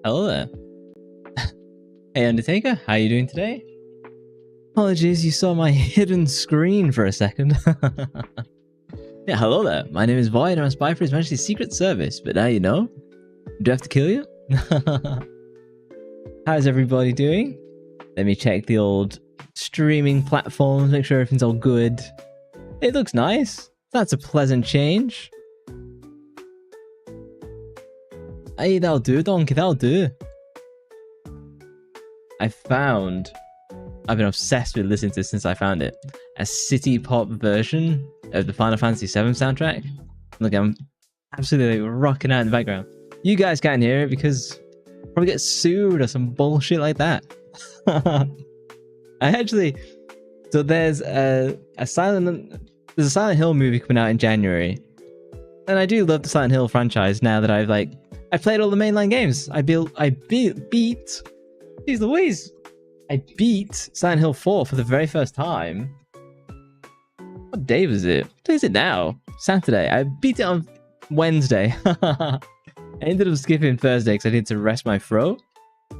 Hello there. Hey Undertaker, how you doing today? Apologies, you saw my hidden screen for a second. Yeah, hello there. My name is Void and I'm a spy for His Majesty's Secret Service, but now you know. Do I have to kill you? How's everybody doing? Let me check the old streaming platforms, make sure everything's all good. It looks nice. That's a pleasant change. Hey, that'll do, Donkey, that'll do. I've been obsessed with listening to this since I found it. A city pop version of the Final Fantasy VII soundtrack. Look, I'm absolutely rocking out in the background. You guys can't hear it because I'll probably get sued or some bullshit like that. So there's a Silent Hill movie coming out in January. And I do love the Silent Hill franchise now that I've played all the mainline games. I beat Jeez Louise! I beat Silent Hill 4 for the very first time. What day was it? What day is it now? Saturday. I beat it on Wednesday. I ended up skipping Thursday because I needed to rest my throat. But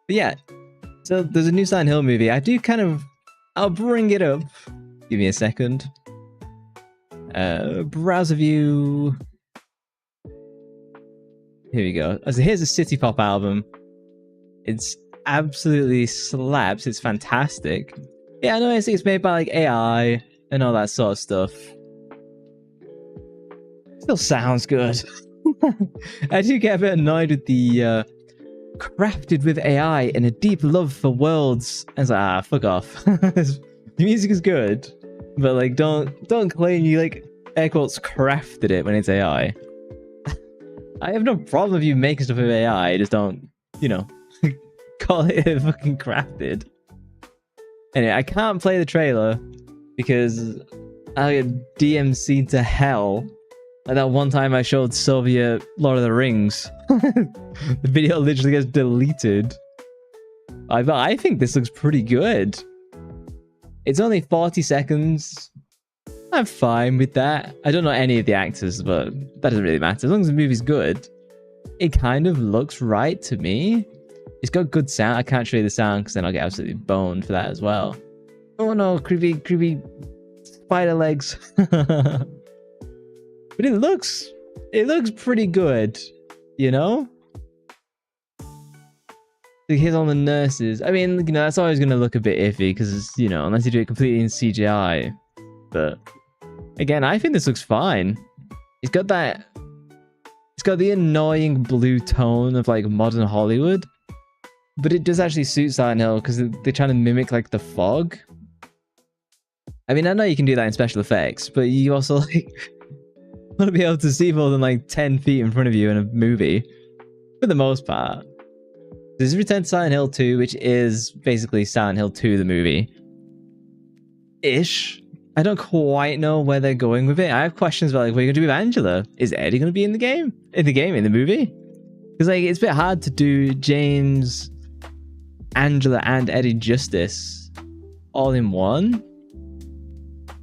yeah, so there's a new Silent Hill movie. I'll bring it up. Give me a second. Browser view. Here we go. So here's a city pop album. It's absolutely slaps. It's fantastic. Yeah, I know it's made by like AI and all that sort of stuff. Still sounds good. I do get a bit annoyed with the crafted with AI and a deep love for worlds. And it's like, fuck off. The music is good, but like don't claim you like air quotes crafted it when it's AI. I have no problem if you make stuff with AI, just don't, call it fucking crafted. Anyway, I can't play the trailer because I get DMC'd to hell. Like that one time I showed Sylvia Lord of the Rings. The video literally gets deleted. I think this looks pretty good. It's only 40 seconds. I'm fine with that. I don't know any of the actors, but that doesn't really matter. As long as the movie's good, it kind of looks right to me. It's got good sound. I can't show you the sound because then I'll get absolutely boned for that as well. Oh no, creepy spider legs. But it looks pretty good, So here's all the nurses. I mean, that's always going to look a bit iffy because, unless you do it completely in CGI. But again, I think this looks fine. It's got the annoying blue tone of like modern Hollywood. But it does actually suit Silent Hill because they're trying to mimic like the fog. I mean, I know you can do that in special effects, but you also want to be able to see more than like 10 feet in front of you in a movie, for the most part. This is Return to Silent Hill 2, which is basically Silent Hill 2, the movie. Ish. I don't quite know where they're going with it. I have questions about what are you going to do with Angela? Is Eddie going to be in the game? In the movie? Because it's a bit hard to do James, Angela, and Eddie justice all in one.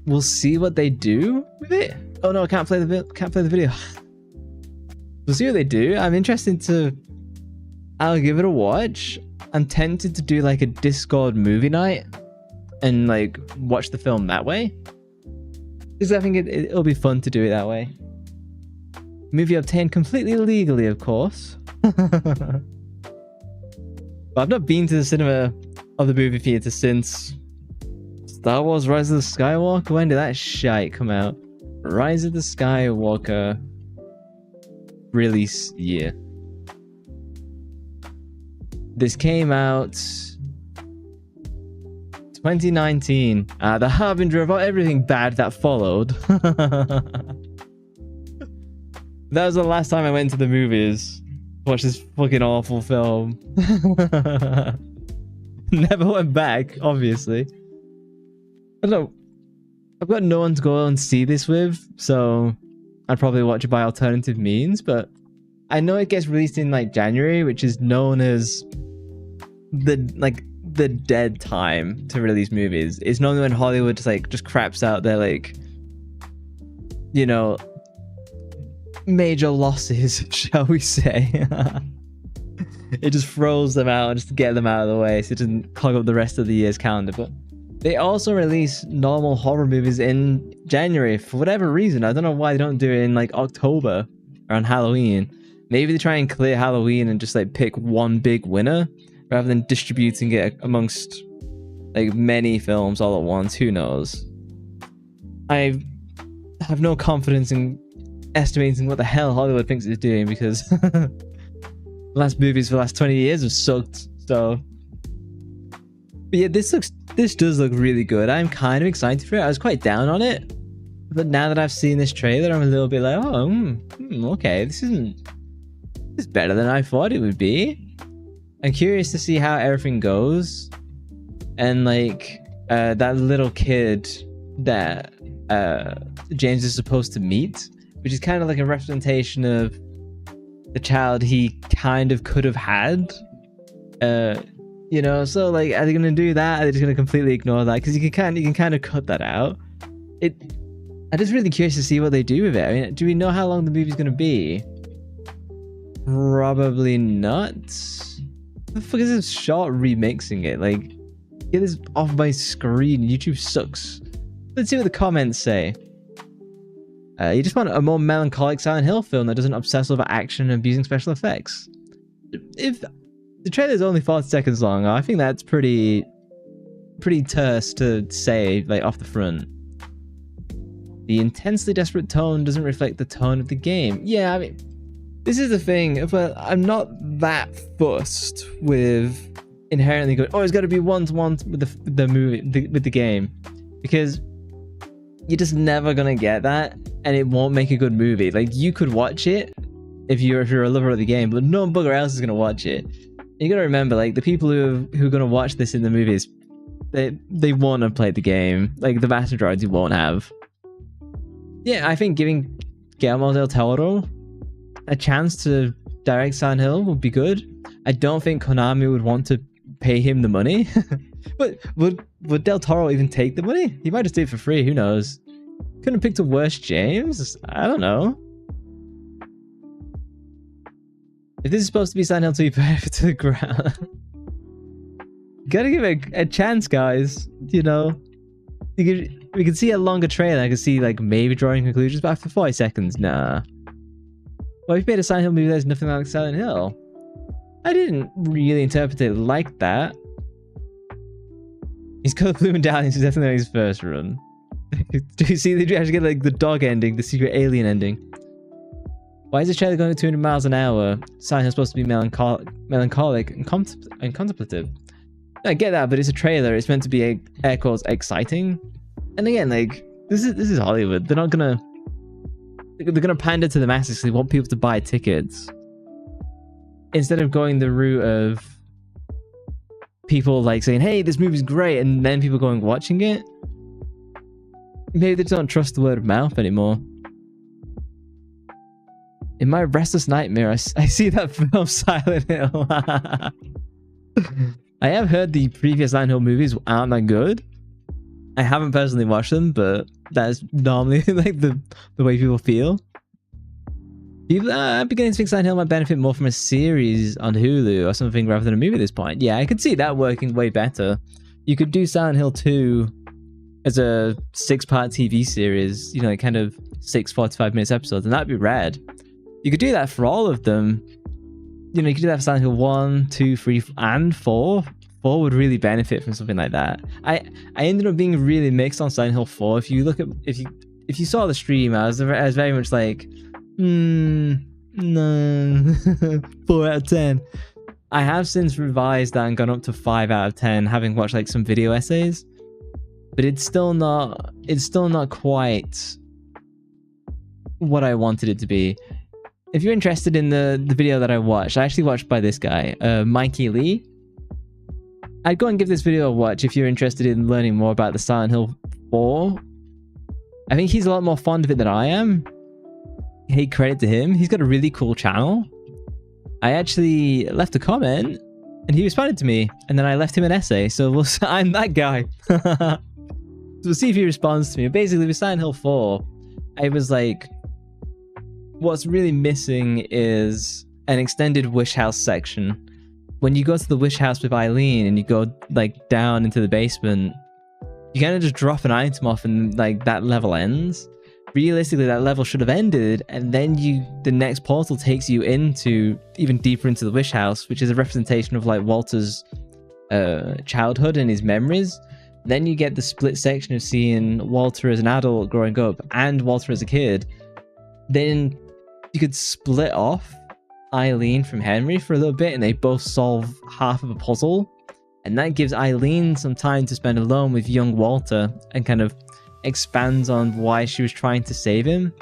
We'll see what they do with it. Oh no, I can't play the video. We'll see what they do. I'm interested to. I'll give it a watch. I'm tempted to do like a Discord movie night and like watch the film that way. Because I think it'll be fun to do it that way. Movie obtained completely legally, of course. But I've not been to the cinema of the movie theater since Star Wars Rise of the Skywalker. When did that shite come out? Rise of the Skywalker release year. This came out 2019. The harbinger of everything bad that followed. That was the last time I went to the movies to watch this fucking awful film. Never went back, obviously. I don't know. I've got no one to go and see this with, so I'd probably watch it by alternative means, but I know it gets released in like January, which is known as the dead time to release movies. It's normally when Hollywood just craps out their major losses, shall we say. It just throws them out just to get them out of the way so it doesn't clog up the rest of the year's calendar. But they also release normal horror movies in January for whatever reason. I don't know why they don't do it in like October around Halloween. Maybe they try and clear Halloween and just like pick one big winner rather than distributing it amongst like many films all at once. Who knows? I have no confidence in estimating what the hell Hollywood thinks it's doing because the last movies for the last 20 years have sucked. So, but yeah, this does look really good. I'm kind of excited for it. I was quite down on it, but now that I've seen this trailer, I'm a little bit like, oh, okay, this is better than I thought it would be. I'm curious to see how everything goes, and like that little kid that James is supposed to meet, which is kind of like a representation of the child he kind of could have had. You know, so like, are they gonna do that? Are they just gonna completely ignore that? Because you can kind of cut that out. I'm just really curious to see what they do with it. I mean, do we know how long the movie's gonna be? Probably not. What the fuck is this shot remixing it? Like, get this off my screen. YouTube sucks. Let's see what the comments say. You just want a more melancholic Silent Hill film that doesn't obsess over action and abusing special effects. If the trailer is only 40 seconds long, I think that's pretty terse to say, like, off the front. The intensely desperate tone doesn't reflect the tone of the game. Yeah, I mean, this is the thing, but I'm not that fussed with inherently going, oh, it's got to be one-to-one with the movie, with the game, because you're just never gonna get that, and it won't make a good movie. Like, you could watch it if you're a lover of the game, but no bugger else is gonna watch it. You gotta remember, like, the people who are gonna watch this in the movies, they won't have played the game. Like, the vast majority won't have. Yeah, I think giving Guillermo del Toro a chance to direct Silent Hill would be good. I don't think Konami would want to pay him the money. But would Del Toro even take the money? He might just do it for free, who knows? Couldn't have picked a worse James? I don't know. If this is supposed to be Silent Hill 2, put it to the ground. Gotta give it a chance, guys. You know? We can see a longer trailer. I can see, like, maybe drawing conclusions, but after 40 seconds, nah. Well, if you made a Silent Hill movie that's nothing like Silent Hill, I didn't really interpret it like that. He's got the blue medallions, he's definitely on his first run. Do you see, they actually get, like, the dog ending, the secret alien ending? Why is the trailer going at 200 miles an hour? Silent Hill's supposed to be melancholic and contemplative. I get that, but it's a trailer. It's meant to be, air quotes, exciting. And again, like, this is Hollywood. They're gonna pander to the masses. They want people to buy tickets instead of going the route of people like saying, "Hey, this movie's great," and then people going watching it. Maybe they don't trust the word of mouth anymore. In my restless nightmare, I see that film Silent Hill. I have heard the previous Silent Hill movies aren't that good. I haven't personally watched them, but that's normally like the way people feel. People are beginning to think Silent Hill might benefit more from a series on Hulu or something rather than a movie at this point. Yeah, I could see that working way better. You could do Silent Hill 2 as a 6-part TV series, you know, like kind of 6 45-minute episodes, and that'd be rad. You could do that for all of them. You know, you could do that for Silent Hill 1, 2, 3, and 4. 4 would really benefit from something like that. I ended up being really mixed on Silent Hill 4. If you look at if you saw the stream, I was very much like, no, 4 out of 10. I have since revised that and gone up to 5 out of 10, having watched like some video essays. But it's still not quite what I wanted it to be. If you're interested in the video that I actually watched by this guy, Mikey Lee. I'd go and give this video a watch if you're interested in learning more about the Silent Hill 4. I think he's a lot more fond of it than I am. Hey, credit to him. He's got a really cool channel. I actually left a comment and he responded to me, and then I left him an essay. So I'm that guy. So we'll see if he responds to me. Basically, with Silent Hill 4, I was like, what's really missing is an extended wish house section. when you go to the wish house with Eileen and you go like down into the basement, you kind of just drop an item off and like that level ends. Realistically, that level should have ended, and then the next portal takes you into even deeper into the wish house, which is a representation of like Walter's childhood and his memories. Then you get the split section of seeing Walter as an adult growing up and Walter as a kid. Then you could split off Eileen from Henry for a little bit, and they both solve half of a puzzle, and that gives Eileen some time to spend alone with young Walter and kind of expands on why she was trying to save him.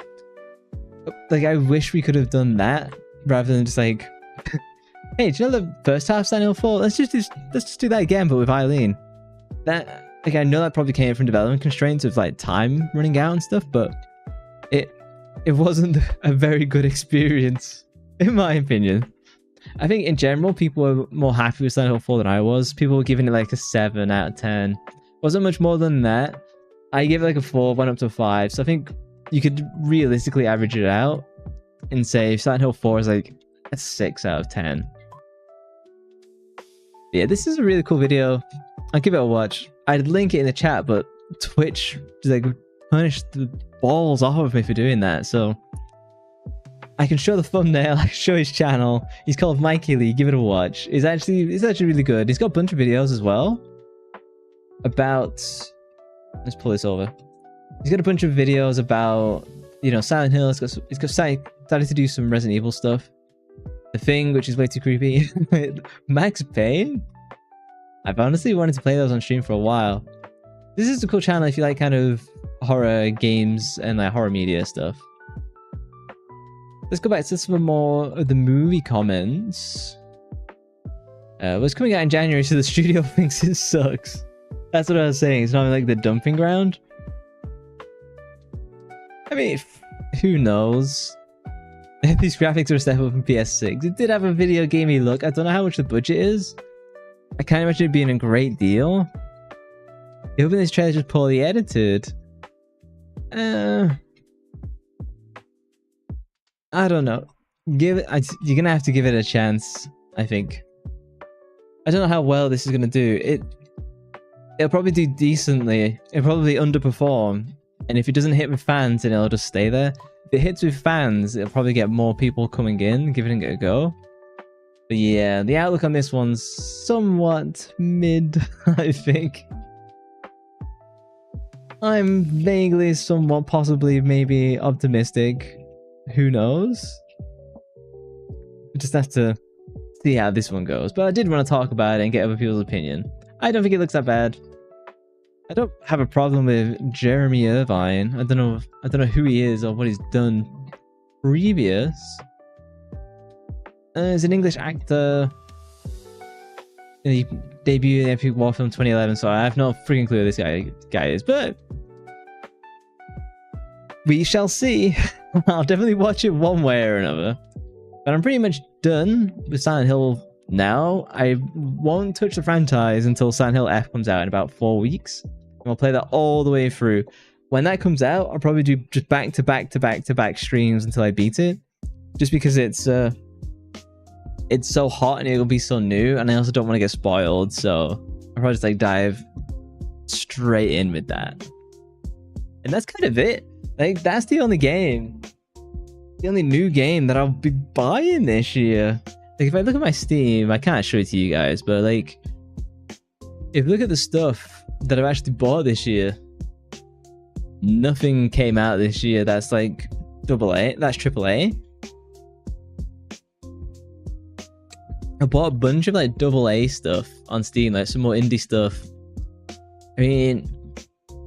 Like, I wish we could have done that rather than just like, hey, do you know the first half of Silent Hill 4? Let's just do that again, but with Eileen. That, like, I know that probably came from development constraints of like time running out and stuff, but it wasn't a very good experience in my opinion. I think in general people were more happy with Silent Hill 4 than I was. People were giving it like a 7 out of 10. Wasn't much more than that. I gave it like a 4, went up to a 5. So I think you could realistically average it out and say Silent Hill 4 is like a 6 out of 10. Yeah, this is a really cool video. I'll give it a watch. I'd link it in the chat, but Twitch like punished the balls off of me for doing that. So I can show the thumbnail, I can show his channel. He's called Mikey Lee. Give it a watch. It's actually really good. He's got a bunch of videos as well about... Let's pull this over. He's got a bunch of videos about, you know, Silent Hill. He's started to do some Resident Evil stuff. The Thing, which is way too creepy. Max Payne? I've honestly wanted to play those on stream for a while. This is a cool channel if you like kind of horror games and like horror media stuff. Let's go back to some more of the movie comments. It's coming out in January, so the studio thinks it sucks. That's what I was saying. It's not like the dumping ground. I mean, who knows? These graphics are a step up from PS6. It did have a video gamey look. I don't know how much the budget is. I can't imagine it being a great deal. I hope this trailer just poorly edited. I don't know. You're gonna have to give it a chance, I think. I don't know how well this is gonna do. It'll probably do decently. It'll probably underperform. And if it doesn't hit with fans, then it'll just stay there. If it hits with fans, it'll probably get more people coming in, giving it a go. But yeah, the outlook on this one's somewhat mid, I think. I'm vaguely, somewhat, possibly, maybe optimistic. Who knows? We just have to see how this one goes. But I did want to talk about it and get other people's opinion. I don't think it looks that bad. I don't have a problem with Jeremy Irvine. I don't know who he is or what he's done previous. He's an English actor. He debuted in Epic War Film 2011, so I have no freaking clue who this guy is, but we shall see. I'll definitely watch it one way or another. But I'm pretty much done with Silent Hill now. I won't touch the franchise until Silent Hill F comes out in about 4 weeks. And I'll play that all the way through. When that comes out, I'll probably do just back to back streams until I beat it. Just because it's so hot and it'll be so new, and I also don't want to get spoiled, so I'll probably just like dive straight in with that. And that's kind of it. Like, that's the only game. The only new game that I'll be buying this year. Like, if I look at my Steam, I can't show it to you guys, but like, if you look at the stuff that I've actually bought this year, nothing came out this year that's like AA, that's AAA. I bought a bunch of like AA stuff on Steam, like some more indie stuff. I mean,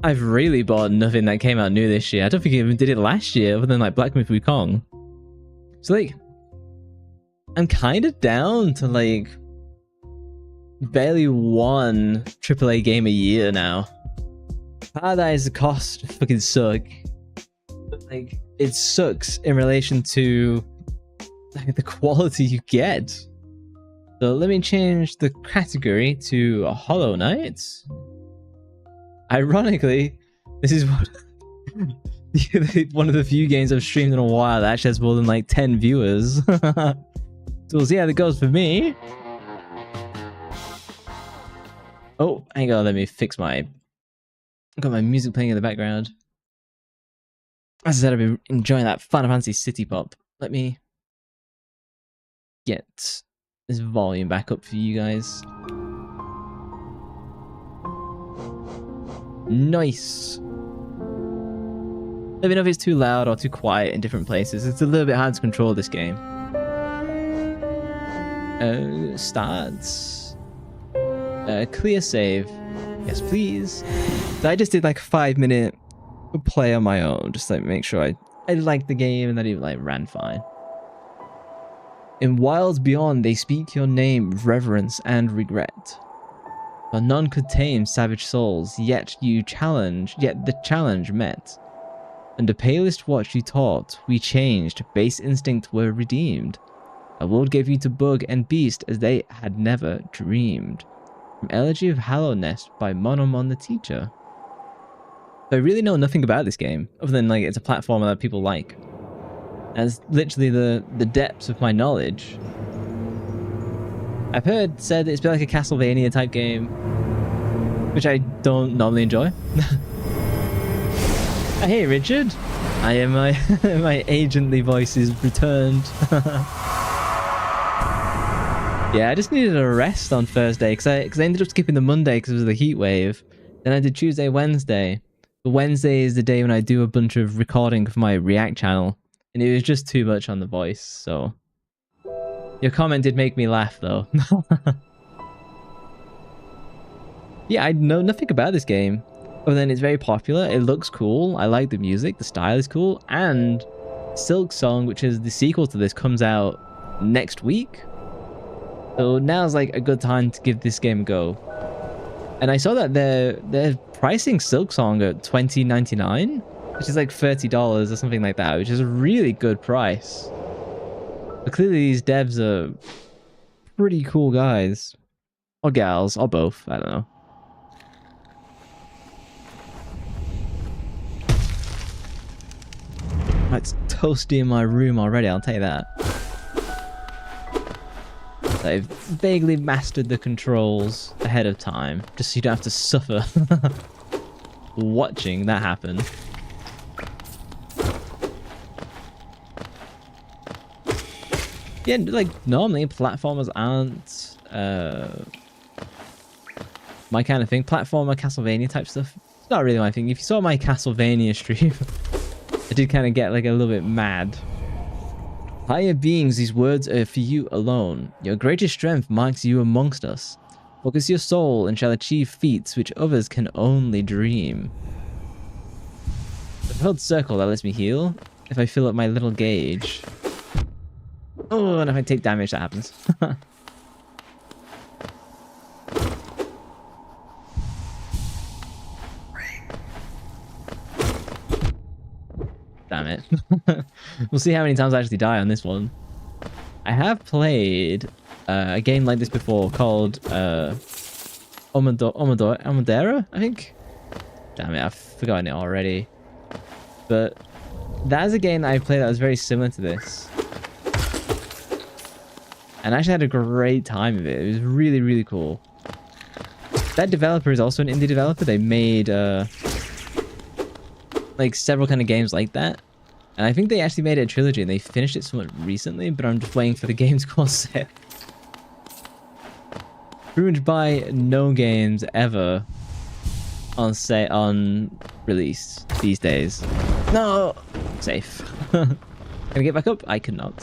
I've really bought nothing that came out new this year. I don't think I even did it last year, other than like Black Myth Wukong. So like, I'm kind of down to like barely one AAA game a year now. Part of that is the cost fucking suck. But like, it sucks in relation to like the quality you get. So let me change the category to Hollow Knight. Ironically, this is one of the few games I've streamed in a while that actually has more than like 10 viewers. So we'll see how that goes for me. Oh, hang on, let me fix my... I've got my music playing in the background. As I said, I've been enjoying that Final Fantasy City Pop. Let me get this volume back up for you guys. Nice. Let me know if it's too loud or too quiet in different places. It's a little bit hard to control this game. Starts. Clear save. Yes, please. So I just did like a 5-minute play on my own, just like make sure I liked the game and that it like ran fine. In wilds beyond, they speak your name with reverence and regret. For none could tame savage souls, yet the challenge met. Under palest watch you taught, we changed, base instinct were redeemed. A world gave you to bug and beast as they had never dreamed. From Elegy of Hallownest by Monomon the Teacher. I really know nothing about this game, other than like it's a platformer that people like. That's literally the depths of my knowledge. I've said it's been like a Castlevania type game, which I don't normally enjoy. Hey Richard, I am my agently voice is returned. Yeah, I just needed a rest on Thursday because I ended up skipping the Monday because it was the heat wave. Then I did Tuesday, Wednesday. The Wednesday is the day when I do a bunch of recording for my React channel, and it was just too much on the voice. So your comment did make me laugh though. Yeah, I know nothing about this game. Other than it's very popular, it looks cool, I like the music, the style is cool, and Silk Song, which is the sequel to this, comes out next week. So now's like a good time to give this game a go. And I saw that they're pricing Silk Song at $20.99, which is like $30 or something like that, which is a really good price. But clearly these devs are pretty cool guys. Or gals, or both, I don't know. It's toasty in my room already, I'll tell you that. I've vaguely mastered the controls ahead of time, just so you don't have to suffer watching that happen. Yeah, like, normally platformers aren't my kind of thing. Platformer, Castlevania type stuff, it's not really my thing. If you saw my Castlevania stream, I did kind of get like a little bit mad. Higher beings, these words are for you alone. Your greatest strength marks you amongst us. Focus your soul and shall achieve feats which others can only dream. The filled circle that lets me heal. If I fill up my little gauge. Oh, and if I take damage, that happens. Damn it. We'll see how many times I actually die on this one. I have played a game like this before called Omadera, I think? Damn it, I've forgotten it already. But that is a game that I played that was very similar to this. And I actually had a great time of it. It was really, really cool. That developer is also an indie developer. They made like several kind of games like that. And I think they actually made a trilogy and they finished it somewhat recently, but I'm just waiting for the game to come set. Pretty much buy no games ever on release these days. No! Safe. Can I get back up? I cannot.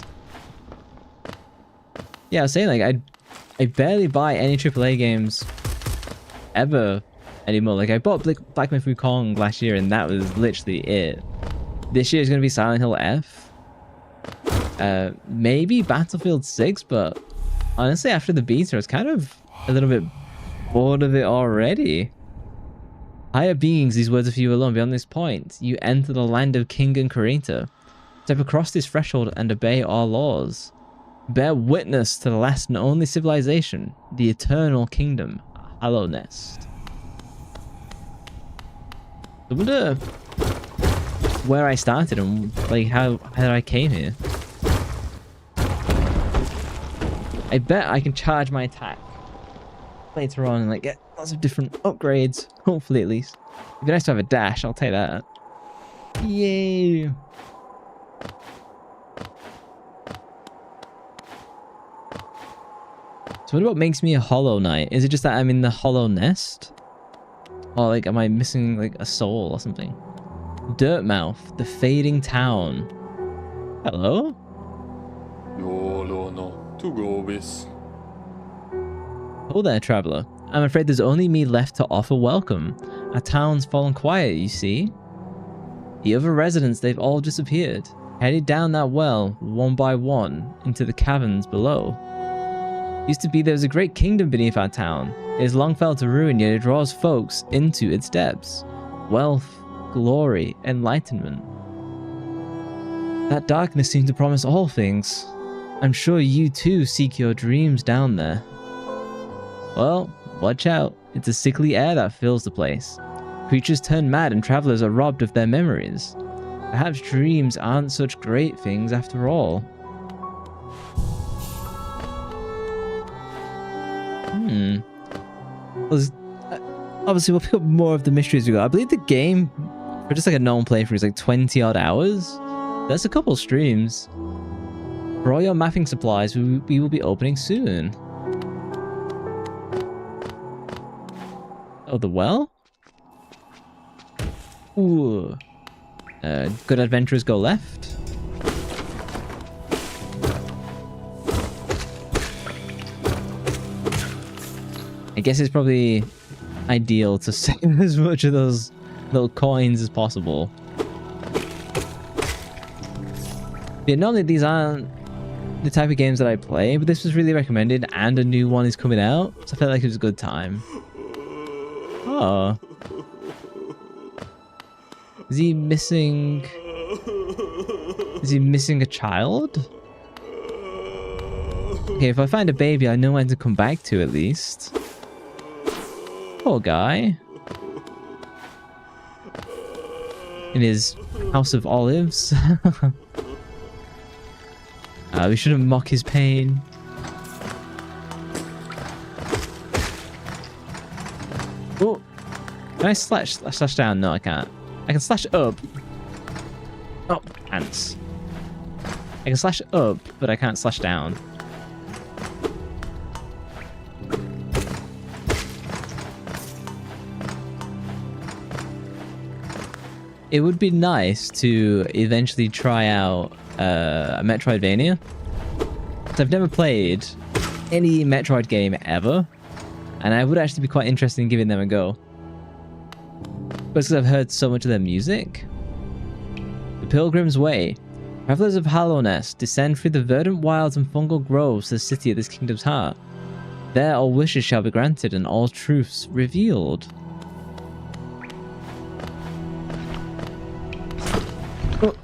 Yeah, I was saying, like, I barely buy any AAA games ever anymore. Like, I bought Black Myth Wukong last year and that was literally it. This year is going to be Silent Hill F. Maybe Battlefield 6, but honestly, after the beta, I was kind of a little bit bored of it already. Higher beings, these words are for you alone. Beyond this point, you enter the land of King and Creator. Step across this threshold and obey our laws. Bear witness to the last and only civilization, the eternal kingdom, Hallownest. I wonder where I started and like how I came here. I bet I can charge my attack. later on and like get lots of different upgrades. Hopefully, at least. It'd be nice to have a dash. I'll take that. Yay! So what makes me a hollow knight? Is it just that I'm in the hollow nest? Or like am I missing like a soul or something? Dirtmouth, the fading town. Hello? Oh there, traveler. I'm afraid there's only me left to offer welcome. Our town's fallen quiet, you see. The other residents, they've all disappeared. Headed down that well, one by one, into the caverns below. Used to be there was a great kingdom beneath our town. It has long fell to ruin, yet it draws folks into its depths. Wealth, glory, enlightenment. That darkness seems to promise all things. I'm sure you too seek your dreams down there. Well, watch out. It's a sickly air that fills the place. Creatures turn mad and travelers are robbed of their memories. Perhaps dreams aren't such great things after all. Well, obviously, we'll pick up more of the mysteries we got. I believe the game, for just like a normal playthrough, is like 20 odd hours. That's a couple streams. For all your mapping supplies, we will be opening soon. Oh, the well? Ooh. Good adventurers go left. I guess it's probably ideal to save as much of those little coins as possible. Yeah, normally these aren't the type of games that I play, but this was really recommended and a new one is coming out, so I felt like it was a good time. Oh. Is he missing... Is he missing a child? Okay, if I find a baby, I know when to come back to at least. Poor guy. In his house of olives. We shouldn't mock his pain. Oh, can I slash down? No, I can't. I can slash up. Oh, pants. I can slash up, but I can't slash down. It would be nice to eventually try out a Metroidvania. I've never played any Metroid game ever, and I would actually be quite interested in giving them a go. Because I've heard so much of their music. The Pilgrim's Way. Travelers of Hallownest descend through the verdant wilds and fungal groves to the city of this kingdom's heart. There all wishes shall be granted and all truths revealed. Oh.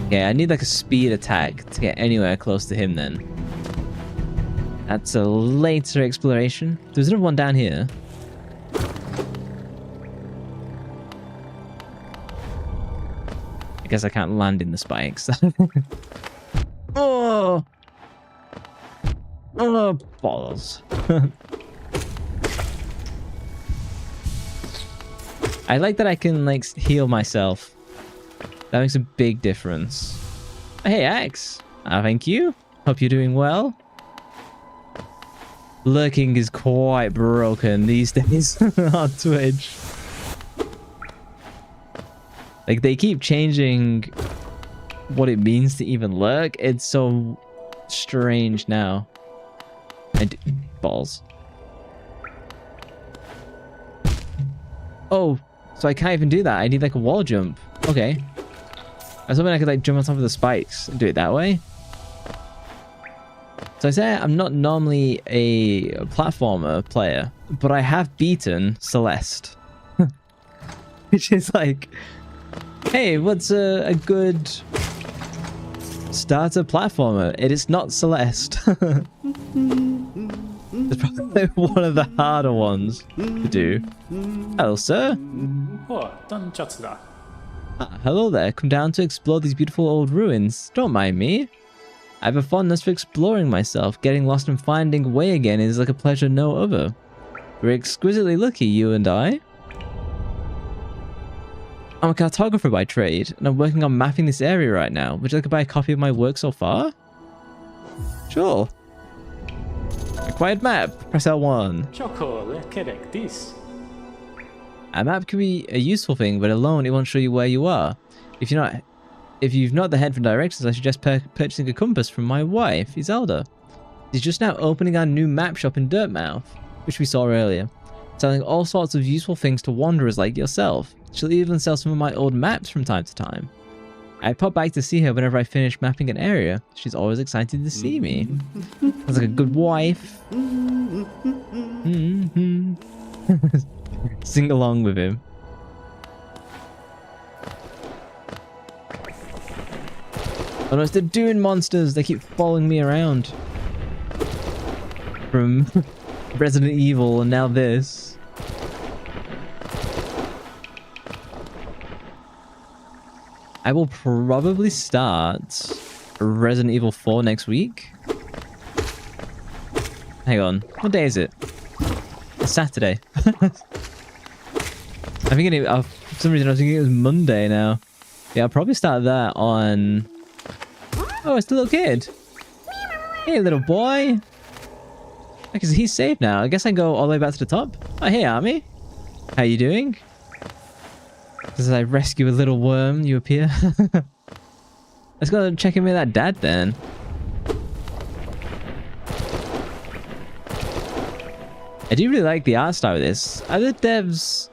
Okay, I need like a speed attack to get anywhere close to him then. That's a later exploration. There's another one down here. I guess I can't land in the spikes. Oh! Oh, balls. I like that I can like heal myself. That makes a big difference. Hey, Axe. Thank you. Hope you're doing well. Lurking is quite broken these days on Twitch. Like, they keep changing what it means to even lurk. It's so strange now. Balls. Oh, so I can't even do that. I need like a wall jump. Okay. I was hoping I could like jump on top of the spikes and do it that way. So I say I'm not normally a platformer player, but I have beaten Celeste. Which is like, hey, what's a good starter platformer? It is not Celeste. It's probably one of the harder ones to do. Hello, sir. Hello there. Come down to explore these beautiful old ruins. Don't mind me. I have a fondness for exploring myself. Getting lost and finding a way again is like a pleasure no other. We're exquisitely lucky, you and I. I'm a cartographer by trade, and I'm working on mapping this area right now. Would you like to buy a copy of my work so far? Sure. Acquired map. Press L1. A map can be a useful thing, but alone it won't show you where you are. If you've not the head for directions, I suggest purchasing a compass from my wife, Iselda. She's just now opening our new map shop in Dirtmouth, which we saw earlier, selling all sorts of useful things to wanderers like yourself. She'll even sell some of my old maps from time to time. I pop back to see her whenever I finish mapping an area. She's always excited to see me. Sounds like a good wife. Sing along with him. Oh no, it's the Dune monsters. They keep following me around. From Resident Evil and now this. I will probably start Resident Evil 4 next week. Hang on. What day is it? It's Saturday. For some reason I was thinking it was Monday now. Yeah, I'll probably start that on... Oh, it's the little kid. Hey, little boy. Because he's safe now. I guess I go all the way back to the top. Oh, hey, Army. How you doing? As I rescue a little worm, you appear. Let's go check in with that dad then. I do really like the art style of this. Are the devs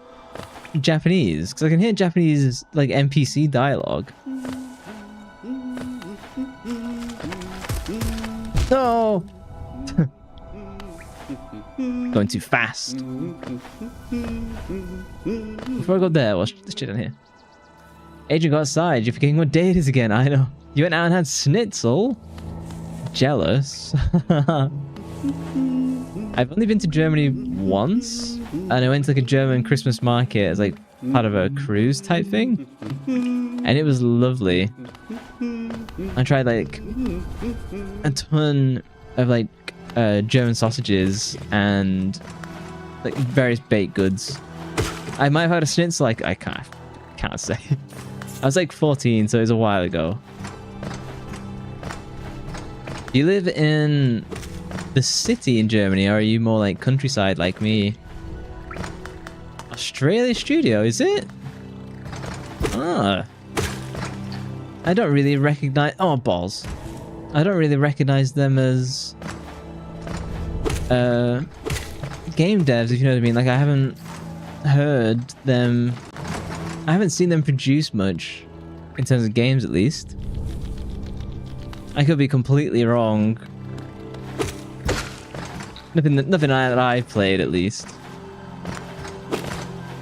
Japanese? Because I can hear Japanese like NPC dialogue. No! Going too fast. Before I go there, watch this shit down here. Adrian got outside. You're forgetting what day it is again. I know. You went out and had schnitzel. Jealous. I've only been to Germany once, and I went to like a German Christmas market as like part of a cruise type thing, and it was lovely. I tried like a ton of like German sausages and like various baked goods. I might have had a schnitzel, like I can't say. I was like 14, so it was a while ago. You live in the city in Germany, or are you more like countryside like me? Australia studio, is it? Ah. I don't really recognize... Oh, balls. I don't really recognize them as... game devs, if you know what I mean. Like, I haven't heard them... I haven't seen them produce much, in terms of games at least. I could be completely wrong. Nothing that I've played, at least.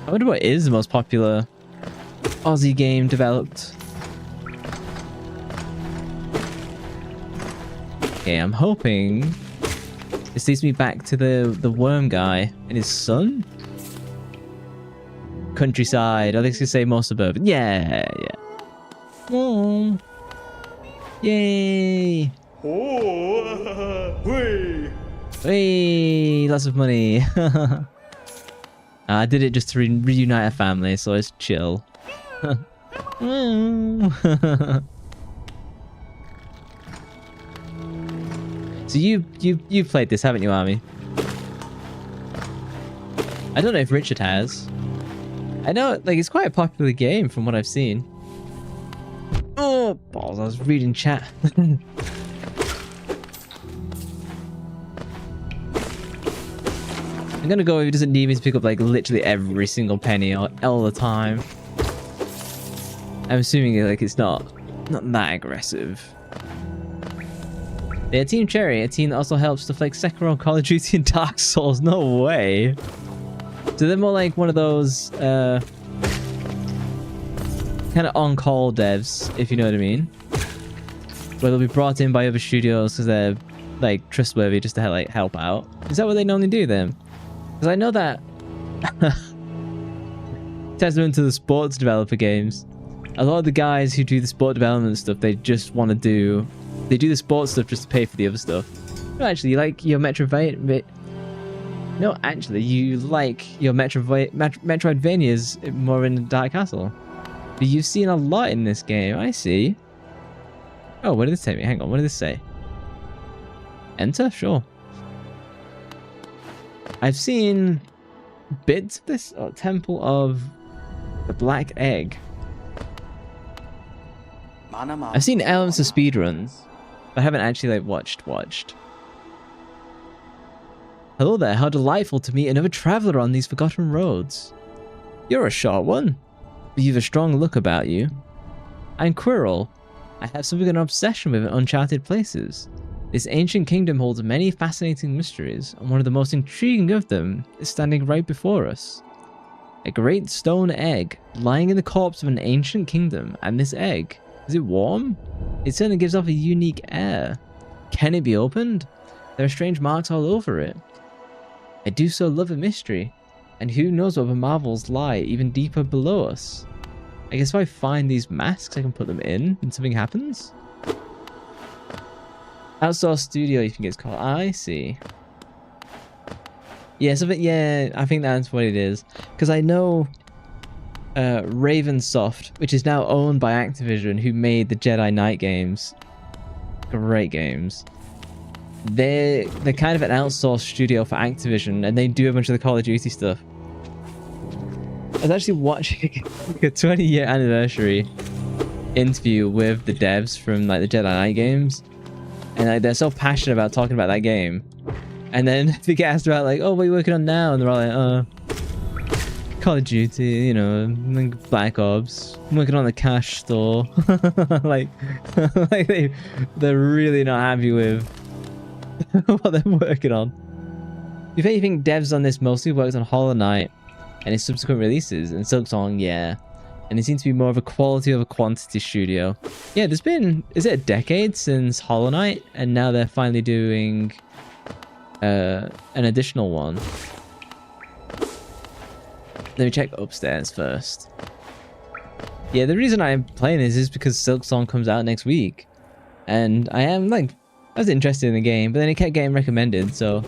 I wonder what is the most popular Aussie game developed. Okay, I'm hoping this leads me back to the worm guy and his son. Countryside. I think it's gonna say more suburban. Yeah. Oh. Yay. Oh. Hey, lots of money. I did it just to reunite a family, so it's chill. So you've played this, haven't you, Army? I don't know if Richard has. I know, like, it's quite a popular game from what I've seen. Oh, balls! I was reading chat. I'm gonna go if he doesn't need me to pick up like literally every single penny all the time. I'm assuming like it's not that aggressive. Yeah, Team Cherry, a team that also helps to like Sekiro, Call of Duty, and Dark Souls. No way. So they're more like one of those kind of on-call devs, if you know what I mean. Where they'll be brought in by other studios because they're like trustworthy just to like help out. Is that what they normally do then? Because I know that testament to the sports developer games, a lot of the guys who do the sport development stuff, they just want to do They do the sports stuff just to pay for the other stuff. No, actually, you like your Metroidvania. No, actually, you like your Metroidvanias more in Dark Castle. But you've seen a lot in this game. I see. Oh, what did this take me? Hang on, what did this say? Enter? Sure. I've seen bits of this Temple of the Black Egg. I've seen elements of speedruns, but I haven't actually like watched. Hello there, how delightful to meet another traveler on these forgotten roads. You're a short one, but you've a strong look about you. I'm Quirrell. I have something of an obsession with uncharted places. This ancient kingdom holds many fascinating mysteries, and one of the most intriguing of them is standing right before us. A great stone egg, lying in the corpse of an ancient kingdom, and this egg, is it warm? It certainly gives off a unique air. Can it be opened? There are strange marks all over it. I do so love a mystery, and who knows what other marvels lie even deeper below us. I guess if I find these masks, I can put them in, and something happens? Outsourced studio, you think it's called? I see. Yeah, yeah, I think that's what it is. Because I know Ravensoft, which is now owned by Activision, who made the Jedi Knight games. Great games. They're kind of an outsourced studio for Activision, and they do a bunch of the Call of Duty stuff. I was actually watching a 20-year anniversary interview with the devs from like the Jedi Knight games, and like, they're so passionate about talking about that game. And then they get asked about like, oh, what are you working on now? And they're all like, Call of Duty, you know, Black Ops. I'm working on the cash store. like they're really not happy with what they're working on. If anything, devs on this mostly worked on Hollow Knight and its subsequent releases, and Silksong, yeah. And it seems to be more of a quality over quantity studio. Yeah, there's been, is it a decade since Hollow Knight? And now they're finally doing an additional one. Let me check upstairs first. Yeah, the reason I'm playing this is because Silksong comes out next week. And I am like, I was interested in the game, but then it kept getting recommended, so.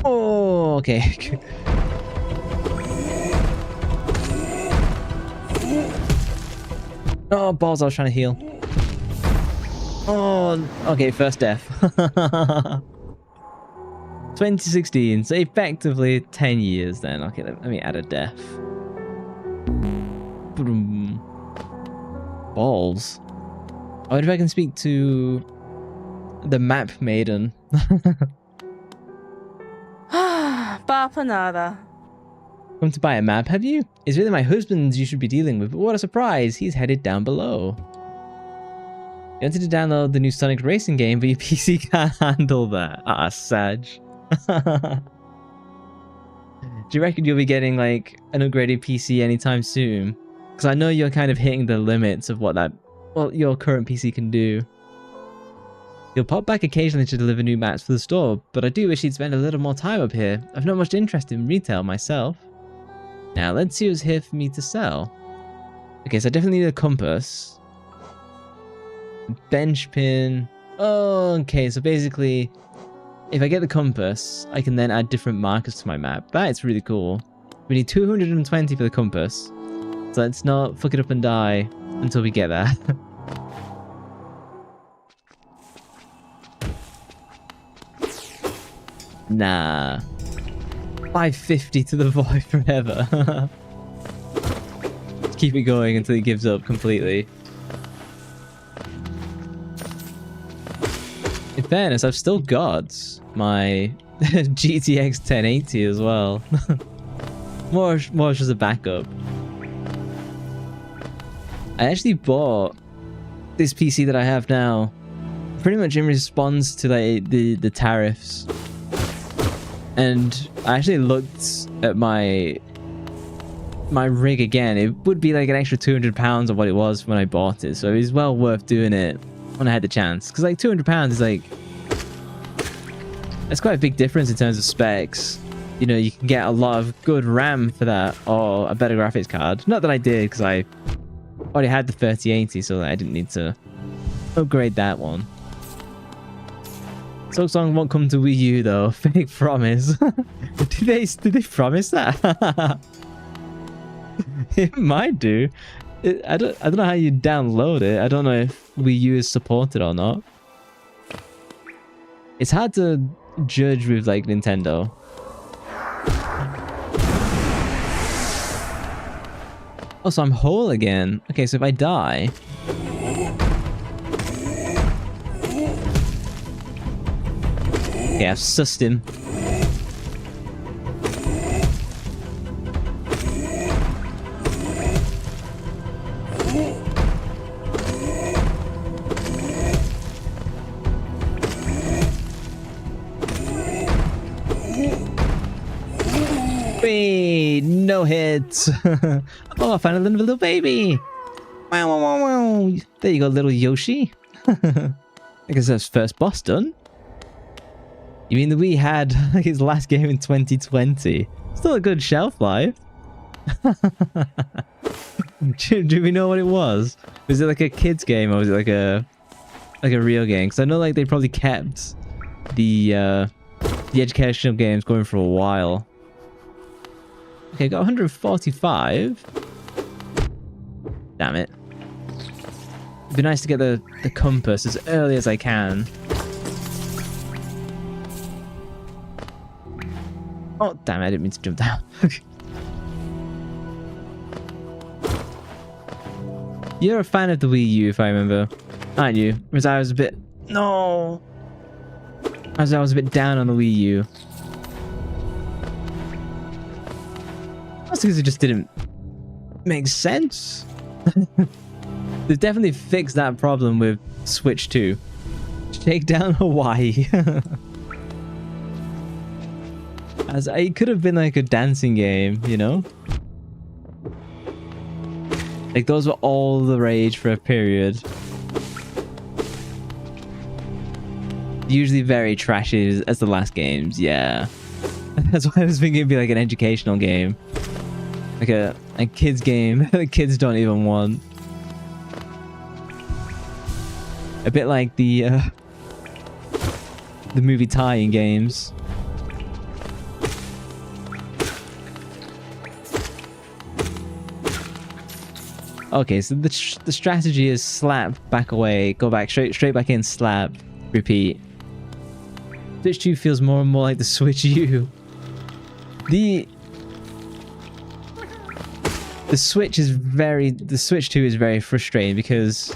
Oh, okay. Oh, balls, I was trying to heal. Oh, okay, first death. 2016, so effectively 10 years then. Okay, let me add a death. Balls. I wonder if I can speak to the map maiden. Bapanada. Come to buy a map, have you? It's really my husband's you should be dealing with, but what a surprise, he's headed down below. You wanted to download the new Sonic Racing game, but your PC can't handle that. Ah, Sag. Do you reckon you'll be getting like an upgraded PC anytime soon? Because I know you're kind of hitting the limits of what your current PC can do. You'll pop back occasionally to deliver new maps for the store, but I do wish you'd spend a little more time up here. I've not much interest in retail myself. Now, let's see what's here for me to sell. Okay, so I definitely need a compass. Bench pin. Oh, okay, so basically, if I get the compass, I can then add different markers to my map. That's really cool. We need 220 for the compass. So let's not fuck it up and die until we get there. Nah. 550 to the void forever. Let's keep it going until it gives up completely. In fairness, I've still got my GTX 1080 as well. more just a backup. I actually bought this PC that I have now pretty much in response to like the tariffs. And I actually looked at my rig again. It would be like an extra £200 of what it was when I bought it. So it was well worth doing it when I had the chance. Because like £200 is like... That's quite a big difference in terms of specs. you know, you can get a lot of good RAM for that, or a better graphics card. Not that I did, because I already had the 3080, so I didn't need to upgrade that one. Silksong won't come to Wii U though. Fake promise. did they promise that? It might do. I don't know how you download it. I don't know if Wii U is supported or not. It's hard to judge with like Nintendo. Oh, so I'm whole again. Okay, so if I die... Yeah, I've sussed him. Wait, no hits. Oh, I found a little baby. Wow, wow, wow, wow. There you go, little Yoshi. I guess that's first boss done. You mean the Wii had like its last game in 2020? Still a good shelf life. do we know what it was? Was it like a kids game, or was it like a real game? Because I know like they probably kept the educational games going for a while. Okay, got 145. Damn it. It'd be nice to get the compass as early as I can. Oh, damn it, I didn't mean to jump down. You're a fan of the Wii U, if I remember. Aren't you? Because I was a bit... No! I was a bit down on the Wii U. That's because it just didn't make sense. They definitely fixed that problem with Switch 2. Shake down Hawaii. As it could have been like a dancing game, you know? Like those were all the rage for a period. Usually very trashy as the last games, yeah. That's why I was thinking it'd be like an educational game. Like a kids game that kids don't even want. A bit like the movie tie-in games. Okay, so the strategy is slap, back away, go back, straight back in, slap, repeat. Switch 2 feels more and more like the Switch U. The Switch 2 is very frustrating because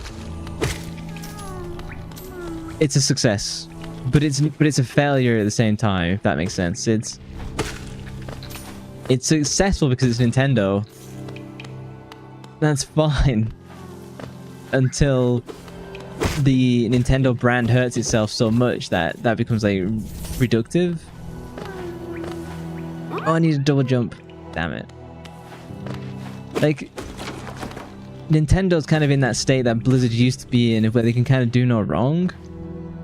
it's a success, but it's a failure at the same time, if that makes sense. It's successful because it's Nintendo. That's fine until the Nintendo brand hurts itself so much that becomes like reductive. Oh, I need a double jump. Damn it. Like, Nintendo's kind of in that state that Blizzard used to be in, where they can kind of do no wrong.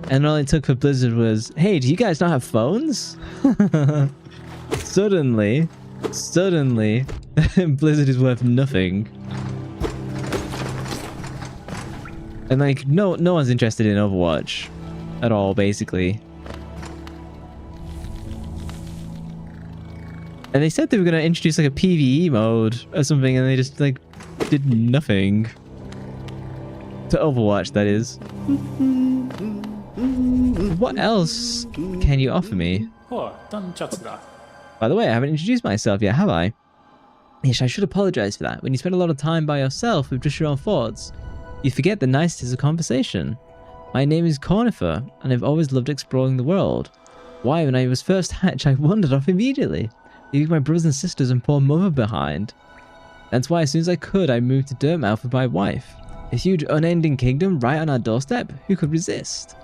And all it took for Blizzard was, hey, do you guys not have phones? Suddenly, Blizzard is worth nothing. And like, no one's interested in Overwatch at all, basically. And they said they were going to introduce like a PvE mode or something, and they just like did nothing. To Overwatch, that is. What else can you offer me? By the way, I haven't introduced myself yet, have I? Yes, I should apologize for that. When you spend a lot of time by yourself with just your own thoughts, you forget the niceties of conversation. My name is Cornifer, and I've always loved exploring the world. Why, when I was first hatched, I wandered off immediately, leaving my brothers and sisters and poor mother behind. That's why as soon as I could, I moved to Dirtmouth with my wife. A huge unending kingdom right on our doorstep. Who could resist?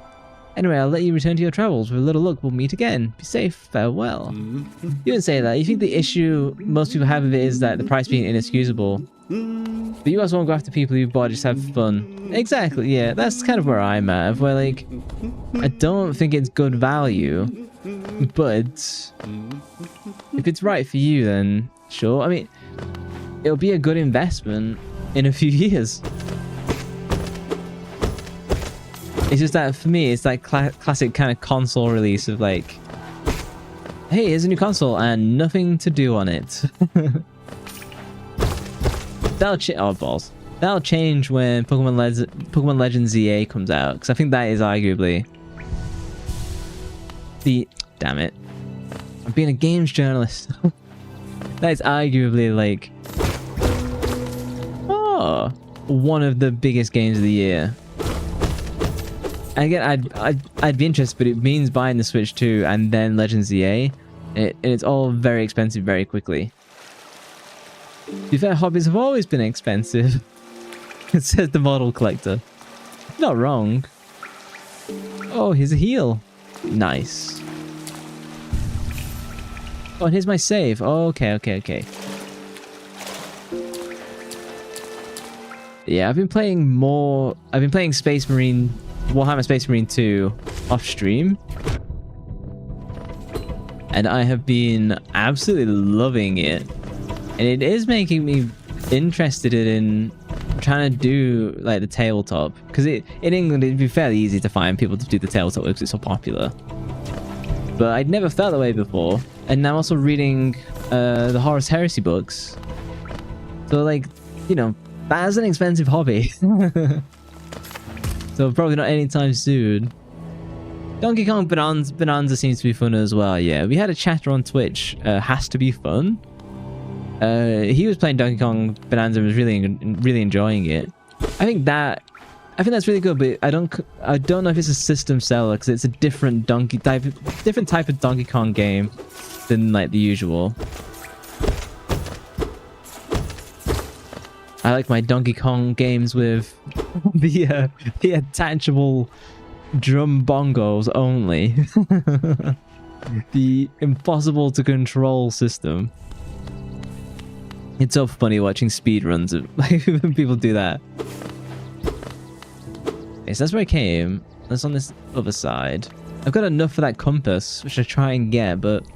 Anyway, I'll let you return to your travels. With a little luck, we'll meet again. Be safe. Farewell. You didn't say that. You think the issue most people have with it is that the price being inexcusable. But you also won't go after people who bought just have fun. Exactly, yeah. That's kind of where I'm at. Where, like, I don't think it's good value. But if it's right for you, then sure. I mean, it'll be a good investment in a few years. It's just that for me, it's like classic kind of console release of like, hey, here's a new console and nothing to do on it. That'll change when Pokemon Legends ZA comes out, because I think that is arguably damn it, I'm being a games journalist. That is arguably like one of the biggest games of the year. And again, I'd be interested, but it means buying the Switch 2 and then Legends ZA. And it's all very expensive very quickly. To be fair, hobbies have always been expensive. It says the model collector. Not wrong. Oh, here's a heal. Nice. Oh, and here's my save. Oh, okay. Yeah, I've been playing Space Marine, Warhammer Space Marine 2 off stream. And I have been absolutely loving it. And it is making me interested in trying to do like the tabletop. Because in England, it'd be fairly easy to find people to do the tabletop because it's so popular. But I'd never felt that way before. And now I'm also reading the Horus Heresy books. So like, you know, that's an expensive hobby. So probably not anytime soon. Donkey Kong Bonanza seems to be fun as well. Yeah, we had a chatter on Twitch. Has to be fun. He was playing Donkey Kong Bonanza and was really enjoying it. I think that's really good, but I don't know if it's a system seller because it's a different type of Donkey Kong game than like the usual. I like my Donkey Kong games with the attachable drum bongos only. The impossible to control system. It's so funny watching speedruns of like when people do that. Okay, so that's where I came. That's on this other side. I've got enough for that compass, which I try and get, but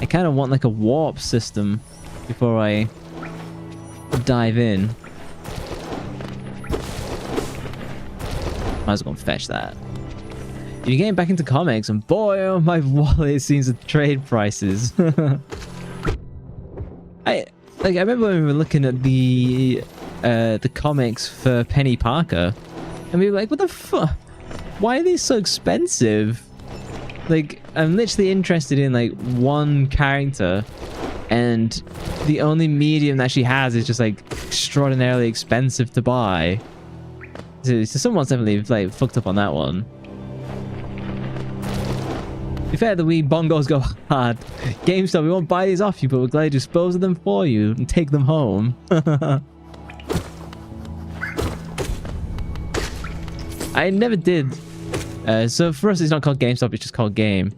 I kind of want like a warp system before I dive in. Might as well go and fetch that. You're getting back into comics, and boy, oh my wallet seems to trade prices. I remember when we were looking at the comics for Penny Parker, and we were like, "What the fuck? Why are these so expensive?" Like, I'm literally interested in like one character, and the only medium that she has is just like extraordinarily expensive to buy. So someone's definitely like fucked up on that one. To be fair, the wee bongos go hard. GameStop, we won't buy these off you, but we're glad to dispose of them for you and take them home. I never did. So for us, it's not called GameStop, it's just called Game.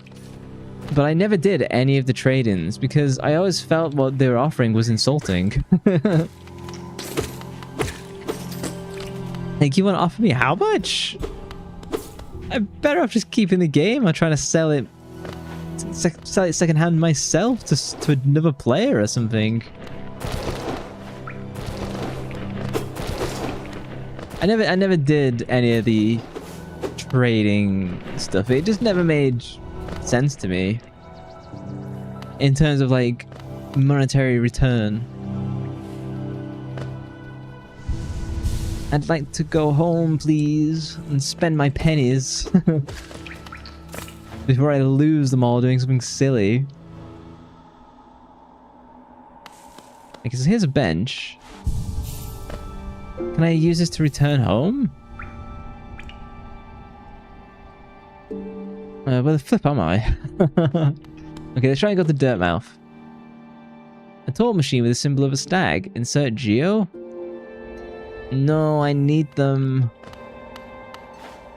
But I never did any of the trade-ins because I always felt what they were offering was insulting. Like, you want to offer me how much? I'm better off just keeping the game or trying to sell it secondhand myself to another player or something. I never did any of the trading stuff. It just never made sense to me in terms of like monetary return. I'd like to go home, please, and spend my pennies before I lose them all doing something silly. Okay, so here's a bench. Can I use this to return home? Where the flip am I? Okay, let's try and go to Dirtmouth. A toll machine with a symbol of a stag. Insert Geo. No, I need them.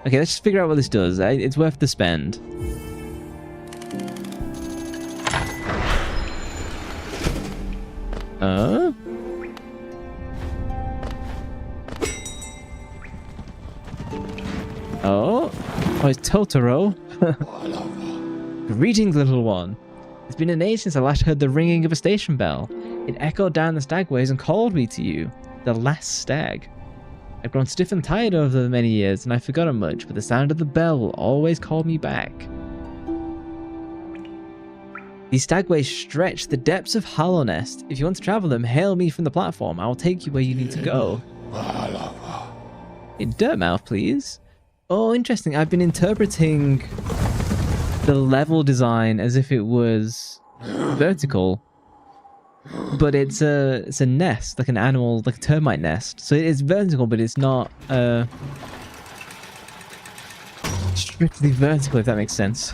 Okay, let's just figure out what this does. It's worth the spend. Oh, it's Totoro. Greetings, little one. It's been an age since I last heard the ringing of a station bell. It echoed down the stagways and called me to you, the last stag. I've grown stiff and tired over the many years, and I've forgotten much, but the sound of the bell will always call me back. These stagways stretch the depths of Hallownest. If you want to travel them, hail me from the platform. I will take you where you need to go. In Dirtmouth, please. Oh, interesting. I've been interpreting the level design as if it was vertical. But it's a nest, like an animal, like a termite nest. So it is vertical, but it's not strictly vertical, if that makes sense.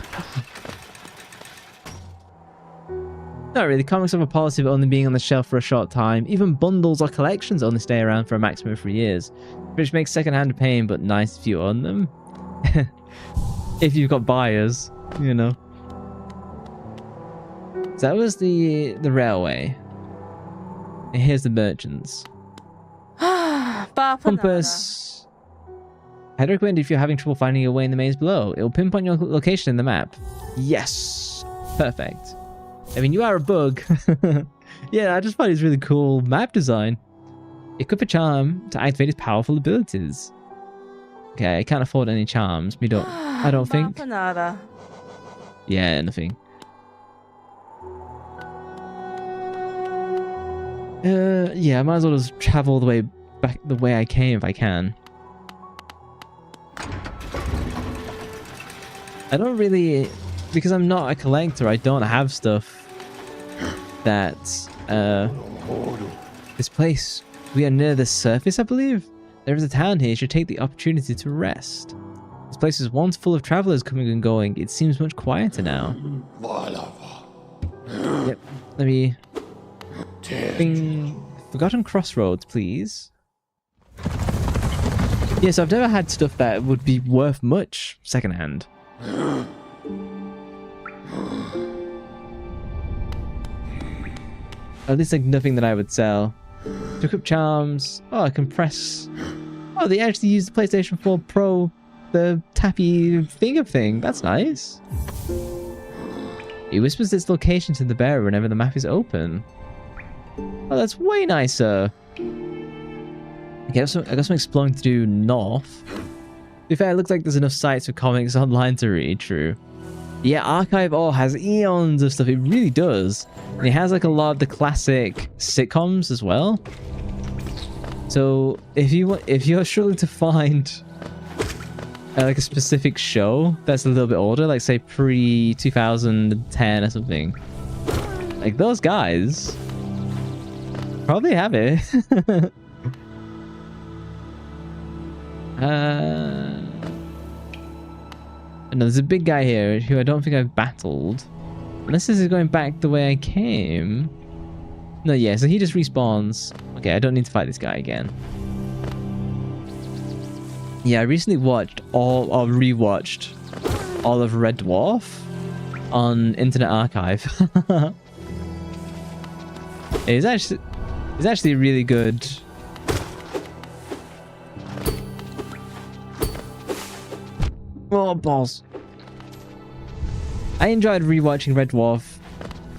Not really. Comics have a policy of only being on the shelf for a short time. Even bundles or collections only stay around for a maximum of 3 years, which makes secondhand a pain, but nice if you own them. If you've got buyers, you know. So that was the railway. And here's the merchants. Compass. I'd recommend if you're having trouble finding your way in the maze below. It will pinpoint your location in the map. Yes! Perfect. I mean, you are a bug. Yeah, I just find it's really cool map design. Equip a charm to activate its powerful abilities. Okay, I can't afford any charms. I don't think. Yeah, nothing. Yeah, I might as well just travel the way back the way I came if I can. I don't really, because I'm not a collector, I don't have stuff that this place. We are near the surface, I believe. There is a town here. You should take the opportunity to rest. This place was once full of travelers coming and going. It seems much quieter now. Yep, let me... Forgotten Crossroads, please. Yes, I've never had stuff that would be worth much secondhand. At least like nothing that I would sell. Took up charms. Oh, I can press. Oh, they actually use the PlayStation 4 Pro, the tappy finger thing. That's nice. It whispers its location to the bearer whenever the map is open. Oh, that's way nicer. Okay, I got some exploring to do north. To be fair, it looks like there's enough sites for comics online to read. True. Yeah, Archive has eons of stuff. It really does. And it has like a lot of the classic sitcoms as well. So if you're struggling to find like a specific show that's a little bit older, like say pre 2010 or something, like those guys probably have it. No, there's a big guy here who I don't think I've battled. Unless this is going back the way I came. No, yeah, so he just respawns. Okay, I don't need to fight this guy again. Yeah, I recently watched rewatched all of Red Dwarf on Internet Archive. It's actually really good. Oh, balls. I enjoyed rewatching Red Dwarf.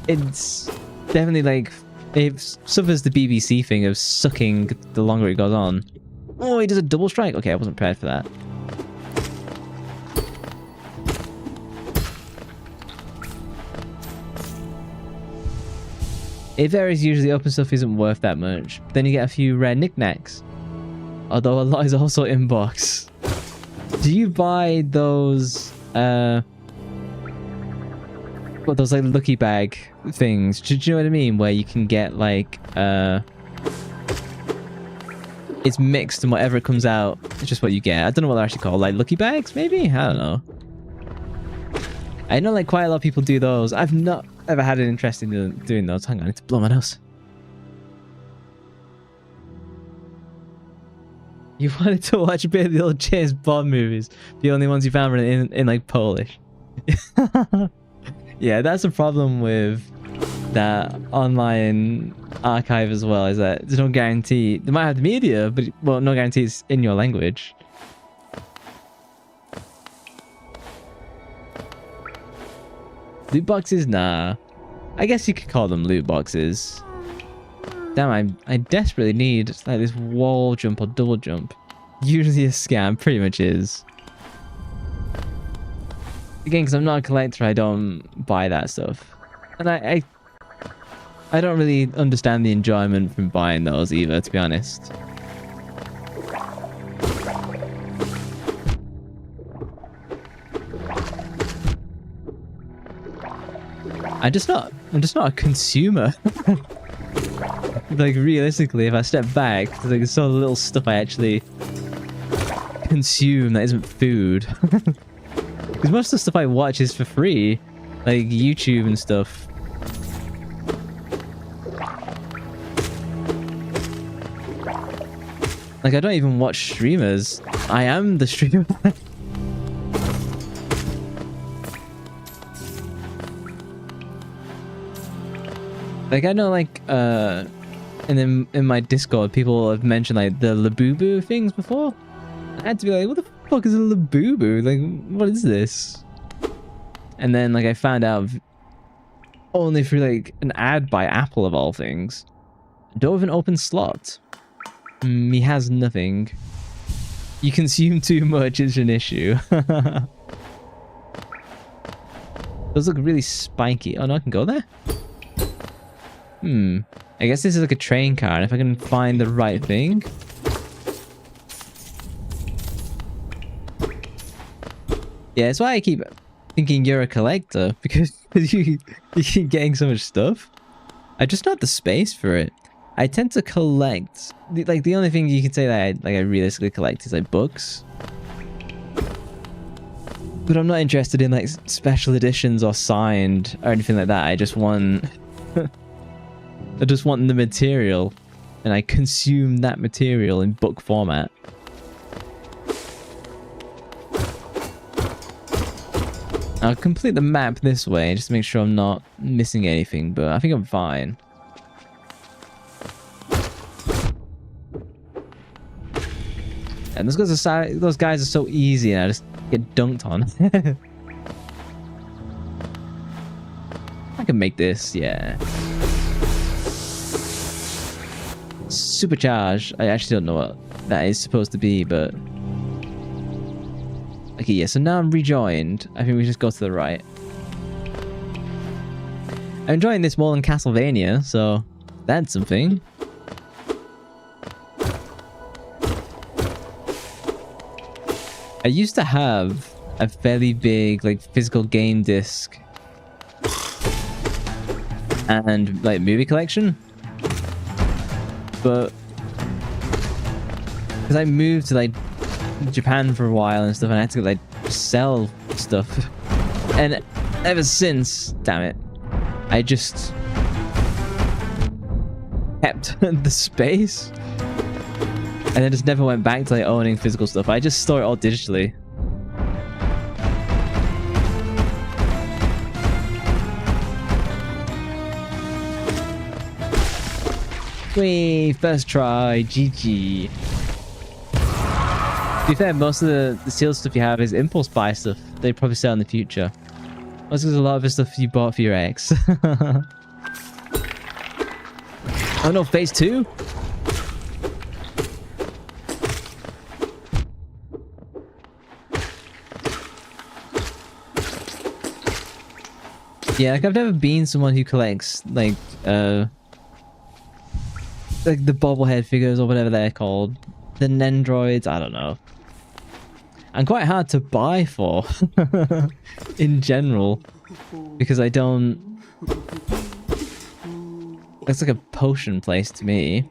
It's definitely like, it suffers the BBC thing of sucking the longer it goes on. Oh, he does a double strike. Okay, I wasn't prepared for that. It varies. Usually open stuff isn't worth that much. Then you get a few rare knickknacks. Although a lot is also in box. Do you buy those those like lucky bag things? Do you know what I mean? Where you can get like it's mixed and whatever it comes out, it's just what you get. I don't know what they're actually called, like lucky bags maybe? I don't know. I know like quite a lot of people do those. I've not ever had an interest in doing those. Hang on, I need to blow my nose. You wanted to watch a bit of the old James Bond movies. The only ones you found were in like Polish. Yeah, that's the problem with that online archive as well, is that there's no guarantee. They might have the media, but well, no guarantee it's in your language. Loot boxes? Nah. I guess you could call them loot boxes. Damn, I desperately need like this wall jump or double jump. Usually a scam, pretty much is. Again, because I'm not a collector, I don't buy that stuff. And I don't really understand the enjoyment from buying those either, to be honest. I'm just not a consumer. Like, realistically, if I step back, there's like so little stuff I actually consume that isn't food. Because most of the stuff I watch is for free, like YouTube and stuff. Like, I don't even watch streamers. I am the streamer. Like, I know, like, in my Discord, people have mentioned, like, the Labubu things before. I had to be like, what the fuck is a Labubu? Like, what is this? And then, like, I found out only through, like, an ad by Apple, of all things. Don't have an open slot. He has nothing. You consume too much is an issue. Those look really spiky. Oh, no, I can go there? I guess this is like a train car, and if I can find the right thing. Yeah, that's why I keep thinking you're a collector, because you keep getting so much stuff. I just not the space for it. I tend to collect, like, the only thing you can say that I realistically collect is like books. But I'm not interested in like special editions or signed or anything like that. I just want I just want the material, and I consume that material in book format. I'll complete the map this way just to make sure I'm not missing anything, but I think I'm fine. And those guys are so easy, and I just get dunked on. I can make this, yeah. Supercharge. I actually don't know what that is supposed to be, but okay, yeah, so now I'm rejoined. I think we just go to the right. I'm enjoying this more than Castlevania, so that's something. I used to have a fairly big like physical game disc and like movie collection. But because I moved to like Japan for a while and stuff, and I had to like sell stuff, and ever since, damn it, I just kept the space, and then just never went back to like owning physical stuff. I just store it all digitally. Whee! First try, GG. To be fair, most of the sealed stuff you have is impulse buy stuff they probably sell in the future. Most of a lot of the stuff you bought for your ex. Oh no, phase 2? Yeah, like I've never been someone who collects like the bobblehead figures or whatever they're called. The Nendroids, I don't know. And quite hard to buy for in general, because I don't... It's like a potion place to me,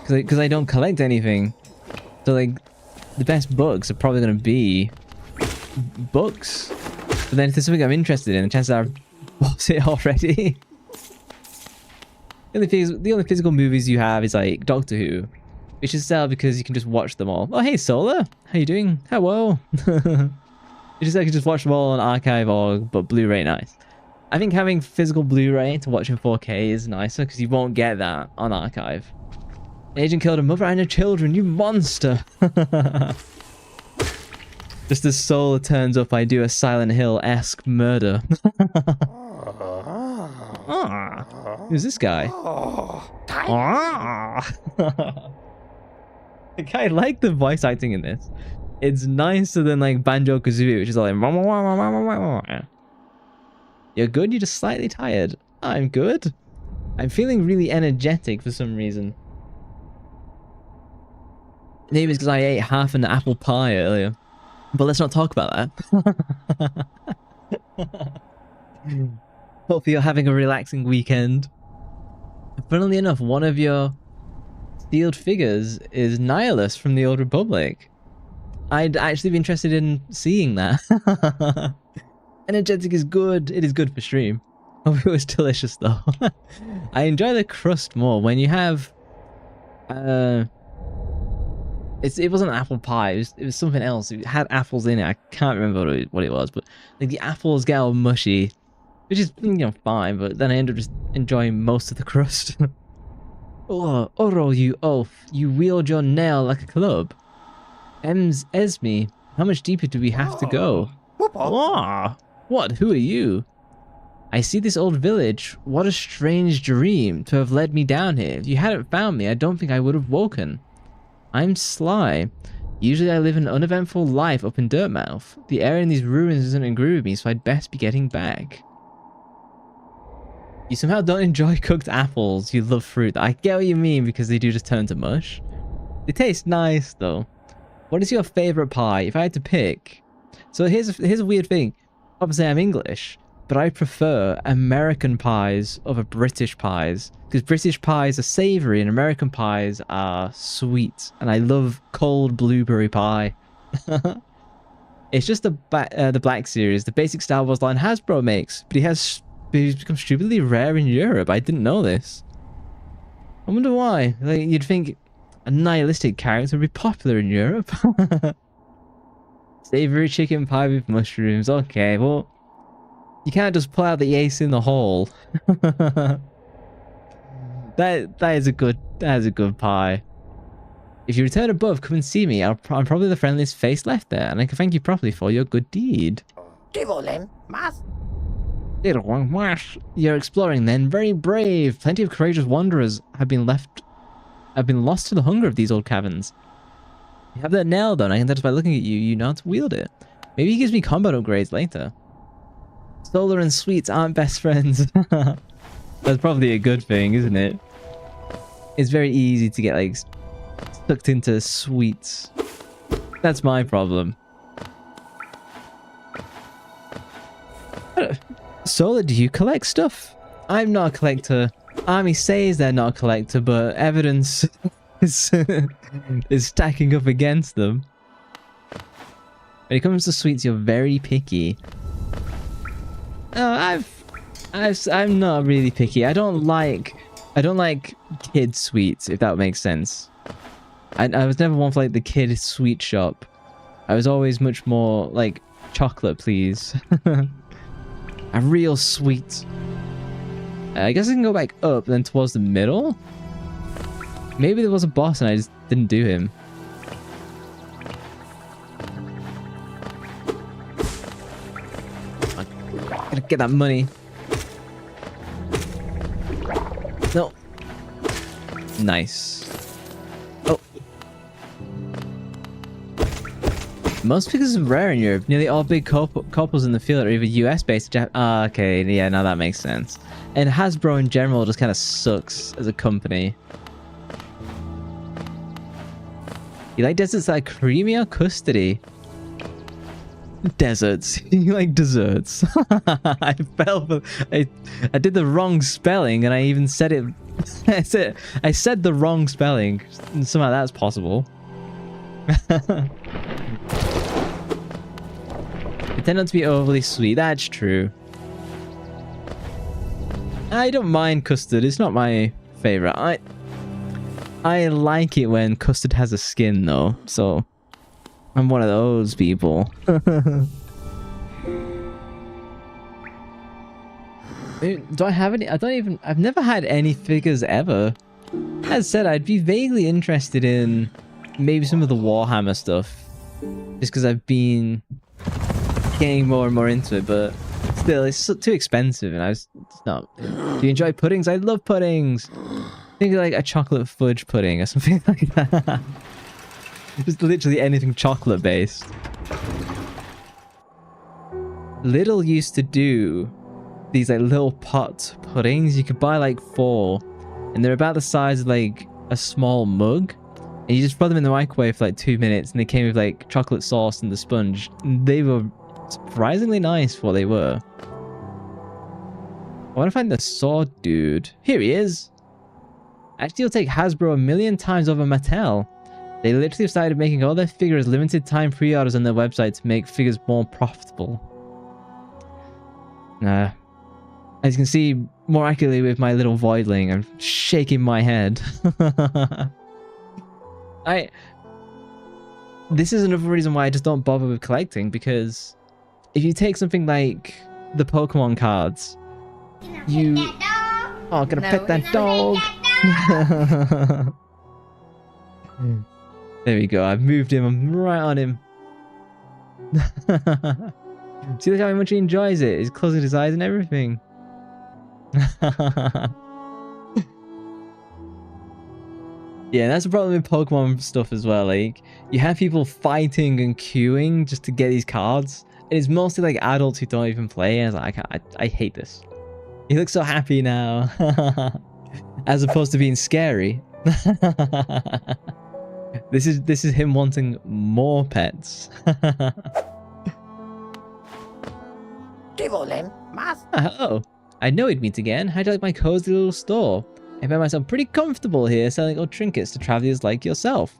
because I don't collect anything. So like the best books are probably going to be books. But then if there's something I'm interested in, the chances are I've bought it already. The only physical movies you have is like Doctor Who, which is sad because you can just watch them all. Oh hey Solar, how you doing? Hello. You can just watch them all on archive but Blu-ray, nice. I think having physical Blu-ray to watch in 4K is nicer because you won't get that on archive. Agent killed a mother and her children, you monster. Just as Solar turns up, I do a Silent Hill-esque murder. Who's this guy? I like the voice acting in this. It's nicer than like Banjo-Kazooie, which is all like... You're good? You're just slightly tired. I'm good. I'm feeling really energetic for some reason. Maybe it's because I ate half an apple pie earlier. But let's not talk about that. Hopefully you're having a relaxing weekend. Funnily enough, one of your sealed figures is Nihilus from the Old Republic. I'd actually be interested in seeing that. Energetic is good. It is good for stream. Hope it was delicious though. I enjoy the crust more when you have... it wasn't apple pie. It was something else. It had apples in it. I can't remember what it was, but like the apples get all mushy, which is, you know, fine. But then I end up just enjoying most of the crust. Oh, Oro, you oaf! You wield your nail like a club. Esme, how much deeper do we have to go? Oh, what? Who are you? I see this old village. What a strange dream to have led me down here. If you hadn't found me, I don't think I would have woken. I'm Sly. Usually I live an uneventful life up in Dirtmouth. The air in these ruins doesn't agree with me, so I'd best be getting back. You somehow don't enjoy cooked apples. You love fruit. I get what you mean because they do just turn to mush. They taste nice though. What is your favorite pie? If I had to pick... So here's a weird thing. Obviously I'm English, but I prefer American pies over British pies. Because British pies are savoury and American pies are sweet. And I love cold blueberry pie. It's just the Black Series, the basic Star Wars line Hasbro makes. But he's become stupidly rare in Europe. I didn't know this. I wonder why. Like, you'd think a nihilistic character would be popular in Europe. Savoury chicken pie with mushrooms. Okay, well... You can't just pull out the ace in the hole. that is a good pie. If you return above, come and see me. I'm probably the friendliest face left there, and I can thank you properly for your good deed. You're exploring then, very brave. Plenty of courageous wanderers have been lost to the hunger of these old caverns. You have that nail though, and I can tell just by looking at you, you know how to wield it. Maybe he gives me combat upgrades later. Solar and sweets aren't best friends. That's probably a good thing, isn't it? It's very easy to get like sucked into sweets. That's my problem. Solar, do you collect stuff? I'm not a collector. Army says they're not a collector, but evidence is stacking up against them. When it comes to sweets, you're very picky. Oh, I'm not really picky. I don't like kid sweets, if that makes sense. I was never one for like the kid sweet shop. I was always much more like chocolate, please. A real sweet. I guess I can go back up, then towards the middle. Maybe there was a boss and I just didn't do him. I gotta get that money. No. Nice. Oh. Most pickers are rare in Europe. Nearly all big couples in the field are either US based or okay, yeah, now that makes sense. And Hasbro in general just kind of sucks as a company. You like deserts like creamy or custody? Deserts. You like desserts. I did the wrong spelling and I even said it. I said the wrong spelling. Somehow that's possible. It tend not to be overly sweet. That's true. I don't mind custard. It's not my favorite. I like it when custard has a skin though. So I'm one of those people. Do I have any? I've never had any figures ever. As said, I'd be vaguely interested in maybe some of the Warhammer stuff. Just because I've been getting more and more into it, but Still, it's too expensive, and it's not. Do you enjoy puddings? I love puddings. Think of like a chocolate fudge pudding or something like that. Just literally anything chocolate based. Lidl used to do these like little pot puddings. You could buy like 4, and they're about the size of like a small mug. And you just put them in the microwave for like 2 minutes, and they came with like chocolate sauce and the sponge. They were surprisingly nice for what they were. I want to find the sword dude. Here he is. Actually, you'll take Hasbro a million times over Mattel. They literally started making all their figures limited time pre-orders on their website to make figures more profitable. As you can see more accurately with my little voidling, I'm shaking my head. This is another reason why I just don't bother with collecting, because if you take something like the Pokemon cards, you... Oh, I'm gonna pet that dog! There we go, I've moved him, I'm right on him. See look how much he enjoys it, he's closing his eyes and everything. Yeah, that's the problem with Pokemon stuff as well. Like, you have people fighting and queuing just to get these cards, and it's mostly like adults who don't even play. And I was like, I hate this. He looks so happy now, as opposed to being scary. This is him wanting more pets. Oh, I know we'd meet again. How'd you like my cozy little store? I found myself pretty comfortable here selling old trinkets to travelers like yourself.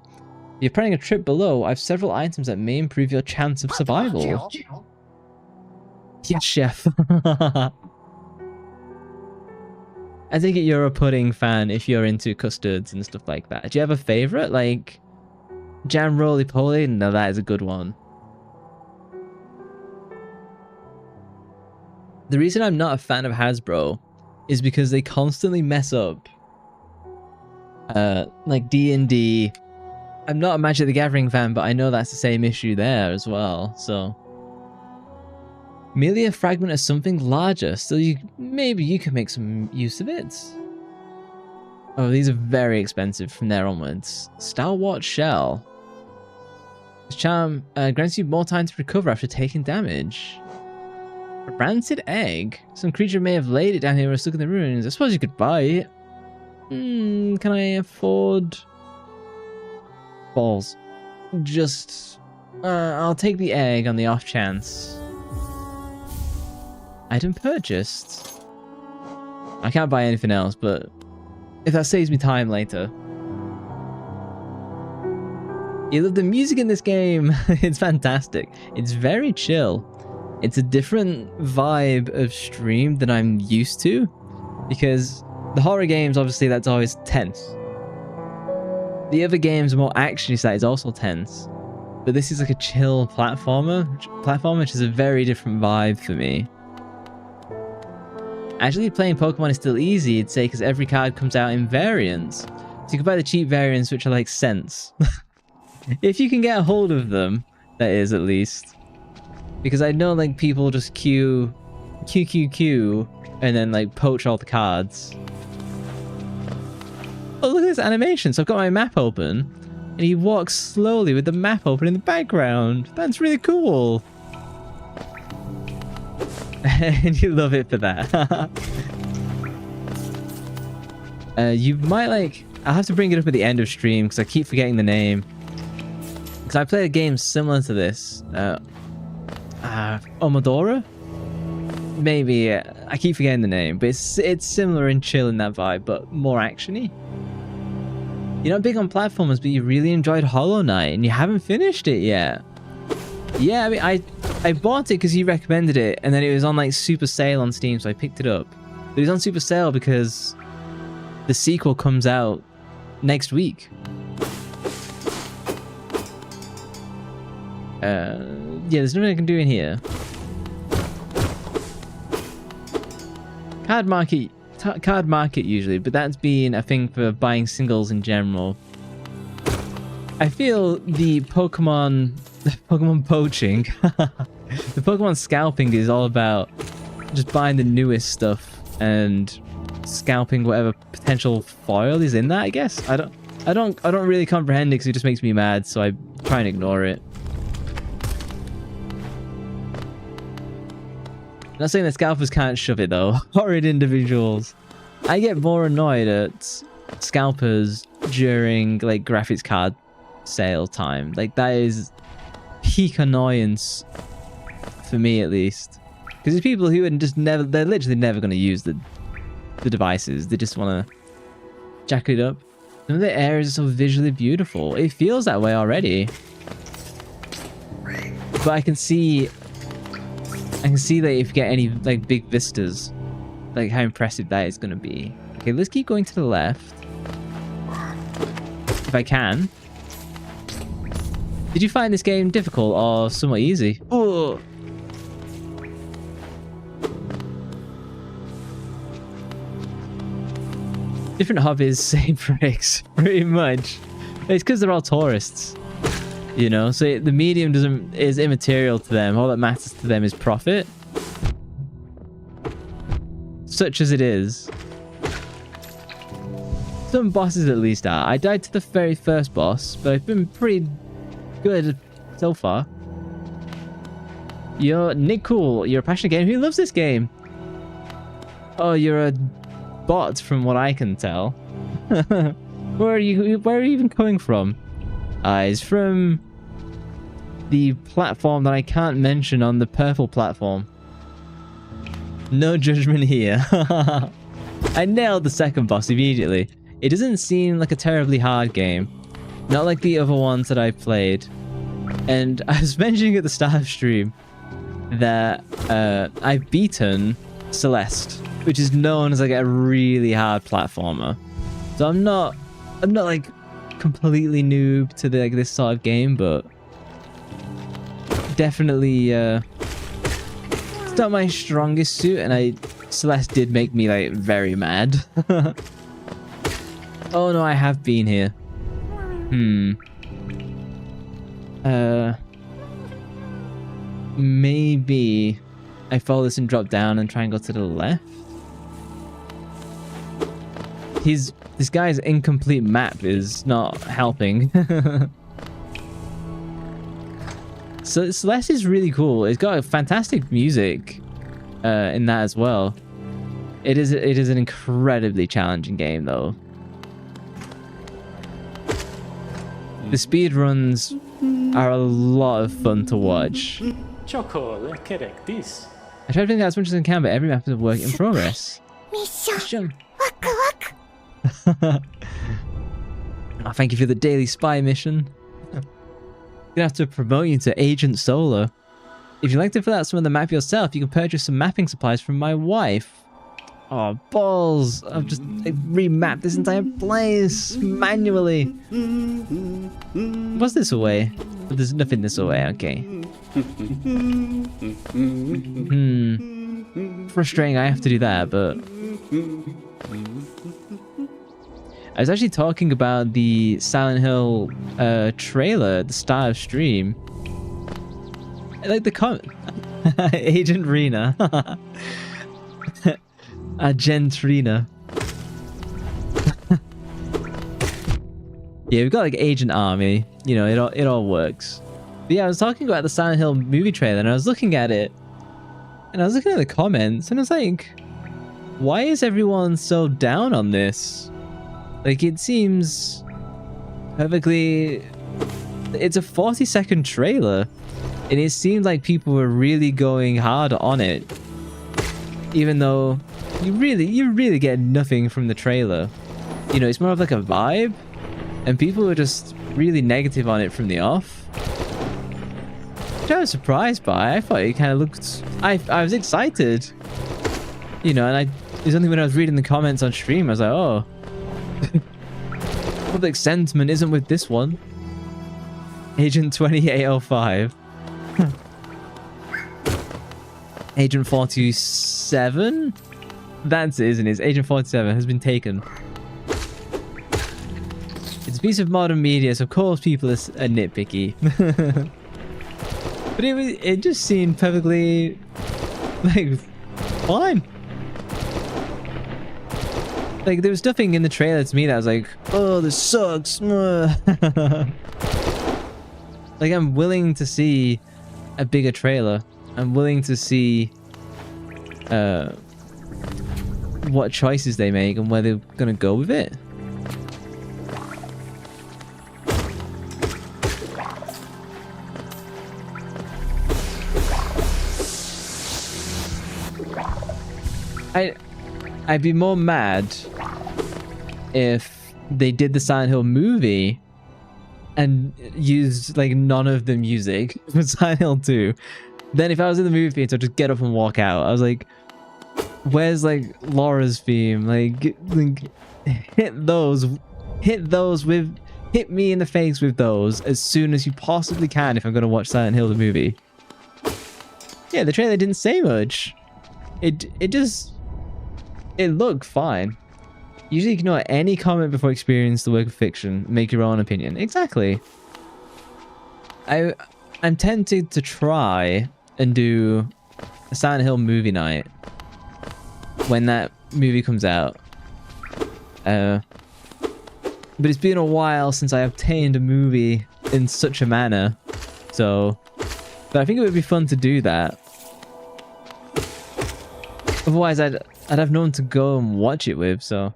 If you're planning a trip below, I have several items that may improve your chance of survival. Yes, chef. I think you're a pudding fan if you're into custards and stuff like that. Do you have a favorite? Like jam roly-poly? No, that is a good one. The reason I'm not a fan of Hasbro is because they constantly mess up. Like D&D. I'm not a Magic the Gathering fan, but I know that's the same issue there as well, so... Merely a fragment of something larger, still maybe you can make some use of it. Oh, these are very expensive from there onwards. Stalwart Shell. This charm grants you more time to recover after taking damage. A rancid egg? Some creature may have laid it down here or stuck in the ruins. I suppose you could buy it. Can I afford... balls? Just... I'll take the egg on the off chance. Item purchased. I can't buy anything else, but if that saves me time later. You love the music in this game. It's fantastic. It's very chill. It's a different vibe of stream than I'm used to, because the horror games, obviously, that's always tense. The other games are more actiony, so that is also tense. But this is like a chill platformer, which is a very different vibe for me. Actually, playing Pokemon is still easy, you'd say, because every card comes out in variants. So you can buy the cheap variants, which are like cents. If you can get a hold of them, that is, at least. Because I know, like, people just queue, and then, like, poach all the cards. Oh, look at this animation. So I've got my map open, and he walks slowly with the map open in the background. That's really cool. And you love it for that. You might, like... I'll have to bring it up at the end of stream, because I keep forgetting the name. Because I played a game similar to this. Omodora? Maybe. I keep forgetting the name, but it's similar and chill in that vibe, but more actiony. You're not big on platformers, but you really enjoyed Hollow Knight, and you haven't finished it yet. Yeah, I mean, I bought it because you recommended it, and then it was on like super sale on Steam, so I picked it up. But it was on super sale because the sequel comes out next week. Yeah, there's nothing I can do in here. Card market usually, but that's been a thing for buying singles in general. I feel the Pokemon poaching, the Pokemon scalping is all about just buying the newest stuff and scalping whatever potential foil is in that, I guess. I don't really comprehend it because it just makes me mad, so I try and ignore it. I'm not saying that scalpers can't shove it though. Horrid individuals. I get more annoyed at scalpers during like graphics card sale time. Like that is peak annoyance for me, at least, because there's people who are just never, they're literally never going to use the devices. They just want to jack it up. Some of the areas are so visually beautiful. It feels that way already, but I can see that if you get any like big vistas, like how impressive that is going to be. Okay, let's keep going to the left if I can. Did you find this game difficult or somewhat easy? Oh. Different hobbies, same breaks, pretty much. It's because they're all tourists, you know. So the medium is immaterial to them. All that matters to them is profit, such as it is. Some bosses at least are. I died to the very first boss, but I've been pretty good so far. You're Nick Cool. You're a passionate gamer who loves this game. Oh, you're a bot from what I can tell. Where are you even coming from? He's from the platform that I can't mention on the purple platform. No judgment here. I nailed the second boss immediately. It doesn't seem like a terribly hard game, not like the other ones that I've played. And I was mentioning at the start of stream that I've beaten Celeste, which is known as like a really hard platformer. So I'm not like completely noob to the, like this sort of game, but definitely it's not my strongest suit, and Celeste did make me like very mad. Oh no, I have been here. Maybe I follow this and drop down and try and go to the left. This guy's incomplete map is not helping. So Celeste is really cool. It's got fantastic music in that as well. It is an incredibly challenging game though. The speed runs are a lot of fun to watch. Choco, correct this. I tried doing that as much as I can, but every map is a work in progress. Mission. Oh, thank you for the daily spy mission. I'm gonna have to promote you to Agent Solo. If you'd like to fill out some of the map yourself, you can purchase some mapping supplies from my wife. Oh, balls! I've just remapped this entire place manually. What's this away? There's nothing this away, okay. Frustrating I have to do that, but... I was actually talking about the Silent Hill trailer at the start of stream. I like the comment. Agent Rena. Agentrina. Yeah, we've got like Agent Army. You know, it all works. But yeah, I was talking about the Silent Hill movie trailer, and I was looking at it, and I was looking at the comments, and I was like, why is everyone so down on this? Like, it seems perfectly... It's a 40-second trailer, and it seemed like people were really going hard on it, even though you really get nothing from the trailer. You know, it's more of like a vibe, and people were just really negative on it from the off, which I was surprised by. I thought it kind of looked... I was excited, you know, and it was only when I was reading the comments on stream I was like, oh, public sentiment isn't with this one. Agent 2805. Agent 47? That's it, isn't it? Agent 47 has been taken. It's a piece of modern media, so of course people are nitpicky. But it just seemed perfectly like fine. Like, there was nothing in the trailer to me that was like, oh, this sucks. Like, I'm willing to see a bigger trailer. I'm willing to see what choices they make and where they're gonna go with it. I'd be more mad if they did the Silent Hill movie and used like none of the music for Silent Hill 2. Then if I was in the movie theater, I'd just get up and walk out. I was like, where's like Laura's theme? Like hit me in the face with those as soon as you possibly can if I'm going to watch Silent Hill the movie. Yeah, the trailer didn't say much. It looked fine. Usually ignore any comment before experience the work of fiction. Make your own opinion. Exactly. I'm tempted to try and do a Silent Hill movie night when that movie comes out. But it's been a while since I obtained a movie in such a manner. So, but I think it would be fun to do that. Otherwise, I'd have no one to go and watch it with, so.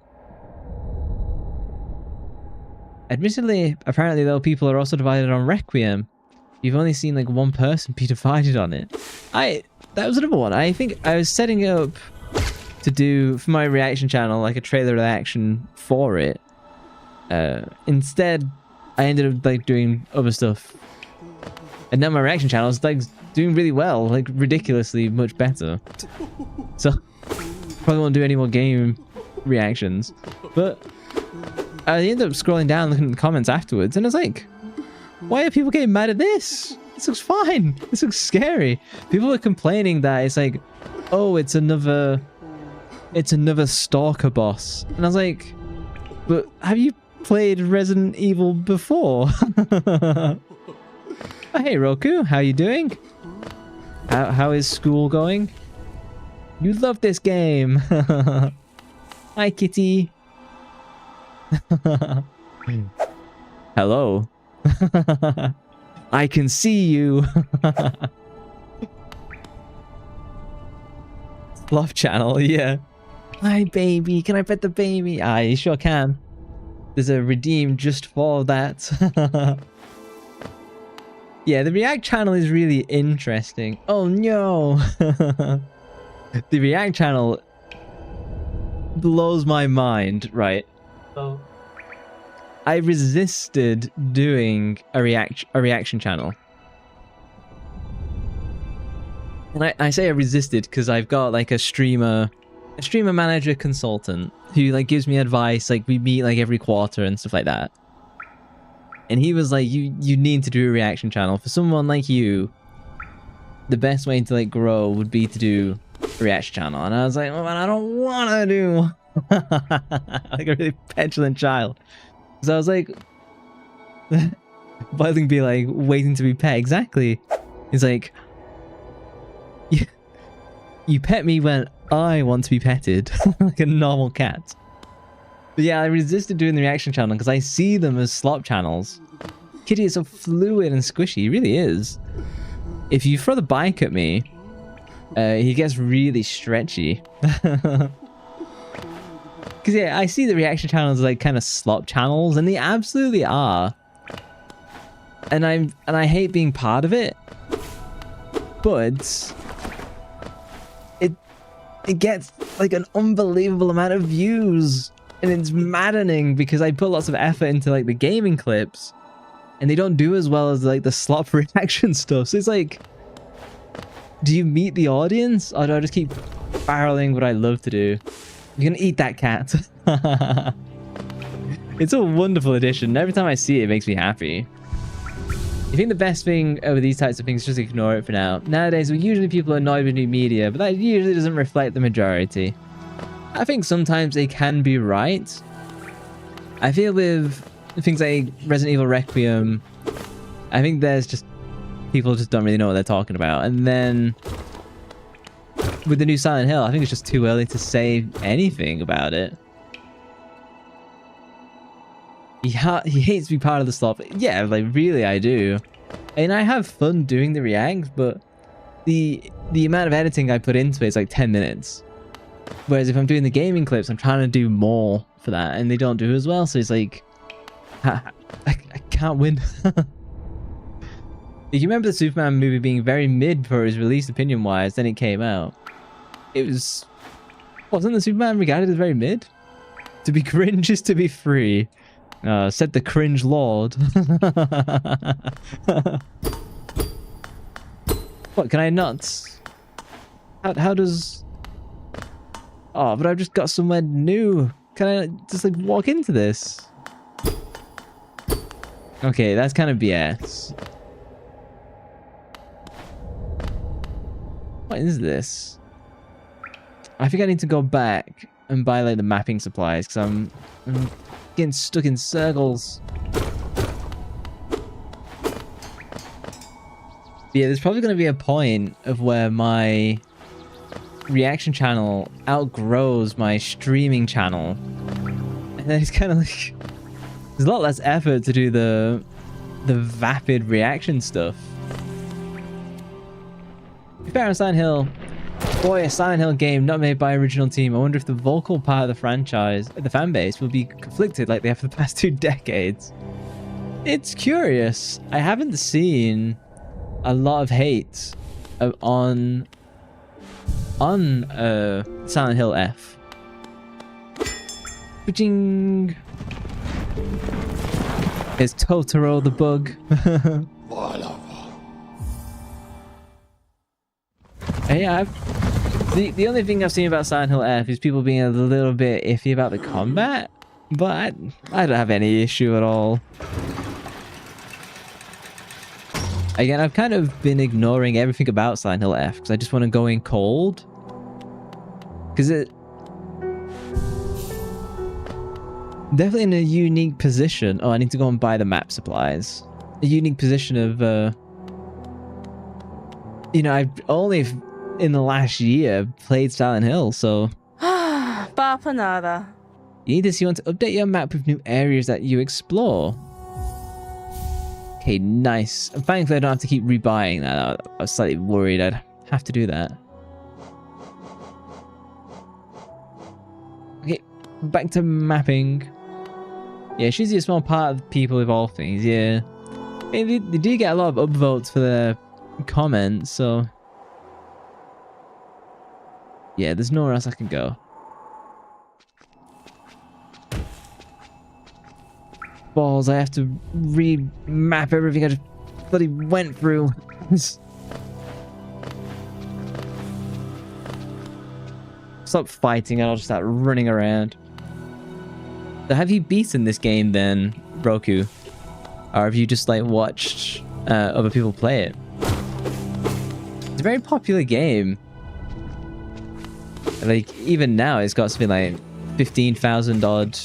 Admittedly, apparently though, people are also divided on Requiem. You've only seen like one person be divided on it. That was another one. I think I was setting it up to do, for my reaction channel, like a trailer reaction for it. Instead, I ended up like doing other stuff. And now my reaction channel is like doing really well, like ridiculously much better. So, probably won't do any more game reactions. But I ended up scrolling down, looking at the comments afterwards, and I was like, why are people getting mad at this? This looks fine. This looks scary. People were complaining that it's like, oh, it's another stalker boss. And I was like, but have you played Resident Evil before? Oh, hey, Roku, how you doing? How is school going? You love this game. Hi, kitty. Hello. I can see you. Love channel, yeah. Hi, baby. Can I pet the baby? I sure can. There's a redeem just for that. Yeah, the React channel is really interesting. Oh no! The React channel blows my mind, right? So, I resisted doing a reaction channel. And I say I resisted because I've got like a streamer manager consultant who like gives me advice. Like we meet like every quarter and stuff like that. And he was like, you need to do a reaction channel. For someone like you, the best way to like grow would be to do a reaction channel. And I was like, well, man, I don't want to do like a really petulant child. So I was like, Viling be like waiting to be pet. Exactly. He's like, you pet me when I want to be petted, like a normal cat. But yeah, I resisted doing the reaction channel because I see them as slop channels. Kitty is so fluid and squishy, he really is. If you throw the bike at me, he gets really stretchy. Because yeah, I see the reaction channels as like kind of slop channels, and they absolutely are. And I hate being part of it, but it gets like an unbelievable amount of views. And it's maddening because I put lots of effort into like the gaming clips and they don't do as well as like the slop reaction stuff. So it's like, do you meet the audience or do I just keep barreling what I love to do? You're gonna eat that cat. It's a wonderful addition. Every time I see it, it makes me happy. I think the best thing over these types of things is just ignore it for now. Nowadays, usually people are annoyed with new media, but that usually doesn't reflect the majority. I think sometimes they can be right. I feel with things like Resident Evil Requiem, I think there's just people just don't really know what they're talking about. And then with the new Silent Hill, I think it's just too early to say anything about it. He hates to be part of the stuff. Yeah, like really I do. And I have fun doing the reacts, but the amount of editing I put into it is like 10 minutes. Whereas if I'm doing the gaming clips, I'm trying to do more for that, and they don't do as well. So it's like, I can't win. You remember the Superman movie being very mid for his release opinion-wise, then it came out. It wasn't the Superman regarded as very mid? To be cringe is to be free. Said the cringe lord. What, can I not? How does... Oh, but I've just got somewhere new. Can I just like walk into this? Okay, that's kind of BS. What is this? I think I need to go back and buy like the mapping supplies because I'm getting stuck in circles. Yeah, there's probably going to be a point of where my reaction channel outgrows my streaming channel. And then it's kind of like... There's a lot less effort to do the vapid reaction stuff. To be fair on Silent Hill, boy, a Silent Hill game not made by original team. I wonder if the vocal part of the franchise, the fan base, will be conflicted like they have for the past 2 decades. It's curious. I haven't seen a lot of hate on Silent Hill F. Switching. Is Totoro the bug? Yeah, the only thing I've seen about Silent Hill F is people being a little bit iffy about the combat, but I don't have any issue at all. Again, I've kind of been ignoring everything about Silent Hill F because I just want to go in cold. Because it... Definitely in a unique position. Oh, I need to go and buy the map supplies. A unique position of... You know, I've only in the last year played Silent Hill, so... Papa nada. You need to see, you want to update your map with new areas that you explore. Okay, nice. And thankfully I don't have to keep rebuying that. I was slightly worried I'd have to do that. Okay, back to mapping. Yeah, she's a small part of people with all things, yeah. I mean, they do get a lot of upvotes for their comments, so... Yeah, there's nowhere else I can go. Balls, I have to remap everything I just bloody went through. Stop fighting and I'll just start running around. So have you beaten this game then, Roku? Or have you just like watched other people play it? It's a very popular game. Like even now it's got something like 15,000 odd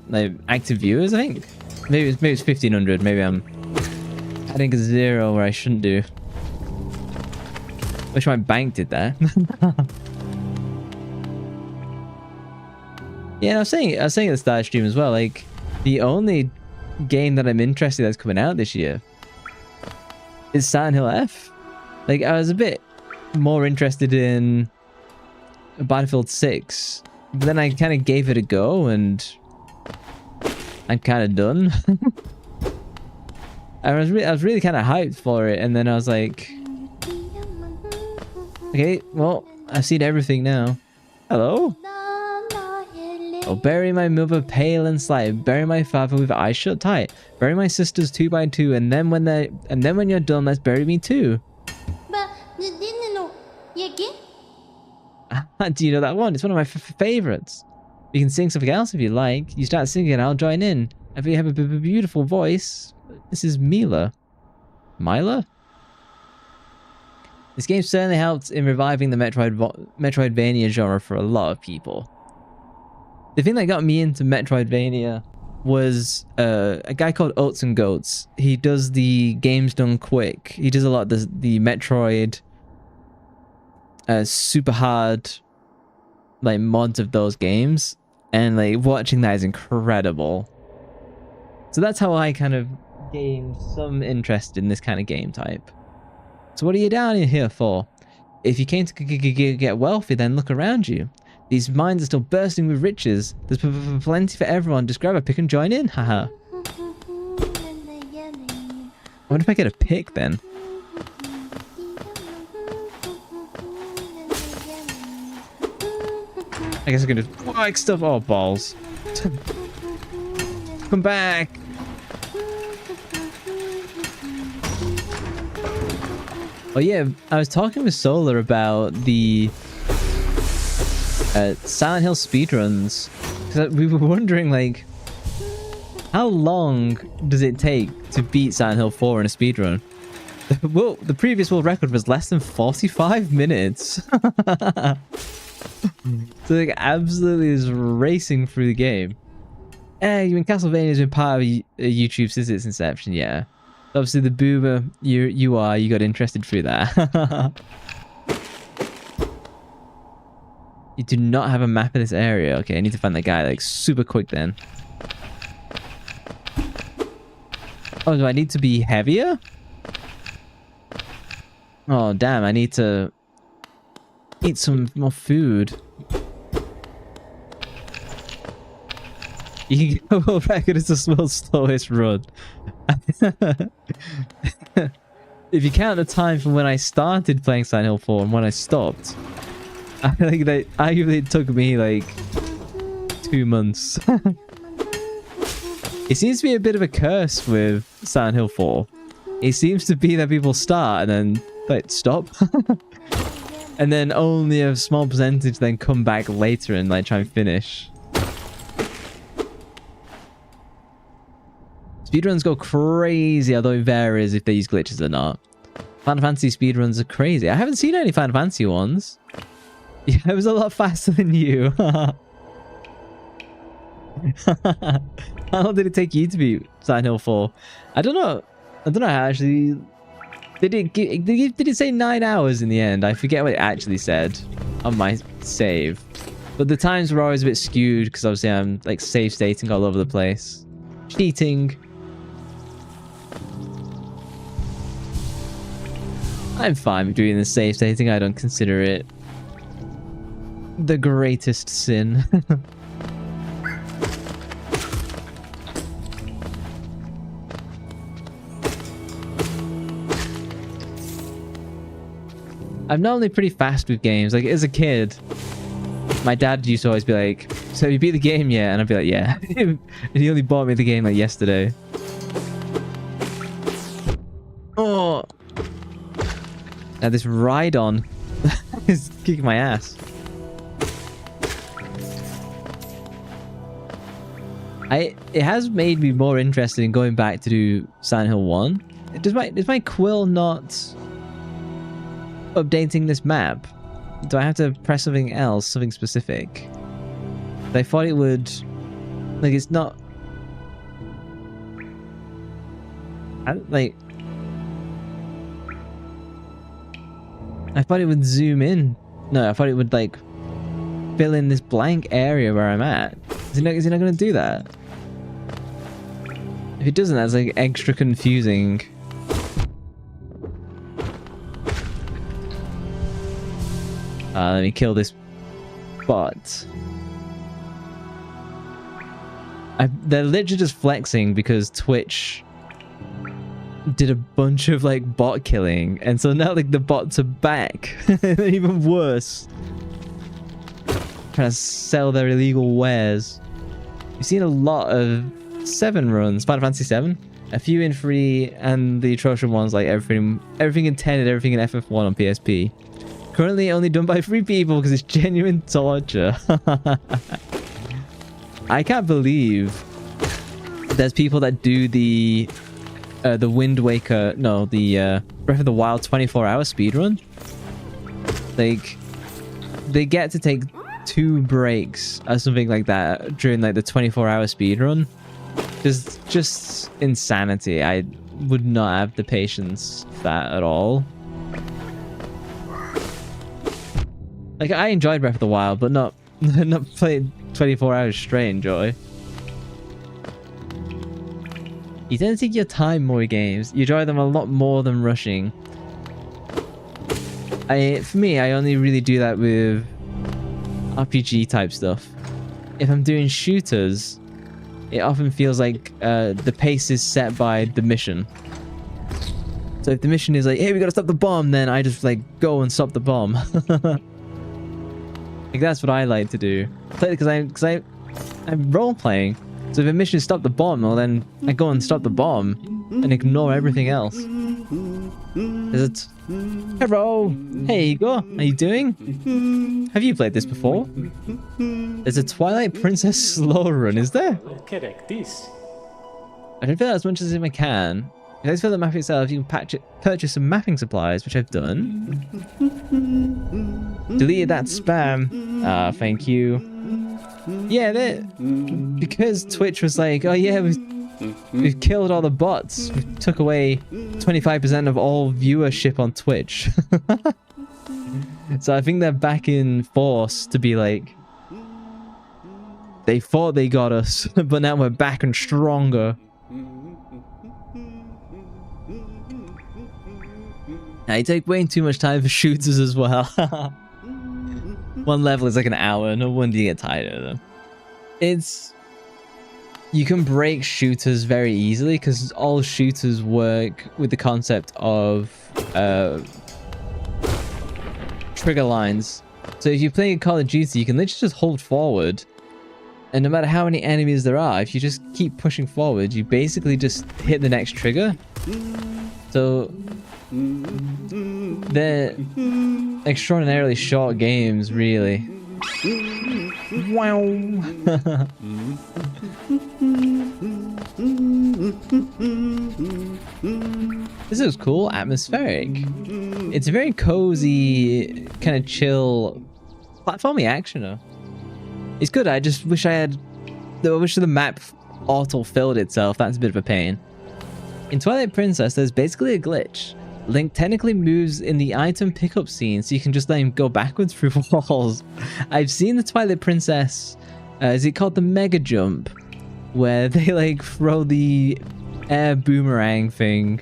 like active viewers, I think. Maybe it's 1,500. Maybe I'm adding a 0 where I shouldn't do. Wish my bank did that. Yeah, I was saying at the start of stream as well. Like the only game that I'm interested that's coming out this year is Silent Hill F. Like I was a bit more interested in Battlefield 6. But then I kind of gave it a go, and I'm kind of done. I was really kind of hyped for it, and then I was like, okay, well, I've seen everything now. Hello? Oh, bury my mother pale and slight, bury my father with eyes shut tight, bury my sisters 2 by 2, and then when you're done, let's bury me too. Do you know that one? It's one of my favorites. You can sing something else if you like. You start singing and I'll join in. I think you have a beautiful voice. This is Mila. Mila? This game certainly helped in reviving the Metroidvania genre for a lot of people. The thing that got me into Metroidvania was a guy called Oats and Goats. He does the games done quick. He does a lot of the Metroid super hard like mods of those games, and like watching that is incredible. So that's how I kind of gained some interest in this kind of game type. So what are you down in here for? If you came to get wealthy, then look around you. These mines are still bursting with riches. There's plenty for everyone. Just grab a pick and join in. Haha. What if I get a pick then? I guess I'm gonna like stuff. Oh, balls. Come back. Oh yeah, I was talking with Solar about the Silent Hill speedruns, because we were wondering like, how long does it take to beat Silent Hill 4 in a speedrun? Well, the previous world record was less than 45 minutes. So like absolutely is racing through the game. You mean Castlevania has been part of YouTube since its inception, yeah. Obviously the boomer you got interested through that. You do not have a map of this area. Okay, I need to find that guy like super quick then. Oh, do I need to be heavier? Oh damn, I need to eat some more food. You can get a world record as the world's slowest run. If you count the time from when I started playing Silent Hill 4 and when I stopped, I think that arguably it took me like 2 months. It seems to be a bit of a curse with Silent Hill 4. It seems to be that people start and then like stop. And then only a small percentage then come back later and like try and finish. Speedruns go crazy, although it varies if they use glitches or not. Final Fantasy speedruns are crazy. I haven't seen any Final Fantasy ones. Yeah, it was a lot faster than you. How long did it take you to beat Silent Hill 4? I don't know how actually. Did it say 9 hours in the end? I forget what it actually said on my save. But the times were always a bit skewed because obviously I'm like save stating all over the place. Cheating. I'm fine with doing the save stating. I don't consider it the greatest sin. I'm normally pretty fast with games. Like as a kid, my dad used to always be like, "So you beat the game yet?" And I'd be like, "Yeah." And he only bought me the game like yesterday. Oh, now this ride-on is kicking my ass. It has made me more interested in going back to do Silent Hill 1. Is my quill not updating this map? Do I have to press something else, something specific? I thought it would, like, it's not. I thought it would zoom in. No, I thought it would like fill in this blank area where I'm at. Is it not going to do that? If it doesn't, that's like extra confusing. Let me kill this bot. They're literally just flexing because Twitch did a bunch of like bot killing, and so now like the bots are back. Even worse, trying to sell their illegal wares. You've seen a lot of 7 runs, Final Fantasy 7, a few in 3, and the atrocious ones like everything in 10 and everything in FF1 on PSP. Currently only done by 3 people because it's genuine torture. I can't believe there's people that do the Wind Waker, no, the Breath of the Wild 24-hour speedrun. Like, they get to take 2 breaks or something like that during like the 24-hour speedrun. Just insanity. I would not have the patience for that at all. Like, I enjoyed Breath of the Wild, but not playing 24 hours straight enjoy. You tend to take your time more with games. You enjoy them a lot more than rushing. For me, I only really do that with RPG type stuff. If I'm doing shooters, it often feels like the pace is set by the mission. So if the mission is like, hey, we gotta stop the bomb, then I just like go and stop the bomb. Like, that's what I like to do. Because I'm role playing. So if a mission is stop the bomb, well then I go and stop the bomb and ignore everything else. Is it? Hello, hey Igor, how you doing? Have you played this before? There's a Twilight Princess slow run, is there? Correct this. I don't feel that as much as I can. If I feel the map itself, you can purchase some mapping supplies, which I've done. Deleted that spam. Thank you. Yeah, because Twitch was like, oh yeah, we've killed all the bots. We took away 25% of all viewership on Twitch. So I think they're back in force to be like, they thought they got us, but now we're back and stronger. Now, you take way too much time for shooters as well. One level is like an hour. No wonder you get tired of them. You can break shooters very easily because all shooters work with the concept of trigger lines. So if you're playing Call of Duty, you can literally just hold forward, and no matter how many enemies there are, if you just keep pushing forward, you basically just hit the next trigger. So they're extraordinarily short games, really. Wow. This is cool, atmospheric. It's a very cozy, kind of chill, platformy actioner. It's good. I just wish I wish the map auto-filled itself. That's a bit of a pain. In Twilight Princess, there's basically a glitch. Link technically moves in the item pickup scene, so you can just let him go backwards through walls. I've seen the Twilight Princess, is it called the Mega Jump? Where they like throw the air boomerang thing,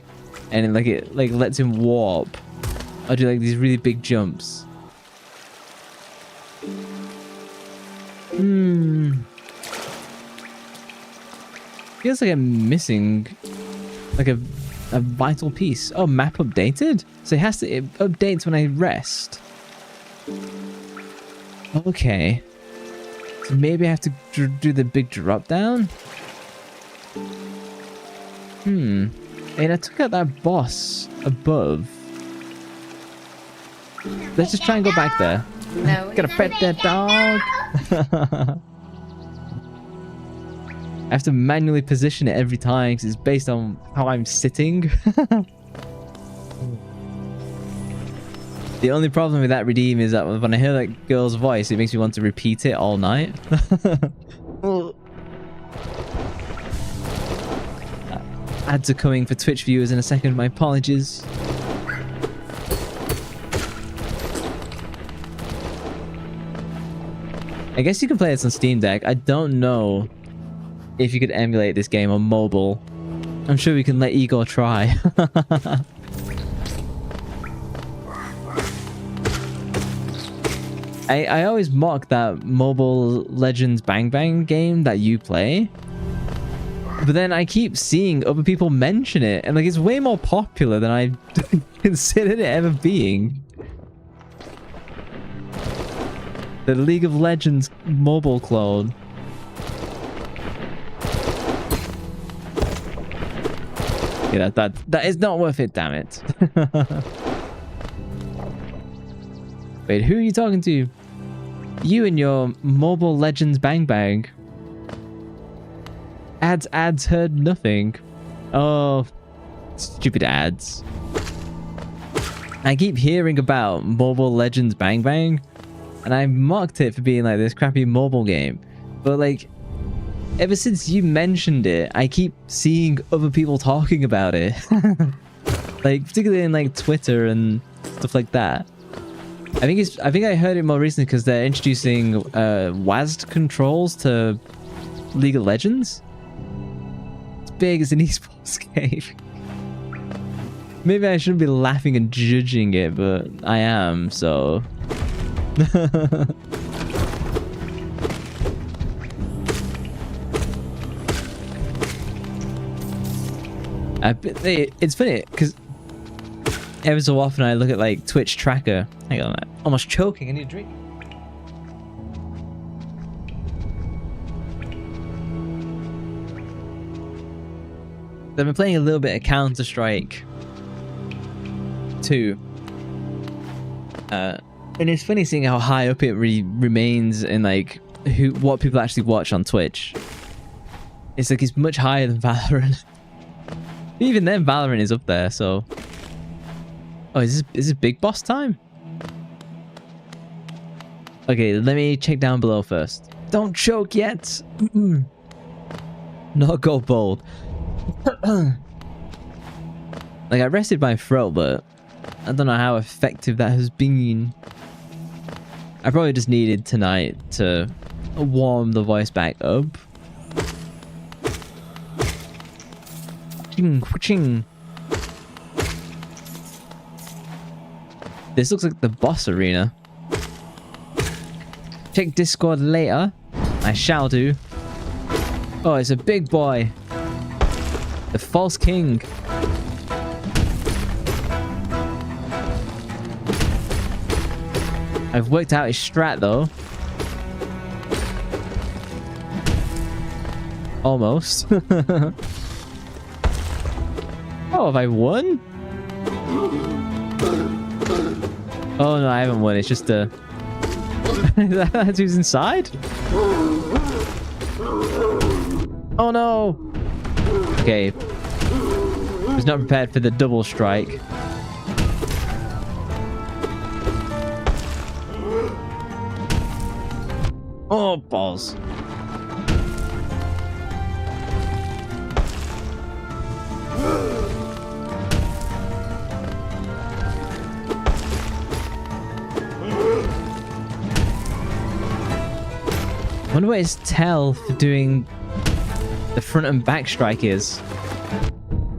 and it lets him warp. Or do like these really big jumps. Feels like I'm missing like a vital piece. Oh, map updated? So it updates when I rest. Okay. So maybe I have to do the big drop down? And I took out that boss above. Let's just try and go back there. No, Gotta pet that dog. I have to manually position it every time because it's based on how I'm sitting. The only problem with that redeem is that when I hear that girl's voice, it makes me want to repeat it all night. Ads are coming for Twitch viewers in a second. My apologies. I guess you can play this on Steam Deck. I don't know if you could emulate this game on mobile. I'm sure we can let Igor try. I always mock that Mobile Legends Bang Bang game that you play. But then I keep seeing other people mention it, and like it's way more popular than I considered it ever being. The League of Legends mobile clone. Yeah, that is not worth it, damn it. Wait, who are you talking to? You and your Mobile Legends Bang Bang. Ads heard nothing. Oh, stupid ads. I keep hearing about Mobile Legends Bang Bang, and I mocked it for being like this crappy mobile game. But like, ever since you mentioned it, I keep seeing other people talking about it. Like, particularly in like Twitter and stuff like that. I think I heard it more recently because they're introducing WASD controls to League of Legends. It's big as an esports game. Maybe I shouldn't be laughing and judging it, but I am, so. It's funny because every so often I look at like Twitch tracker. Hang on, I'm almost choking. I need a drink. I've been playing a little bit of Counter-Strike 2. And it's funny seeing how high up it remains in like what people actually watch on Twitch. It's like it's much higher than Valorant. Even then, Valorant is up there, so... Oh, is this big boss time? Okay, let me check down below first. Don't choke yet! Not go bold. Like, I rested my throat, but I don't know how effective that has been. I probably just needed tonight to warm the voice back up. Ching. This looks like the boss arena. Check Discord later. I shall do. Oh, it's a big boy. The false king. I've worked out his strat though. Almost. Oh, have I won? Oh no, I haven't won. It's just a... That's who's inside? Oh no! Okay. Was not prepared for the double strike. Oh, balls. I wonder what his tell for doing the front and back strike is.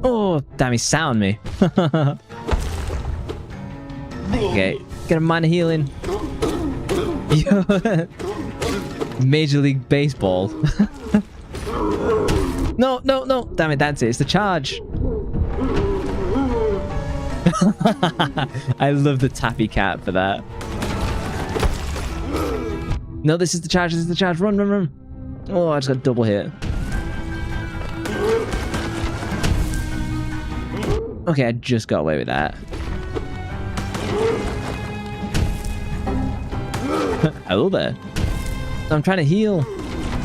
Oh, damn, he sound me. Okay, get a minor healing. Major League Baseball. No. Damn it, that's it. It's the charge. I love the tappy cat for that. No, this is the charge. Run. Oh, I just got double hit. Okay, I just got away with that. Hello there. I'm trying to heal.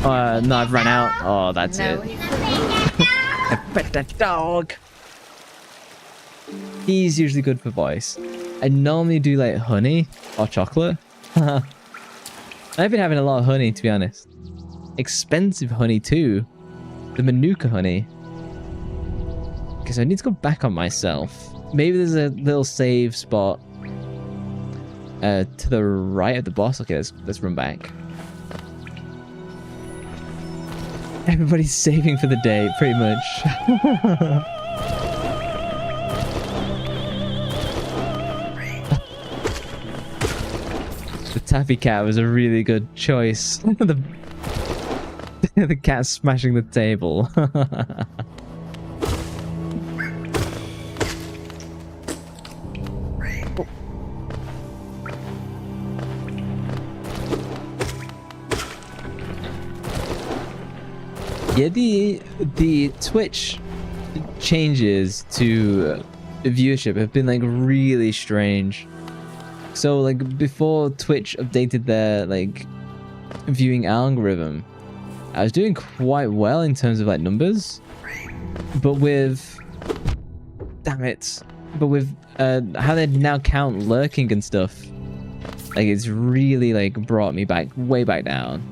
No, I've run out. Oh, that's it. I bet that dog. He's usually good for voice. I normally do like honey or chocolate. I've been having a lot of honey, to be honest. Expensive honey too. The Manuka honey. Because I need to go back on myself. Maybe there's a little save spot to the right of the boss. Okay, let's run back. Everybody's saving for the day, pretty much. The taffy cat was a really good choice. The cat smashing the table. Yeah, the Twitch changes to viewership have been like really strange. So like before Twitch updated their like viewing algorithm, I was doing quite well in terms of like numbers, but with how they now count lurking and stuff, like it's really like brought me back way back down.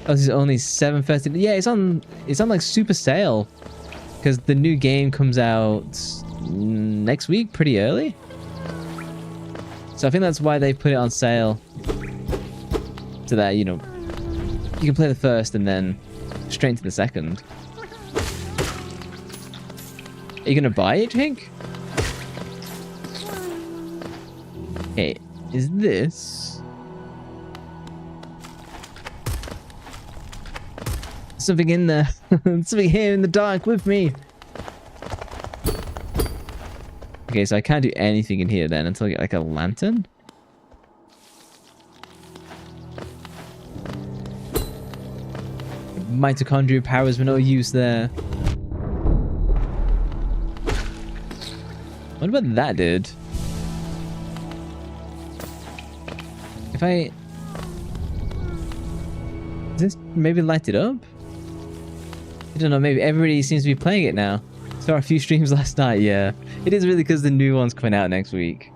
Oh, this is only $7.30. Yeah, it's on like super sale because the new game comes out next week, pretty early. So I think that's why they put it on sale. So that, you know, you can play the first and then straight into the second. Are you gonna buy it, Hank? Okay, is this something in there? Something here in the dark with me. Okay, so I can't do anything in here then until I get like a lantern. Mitochondria powers were no use there. What about that dude? If I... Does this maybe light it up? I don't know, maybe everybody seems to be playing it now. Saw a few streams last night, yeah. It is really because the new one's coming out next week.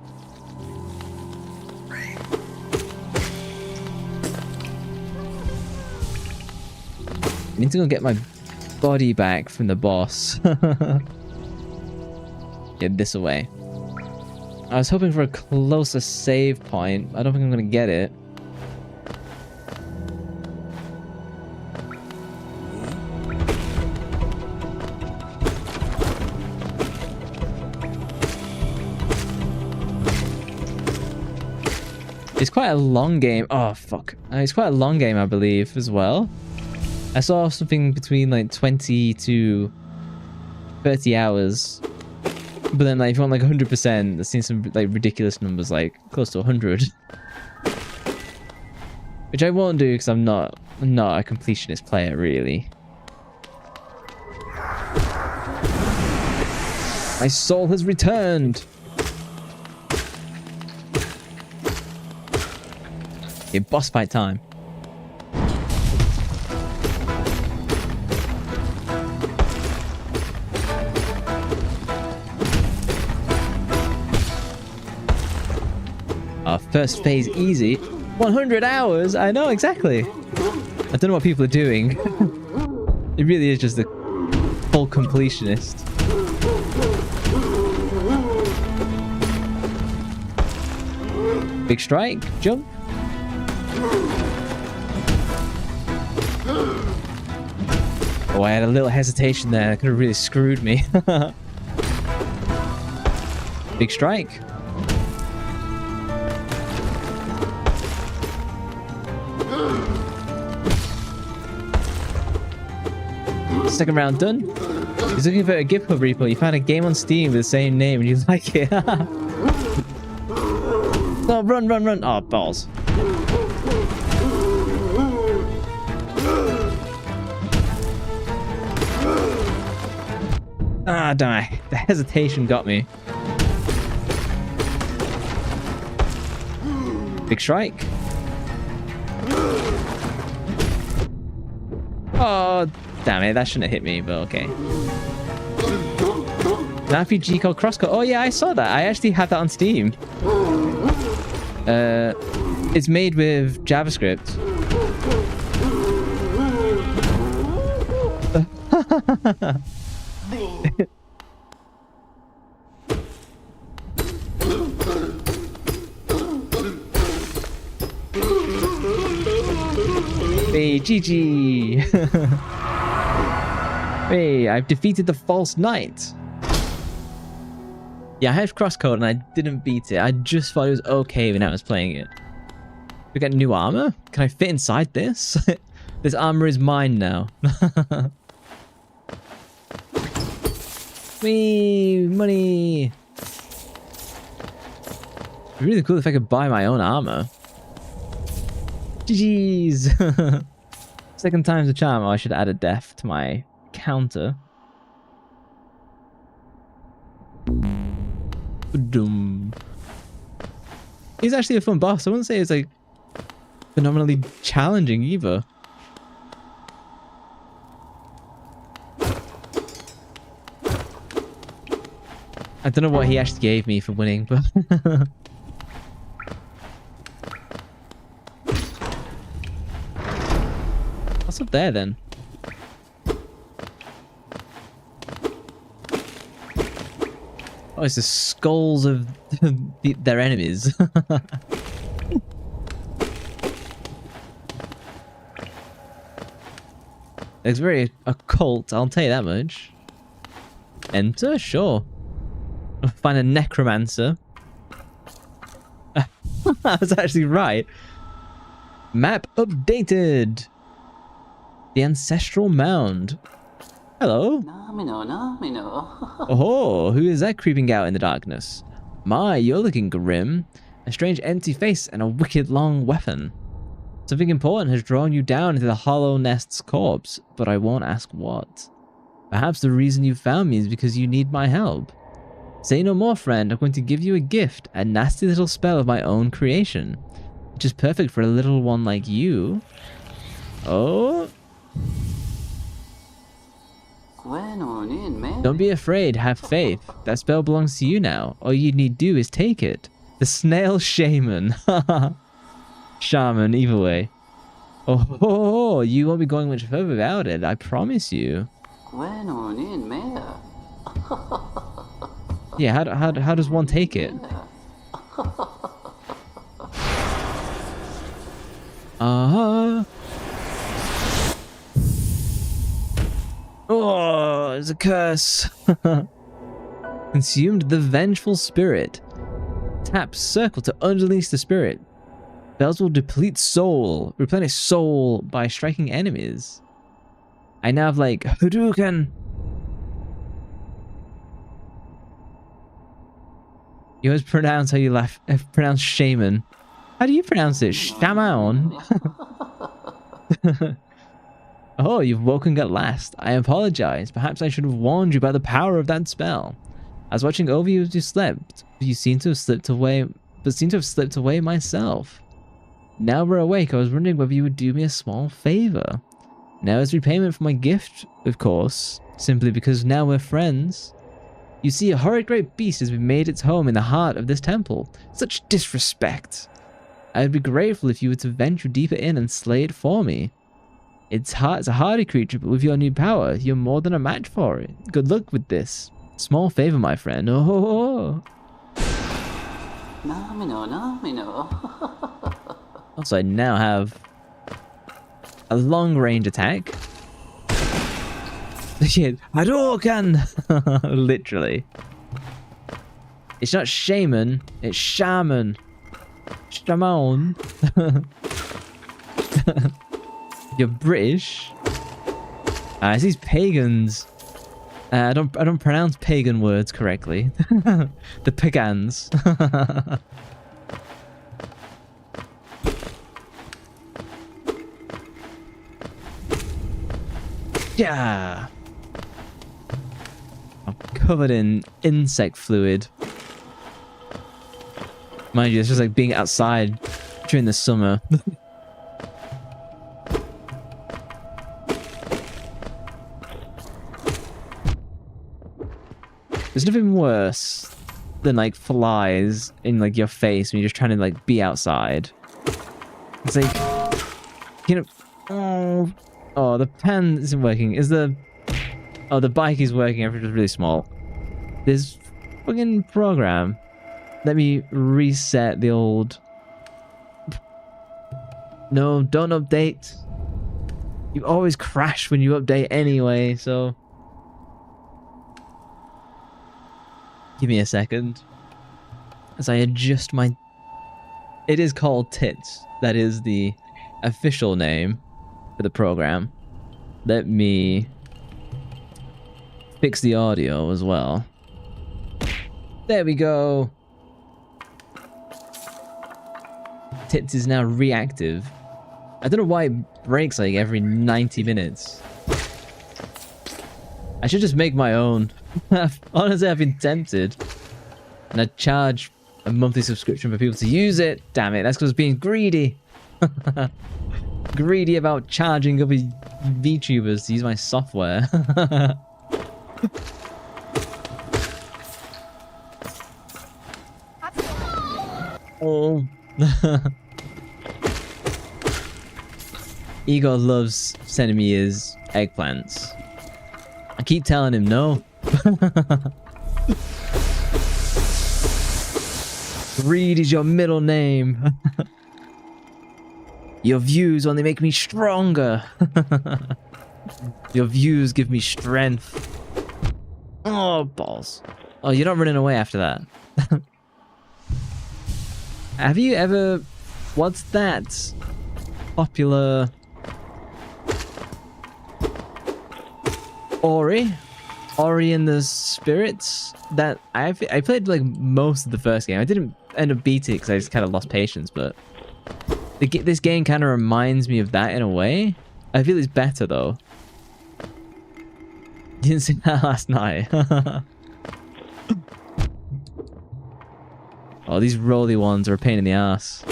I need to go get my body back from the boss. Yeah, this away. I was hoping for a closer save point. I don't think I'm gonna get it. It's quite a long game. Oh, fuck. It's quite a long game, I believe, as well. I saw something between like 20 to 30 hours. But then, like, if you want like 100%, I've seen some like ridiculous numbers, like close to 100. Which I won't do because I'm not a completionist player, really. My soul has returned. Okay, boss fight time. Our first phase easy. 100 hours? I know, exactly. I don't know what people are doing. It really is just a full completionist. Big strike, jump. Oh, I had a little hesitation there. That could have really screwed me. Big strike. Second round done. He's looking for a gift hub repo. You found a game on Steam with the same name and you like it. Oh, run, run, run. Oh, balls. Ah, die. The hesitation got me. Big strike. Oh, damn it. That shouldn't have hit me, but okay. An RPG called Crosscut. Oh, yeah, I saw that. I actually had that on Steam. It's made with JavaScript. Hey, GG! Hey, I've defeated the false knight. Yeah, I have crosscode and I didn't beat it. I just thought it was okay when I was playing it. We got new armor? Can I fit inside this? This armor is mine now. Whee! Money! It'd be really cool if I could buy my own armor. GG's! Second time's a charm. Oh, I should add a death to my counter. Boom. He's actually a fun boss. I wouldn't say it's like phenomenally challenging either. I don't know what he actually gave me for winning, but what's up there then? Oh, it's the skulls of their enemies. It's very occult, I'll tell you that much. Enter? Sure. I'll find a necromancer. I was actually right. Map updated. The ancestral mound. Hello. Oh, who is that creeping out in the darkness? My, you're looking grim. A strange empty face and a wicked long weapon. Something important has drawn you down into the hollow nest's corpse, but I won't ask what. Perhaps the reason you found me is because you need my help. Say no more, friend. I'm going to give you a gift, a nasty little spell of my own creation, which is perfect for a little one like you. Oh? Don't be afraid, have faith. That spell belongs to you now. All you need do is take it. The snail shaman. Shaman, either way. Oh, you won't be going much further without it, I promise you. Yeah, how does one take it? Oh, it's a curse. Consumed the vengeful spirit. Tap circle to unleash the spirit. Spells will deplete soul. Replenish soul by striking enemies. I now have like Hadouken. You always pronounce how you pronounce shaman. How do you pronounce it? Shaman. Oh, you've woken at last. I apologize. Perhaps I should have warned you about the power of that spell. I was watching over you as you slept, but you seem to have slipped away. Myself. Now we're awake. I was wondering whether you would do me a small favor. Now as repayment for my gift, of course, simply because now we're friends. You see, a horrid great beast has made its home in the heart of this temple. Such disrespect. I would be grateful if you were to venture deeper in and slay it for me. It's a hardy creature, but with your new power, you're more than a match for it. Good luck with this. Small favor, my friend. Oh. Also, I now have a long-range attack. Shit, Hadouken! Literally. It's not shaman, it's shaman. Shaman. You're British. It's these pagans. I don't pronounce pagan words correctly. The pagans. Yeah. I'm covered in insect fluid. Mind you, it's just like being outside during the summer. There's nothing worse than like flies in like your face when you're just trying to like be outside. It's like, you know, oh, the pen isn't working. The bike is working. Everything's really small. This fucking program. Let me reset the old. No, don't update. You always crash when you update anyway, so. Give me a second. As I adjust my... It is called Tits. That is the official name for the program. Let me fix the audio as well. There we go. Tits is now reactive. I don't know why it breaks like every 90 minutes. I should just make my own. Honestly, I've been tempted. And I charge a monthly subscription for people to use it. Damn it, that's because being greedy. Greedy about charging other VTubers to use my software. Oh. Igor loves sending me his eggplants. I keep telling him no. Greed is your middle name. Your views only make me stronger. Your views give me strength. Oh, balls. Oh, you're not running away after that. Have you ever... What's that? Popular... Ori and the Spirits? That I played like most of the first game. I didn't end up beating it because I just kind of lost patience, but... This game kind of reminds me of that in a way. I feel it's better though. You didn't see that last night. Oh, these rolly ones are a pain in the ass.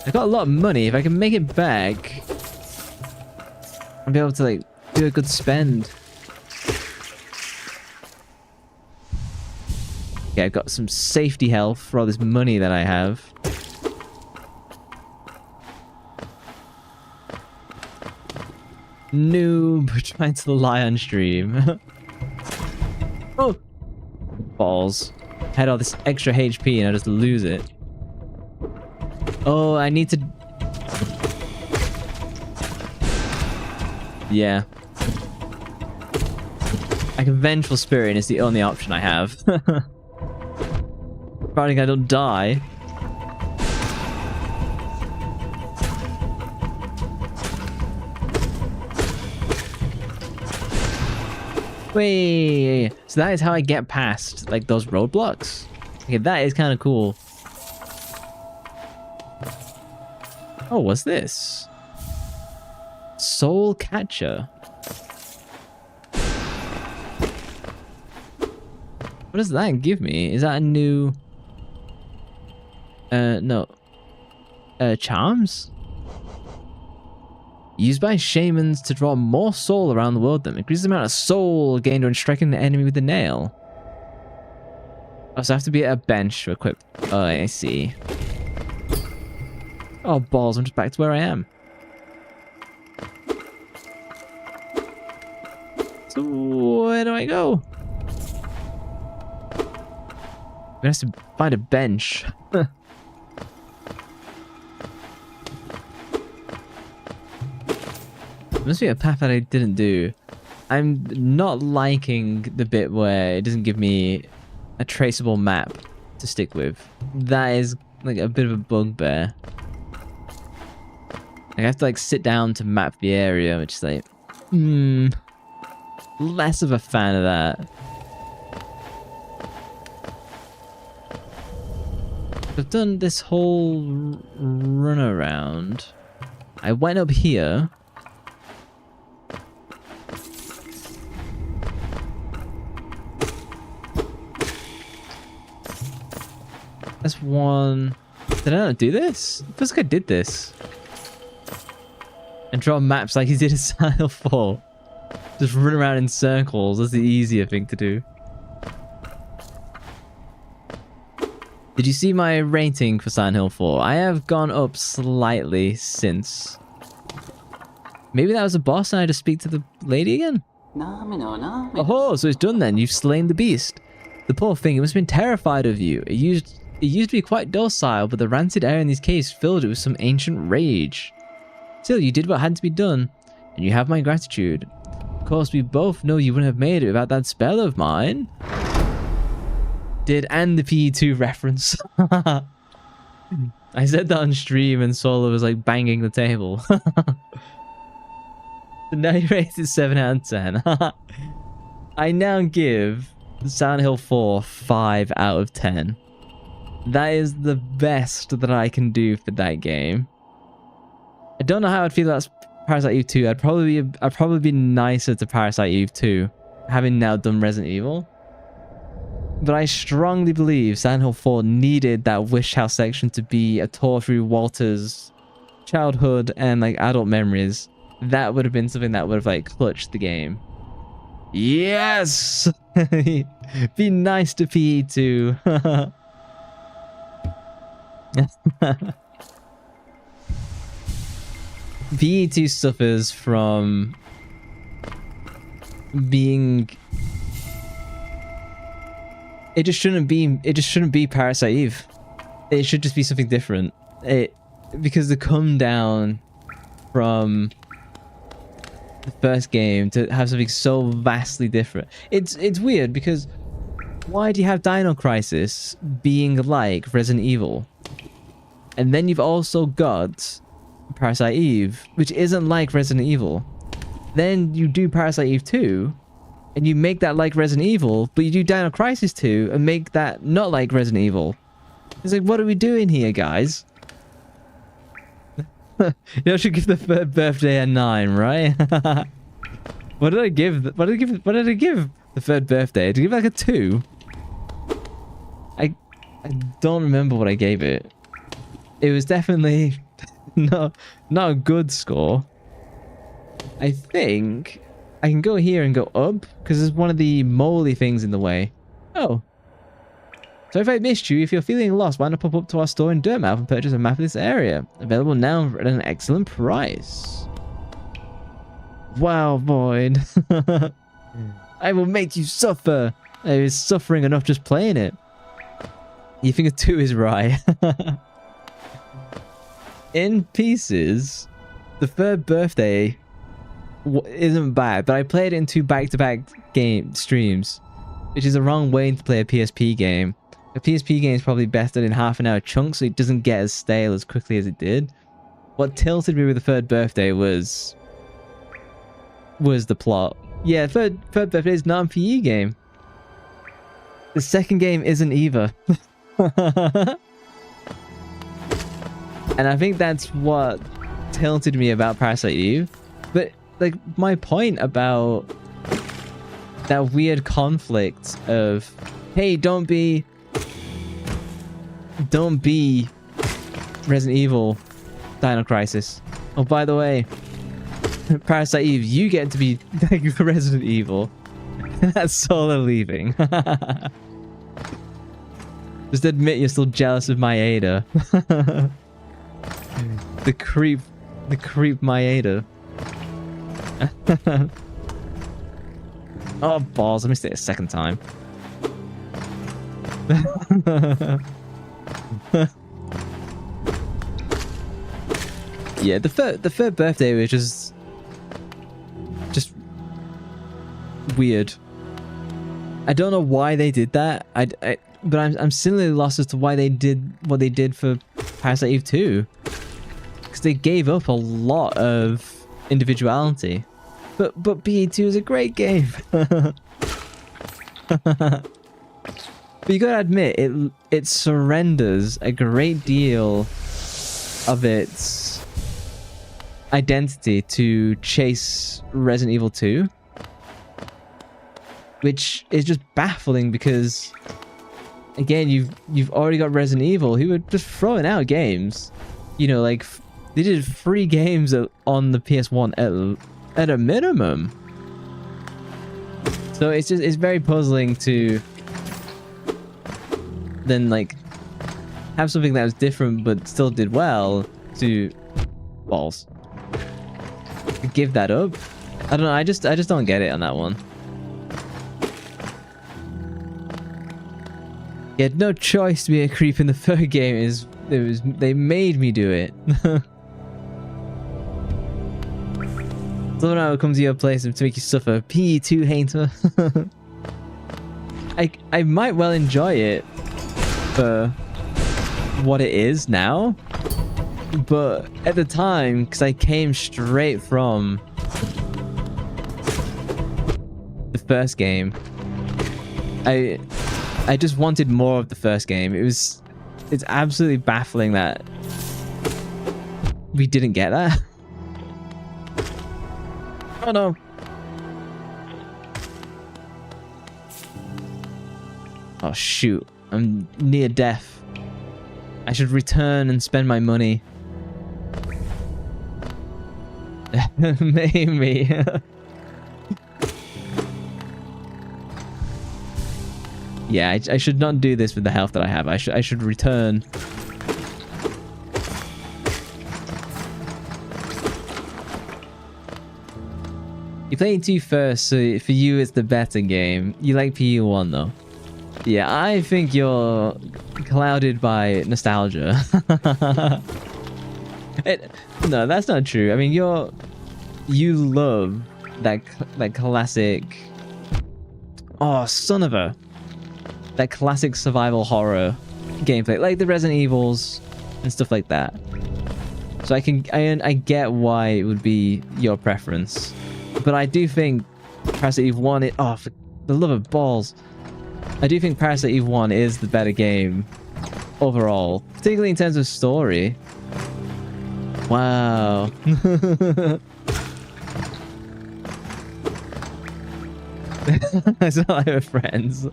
I got a lot of money. If I can make it back, I'll be able to like do a good spend. Okay, I've got some safety health for all this money that I have. Noob trying to lie on stream. Oh! Balls. I had all this extra HP and I just lose it. Oh, I need to... Yeah. I can Vengeful Spirit and it's the only option I have. Providing I don't die. Wait, so that is how I get past like those roadblocks? Okay, that is kind of cool. Oh, what's this? Soul Catcher. What does that give me? Is that a new... no. Charms? Used by shamans to draw more soul around the world them. Increases the amount of soul gained when striking the enemy with a nail. Oh, so I have to be at a bench to equip. Oh, I see. Oh, balls. I'm just back to where I am. So, where do I go? I'm gonna have to find a bench. There must be a path that I didn't do. I'm not liking the bit where it doesn't give me a traceable map to stick with. That is like a bit of a bugbear. I have to like sit down to map the area, which is like, less of a fan of that. I've done this whole run around. I went up here. That's one. Did I not do this? It feels like I did this. And draw maps like he did in Silent Hill 4. Just run around in circles. That's the easier thing to do. Did you see my rating for Silent Hill 4? I have gone up slightly since. Maybe that was a boss and I just speak to the lady again? Oh, so it's done then. You've slain the beast. The poor thing, it must have been terrified of you. It used to be quite docile, but the rancid air in these caves filled it with some ancient rage. Still, you did what had to be done, and you have my gratitude. Of course, we both know you wouldn't have made it without that spell of mine. And the PE2 reference. I said that on stream and Solo was like banging the table. So now you rated 7 out of 10. I now give Silent Hill 4 5 out of 10. That is the best that I can do for that game. I don't know how I'd feel about Parasite Eve 2. I'd probably be nicer to Parasite Eve 2, having now done Resident Evil. But I strongly believe Silent Hill 4 needed that Wish House section to be a tour through Walter's childhood and like adult memories. That would have been something that would have like clutched the game. Yes! Be nice to PE2. PE2 suffers from being it just shouldn't be. It just shouldn't be Parasite Eve. It should just be something different. Because the come down from the first game to have something so vastly different. It's weird because why do you have Dino Crisis being like Resident Evil? And then you've also got Parasite Eve, which isn't like Resident Evil. Then you do Parasite Eve 2, and you make that like Resident Evil, but you do Dino Crisis 2 and make that not like Resident Evil. It's like, what are we doing here, guys? You should give the third birthday a 9, right? What did I give? What did I give the third birthday? Did I give it like a 2? I don't remember what I gave it. It was definitely not a good score. I think I can go here and go up because there's one of the moldy things in the way. Oh. So if I missed you, if you're feeling lost, why not pop up to our store in Dirtmouth and purchase a map of this area? Available now at an excellent price. Wow, Void. I will make you suffer. I was suffering enough just playing it. You think a 2 is right. In pieces, the third birthday isn't bad, but I played it in 2 back-to-back game streams, which is the wrong way to play a PSP game. A PSP game is probably best done in half an hour chunks so it doesn't get as stale as quickly as it did. What tilted me with the third birthday was the plot. Yeah, third birthday is not a PE game. The second game isn't either. And I think that's what tilted me about Parasite Eve. But like my point about that weird conflict of, hey, don't be Resident Evil Dino Crisis. Oh, by the way, Parasite Eve, you get to be Resident Evil. That's Solo leaving. Just admit you're still jealous of Maeda. The creep Maeda. Oh, balls, I missed it a second time. Yeah, the third birthday was just weird. I don't know why they did that. But I'm similarly lost as to why they did what they did for Parasite Eve 2. Because they gave up a lot of individuality. But BE2 is a great game. But you gotta admit, it surrenders a great deal of its identity to chase Resident Evil 2. Which is just baffling because, again, you've already got Resident Evil who are just throwing out games. You know, like, they did 3 games on the PS1 at a minimum. So it's very puzzling to then like have something that was different but still did well to balls. Give that up. I don't know, I just don't get it on that one. You had no choice to be a creep in the third game. They made me do it. Someone will come to your place to make you suffer. PE2 hater. I might well enjoy it for what it is now, but at the time, because I came straight from the first game, I just wanted more of the first game. It's absolutely baffling that we didn't get that. Oh no. Oh shoot, I'm near death. I should return and spend my money. Maybe. Yeah, I should not do this with the health that I have. I should return. You play 2 first, so for you it's the better game. You like PE1 though. Yeah, I think you're clouded by nostalgia. No, that's not true. I mean, you love that classic. Oh, son of a! That classic survival horror gameplay, like the Resident Evils and stuff like that. So I get why it would be your preference, but I do think Parasite Eve 1. For the love of balls, I do think Parasite Eve 1 is the better game overall, particularly in terms of story. Wow. It's not like we're friends.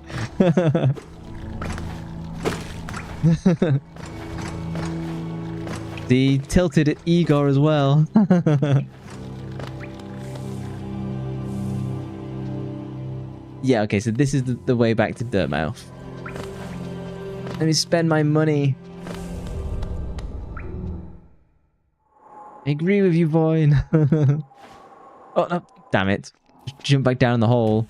The tilted Igor as well. Yeah, okay, so this is the way back to Dirtmouth. Let me spend my money. I agree with you, Void. Oh, no. Damn it. Just jump back down in the hole.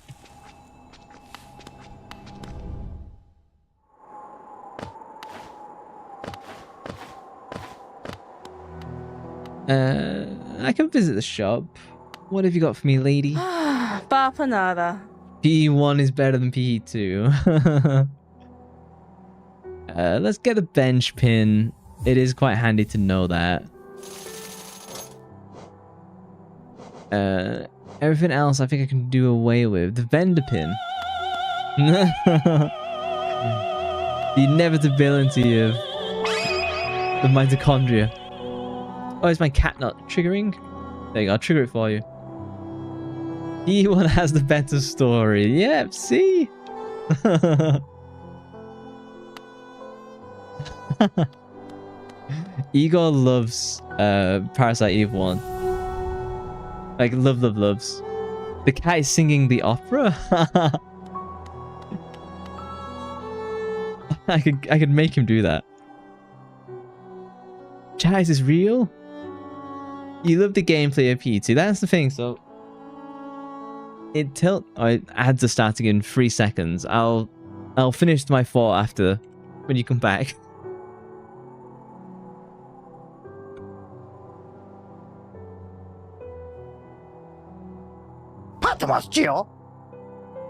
I can visit the shop. What have you got for me, lady? Bapanada. PE1 is better than PE2. Let's get the bench pin. It is quite handy to know that. Everything else I think I can do away with. The vendor pin. The inevitability of the mitochondria. Oh, is my cat not triggering? There you go, I'll trigger it for you. E1 has the better story. Yep, see? Igor loves Parasite Eve 1. Like, loves. The cat is singing the opera? I could make him do that. Chat, is this real? You love the gameplay of PE2. That's the thing, so... ads are starting in 3 seconds. I'll finish my thought after, when you come back.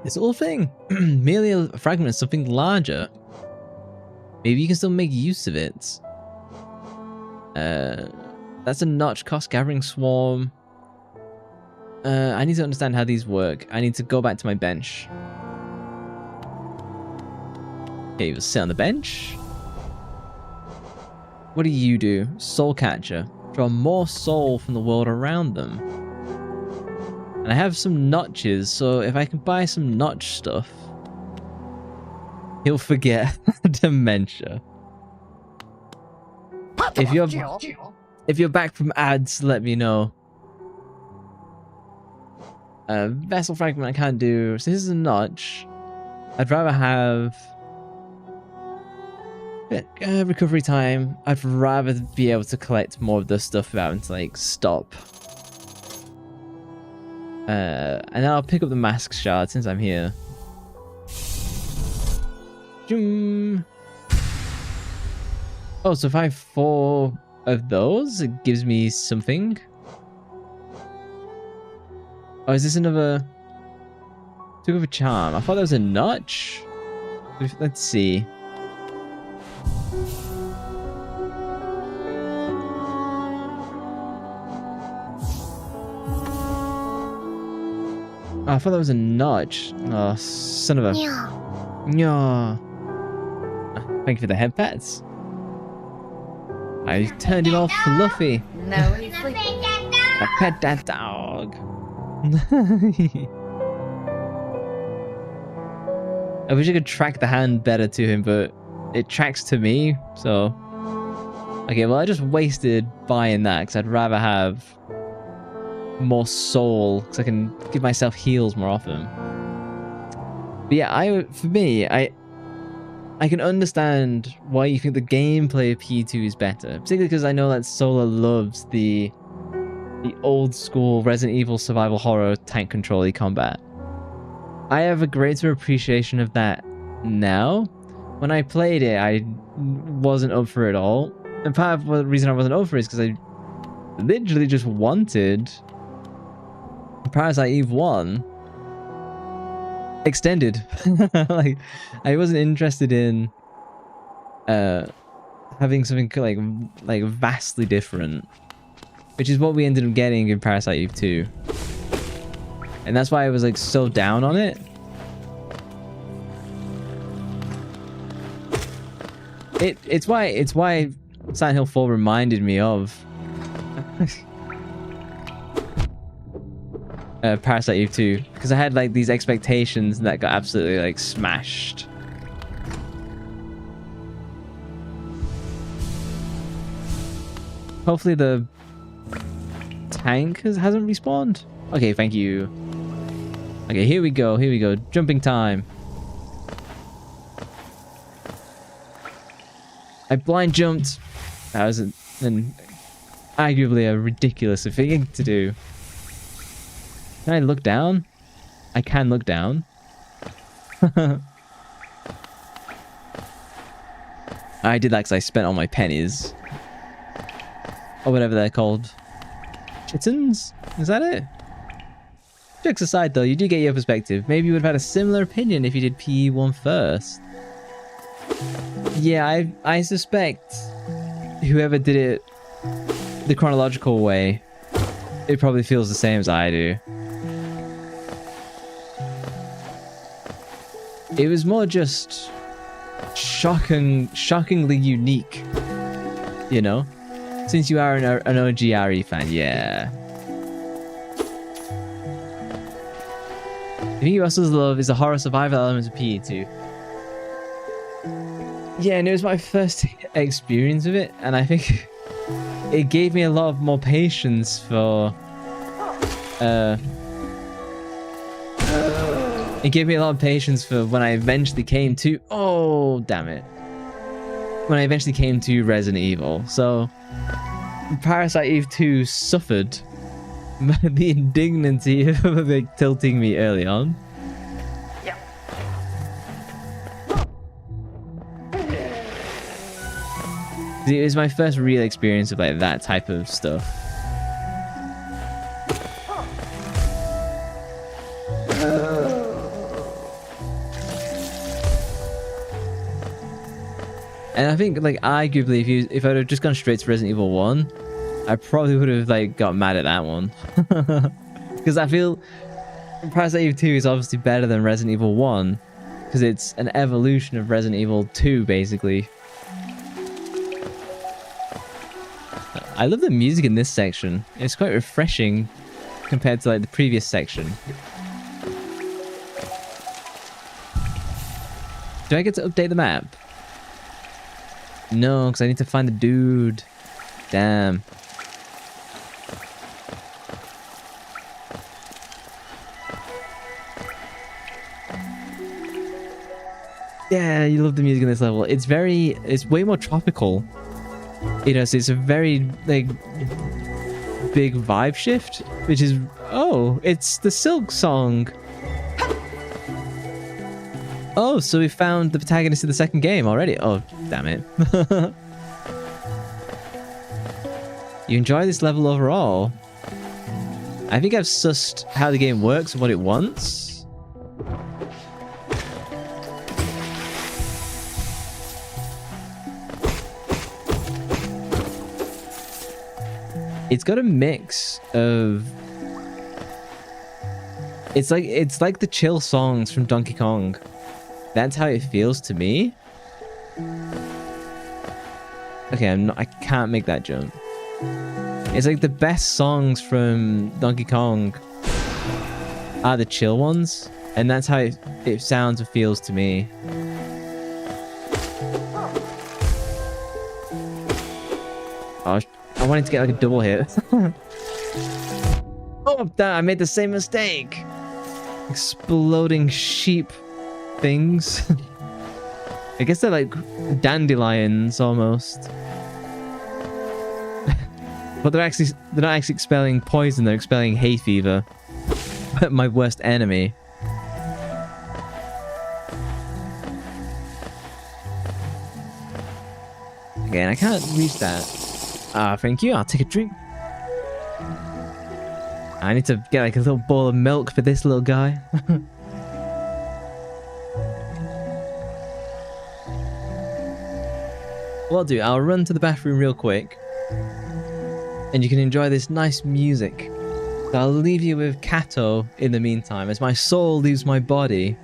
This whole thing. Merely a fragment of something larger. Maybe you can still make use of it. That's a notch cost gathering swarm. I need to understand how these work. I need to go back to my bench. Okay, we'll sit on the bench. What do you do? Soul catcher. Draw more soul from the world around them. And I have some notches, so if I can buy some notch stuff, he'll forget dementia. If you're back from ads, let me know. Vessel fragment I can't do. So this is a notch. I'd rather have recovery time. I'd rather be able to collect more of the stuff without having to like stop. And then I'll pick up the mask shard since I'm here. Oh, so if I have 4 of those, it gives me something. Oh, is this another... Took of a charm. I thought that was a notch. Let's see. Oh, I thought that was a notch. Oh, son of a... Yeah. Thank you for the head pats. I turned him all fluffy. No, he's sleeping. I pet that dog. I wish I could track the hand better to him, but it tracks to me, so... Okay, well I just wasted buying that, because I'd rather have more soul, because I can give myself heals more often. But yeah, for me, I can understand why you think the gameplay of P2 is better, particularly because I know that Solar loves the old school Resident Evil survival horror tank control combat. I have a greater appreciation of that now. When I played it, I wasn't up for it all. And part of the reason I wasn't up for it is because I literally just wanted Parasite Eve 1 extended. Like, I wasn't interested in having something like vastly different, which is what we ended up getting in Parasite Eve 2. And that's why I was like so down on it. It's why Silent Hill 4 reminded me of Parasite Eve 2, because I had like these expectations that got absolutely like smashed. Hopefully the tank hasn't respawned. Okay, thank you. Okay, here we go. Here we go. Jumping time. I blind jumped. That was arguably a ridiculous thing to do. Can I look down? I can look down. I did that because I spent all my pennies. Or whatever they're called. Chittens? Is that it? Jokes aside though, you do get your perspective. Maybe you would have had a similar opinion if you did PE1 first. Yeah, I suspect whoever did it the chronological way, it probably feels the same as I do. It was more just shockingly unique, you know? Since you are an OG RE fan, yeah. I think you also love is the horror survival element of PE2. Yeah, and it was my first experience of it, and I think it gave me a lot more patience for it gave me a lot of patience for when I eventually came to when I eventually came to Resident Evil. So Parasite Eve 2 suffered the indignity of it tilting me early on. Yeah. It was my first real experience of like that type of stuff. And I think, like, arguably, if I'd have just gone straight to Resident Evil 1, I probably would have, like, got mad at that one. Because I feel Parasite Eve 2 is obviously better than Resident Evil 1, because it's an evolution of Resident Evil 2, basically. I love the music in this section. It's quite refreshing compared to, like, the previous section. Do I get to update the map? No, because I need to find the dude. Damn. Yeah, you love the music in this level. It's way more tropical. You know, so it's a very, like, big vibe shift, which is, oh, it's the Silk song. Oh, so we found the protagonist of the second game already. Oh, damn it. You enjoy this level overall? I think I've sussed how the game works and what it wants. It's got a mix of... It's like the chill songs from Donkey Kong. That's how it feels to me. Okay, I can't make that jump. It's like the best songs from Donkey Kong are the chill ones, and that's how it sounds and feels to me. Oh, I wanted to get like a double hit. Oh, damn, I made the same mistake. Exploding sheep things. I guess they're like dandelions almost. But they're not actually expelling poison, they're expelling hay fever. My worst enemy. Okay, and I can't reach that. Thank you. I'll take a drink. I need to get like a little bowl of milk for this little guy. What I'll do, I'll run to the bathroom real quick. And you can enjoy this nice music. So I'll leave you with Kato in the meantime, as my soul leaves my body.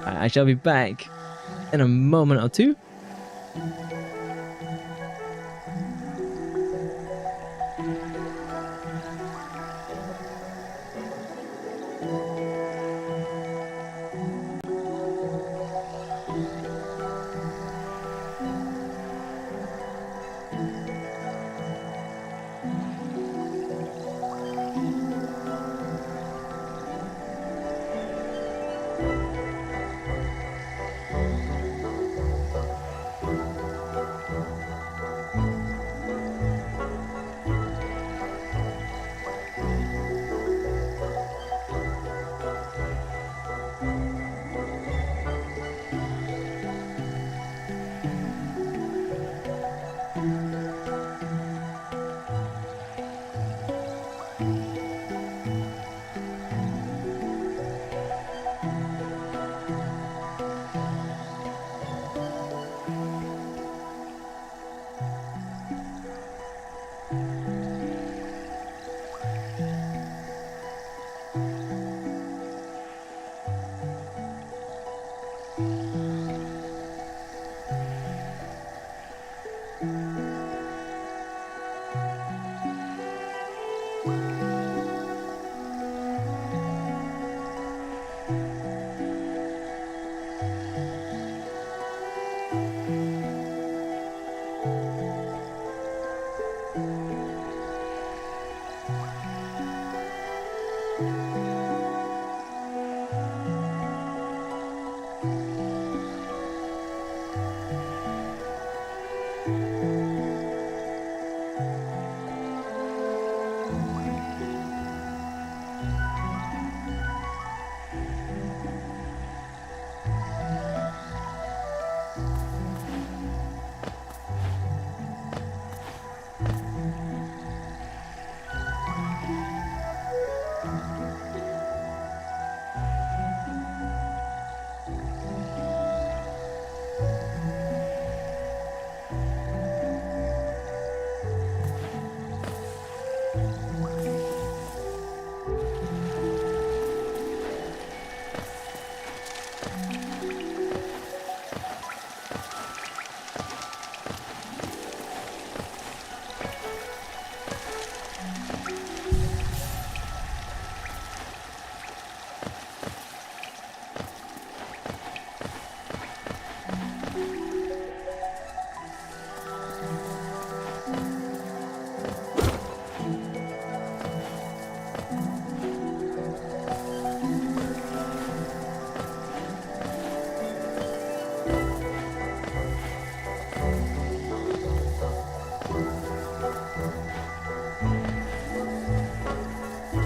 I shall be back in a moment or two.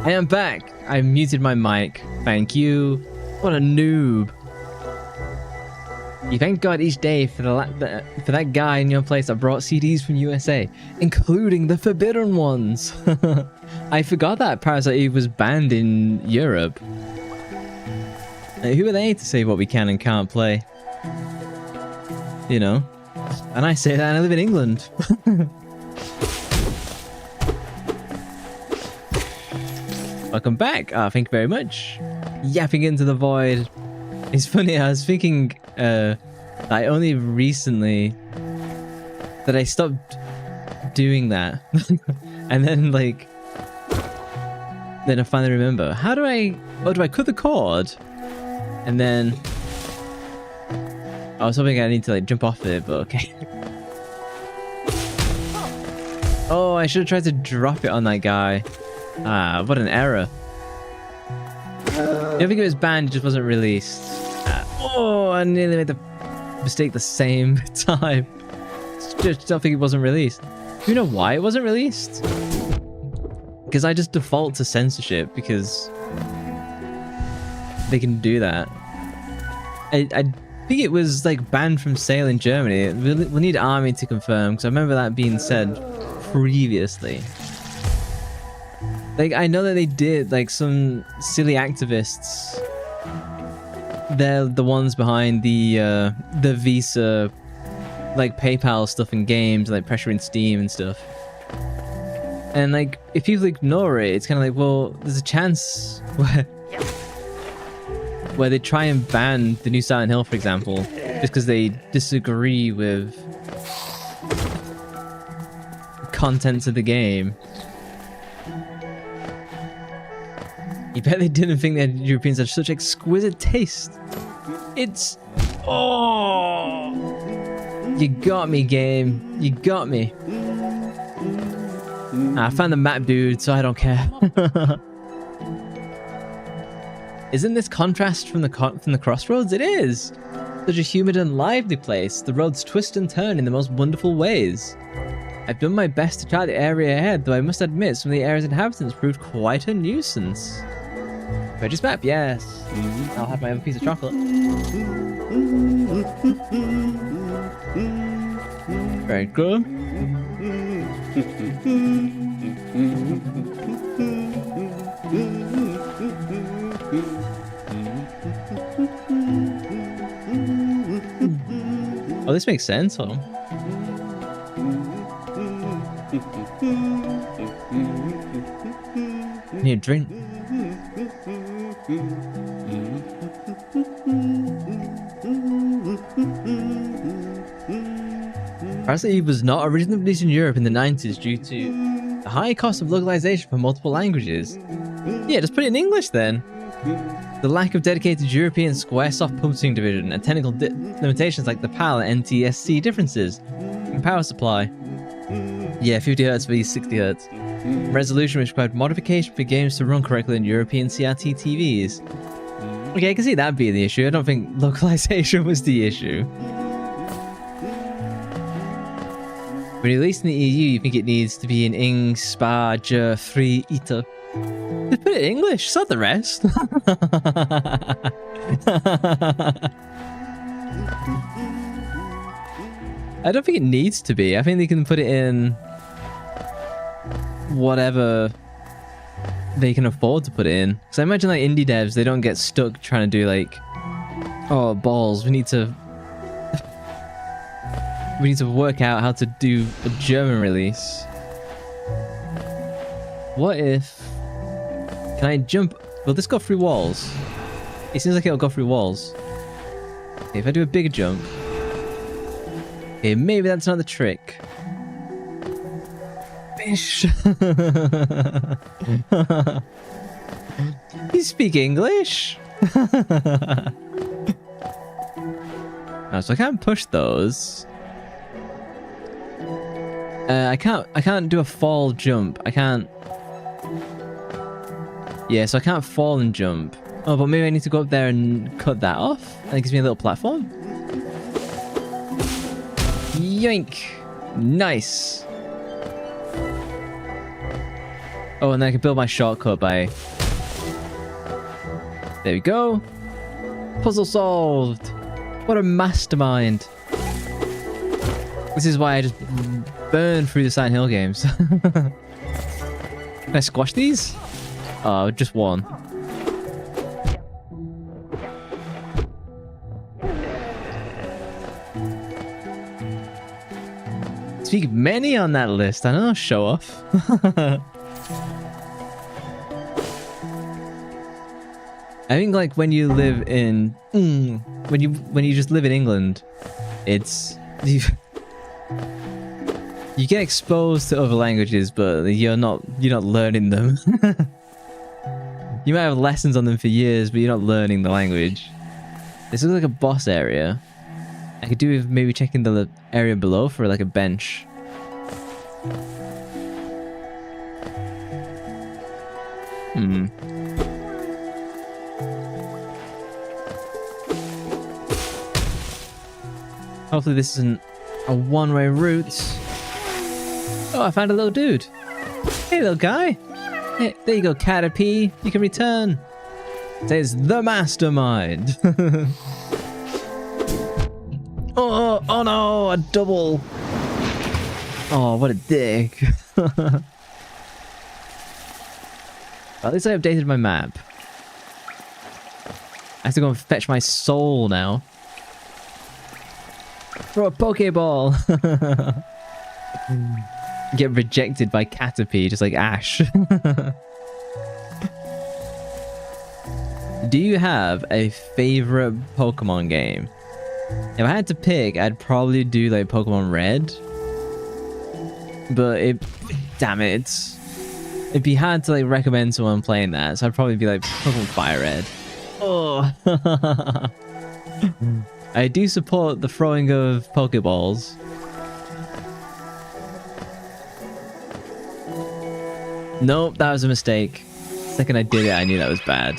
I am back. I muted my mic. Thank you. What a noob. You thank God each day for that guy in your place that brought CDs from USA, including the forbidden ones. I forgot that Parasite Eve was banned in Europe. Who are they to say what we can and can't play? You know? And I say that and I live in England. Welcome back. Thank you very much. Yapping into the void. It's funny, I was thinking I only recently that I stopped doing that. And then like then I finally remember. How do I cut the cord? And then I was hoping I need to like jump off it, but okay. Oh, I should have tried to drop it on that guy. Ah, what an error. I think it was banned, it just wasn't released. Oh, I nearly made the mistake the same time. Just don't think it wasn't released. Do you know why it wasn't released? Because I just default to censorship because they can do that. I think it was like banned from sale in Germany. We'll need army to confirm because I remember that being said previously. Like I know that they did, like some silly activists. They're the ones behind the Visa, like PayPal stuff in games, like pressuring Steam and stuff. And like if people ignore it, it's kind of like, well, there's a chance where they try and ban the new Silent Hill, for example, just because they disagree with contents of the game. You bet they didn't think that Europeans had such exquisite taste. It's... Oh! You got me, game. You got me. I found the map, dude, so I don't care. Isn't this contrast from the crossroads? It is! Such a humid and lively place. The roads twist and turn in the most wonderful ways. I've done my best to chart the area ahead, though I must admit some of the area's inhabitants proved quite a nuisance. Purchase map, yes. I'll have my own piece of chocolate. Very good. Oh, this makes sense, huh? Need a drink. Apparently, it was not originally released in Europe in the 90s due to the high cost of localization for multiple languages. Yeah, just put it in English then. The lack of dedicated European Squaresoft publishing division and technical limitations like the PAL and NTSC differences in power supply. Yeah, 50 Hz vs 60 Hz. Resolution which required modification for games to run correctly in European CRT TVs. Okay, I can see that being the issue. I don't think localization was the issue. When released in the EU, you think it needs to be in Ing, Spa, J, Free, Ita. Just put it in English, sort the rest. I don't think it needs to be. I think they can put it in whatever they can afford to put it in. Because I imagine like indie devs, they don't get stuck trying to do like, oh balls, we need to work out how to do a German release. What if... Can I jump? Will this go through walls? It seems like it'll go through walls. Okay, if I do a bigger jump... Okay, maybe that's not the trick. Fish! You speak English? Oh, so I can't push those. I can't do a fall jump. I can't... Yeah, so I can't fall and jump. Oh, but maybe I need to go up there and cut that off? And it gives me a little platform. Yoink! Nice! Oh, and then I can build my shortcut by... There we go. Puzzle solved! What a mastermind! This is why I just burn through the Silent Hill games. Can I squash these? Oh, just one. Speak many on that list. I know, show off. I think like when you live in when you just live in England, it's you get exposed to other languages, but you're not learning them. You might have lessons on them for years, but you're not learning the language. This looks like a boss area. I could do with maybe checking the area below for like a bench. Hopefully this isn't a one-way route. Oh, I found a little dude. Hey, little guy. Hey, there you go, Caterpie. You can return. It says the mastermind. Oh no, a double. Oh, what a dick. At least I updated my map. I have to go and fetch my soul now. Throw a Pokeball. Get rejected by Caterpie, just like Ash. Do you have a favorite Pokemon game? If I had to pick, I'd probably do like Pokemon Red. But damn it, it'd be hard to like recommend someone playing that, so I'd probably be like Pokemon Fire Red. Oh. I do support the throwing of Pokeballs. Nope, that was a mistake. The second I did it, I knew that was bad.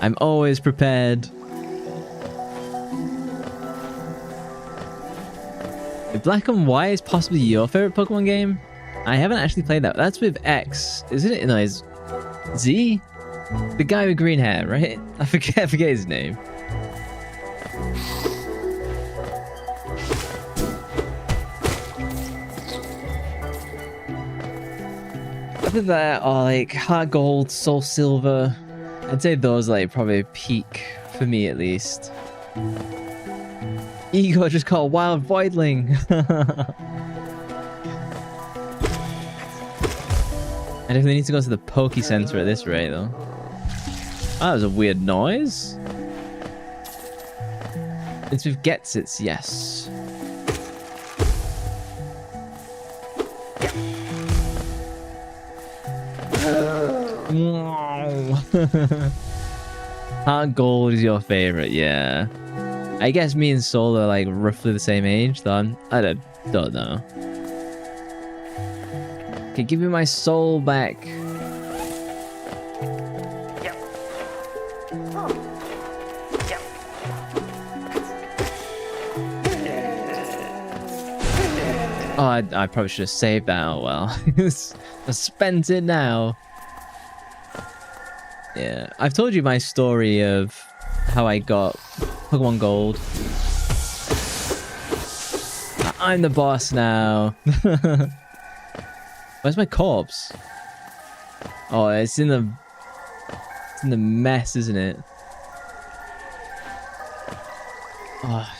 I'm always prepared. Black and White is possibly your favorite Pokemon game? I haven't actually played that. That's with X, isn't it? No, it's Z? The guy with green hair, right? I forget his name. Other than that, or like Heart Gold, Soul Silver. I'd say those like probably peak for me at least. Ego just caught a wild voidling. I definitely need to go to the Poke Center at this rate, though. Oh, that was a weird noise. It's with Getsits, yes. Heart Gold is your favorite, yeah. I guess me and Soul are like roughly the same age, though. I don't know. Okay, give me my soul back. Oh, I probably should have saved that. Oh well. I spent it now. Yeah, I've told you my story of how I got Pokemon Gold. I'm the boss now. Where's my corpse? Oh, it's in the mess, isn't it? Oh,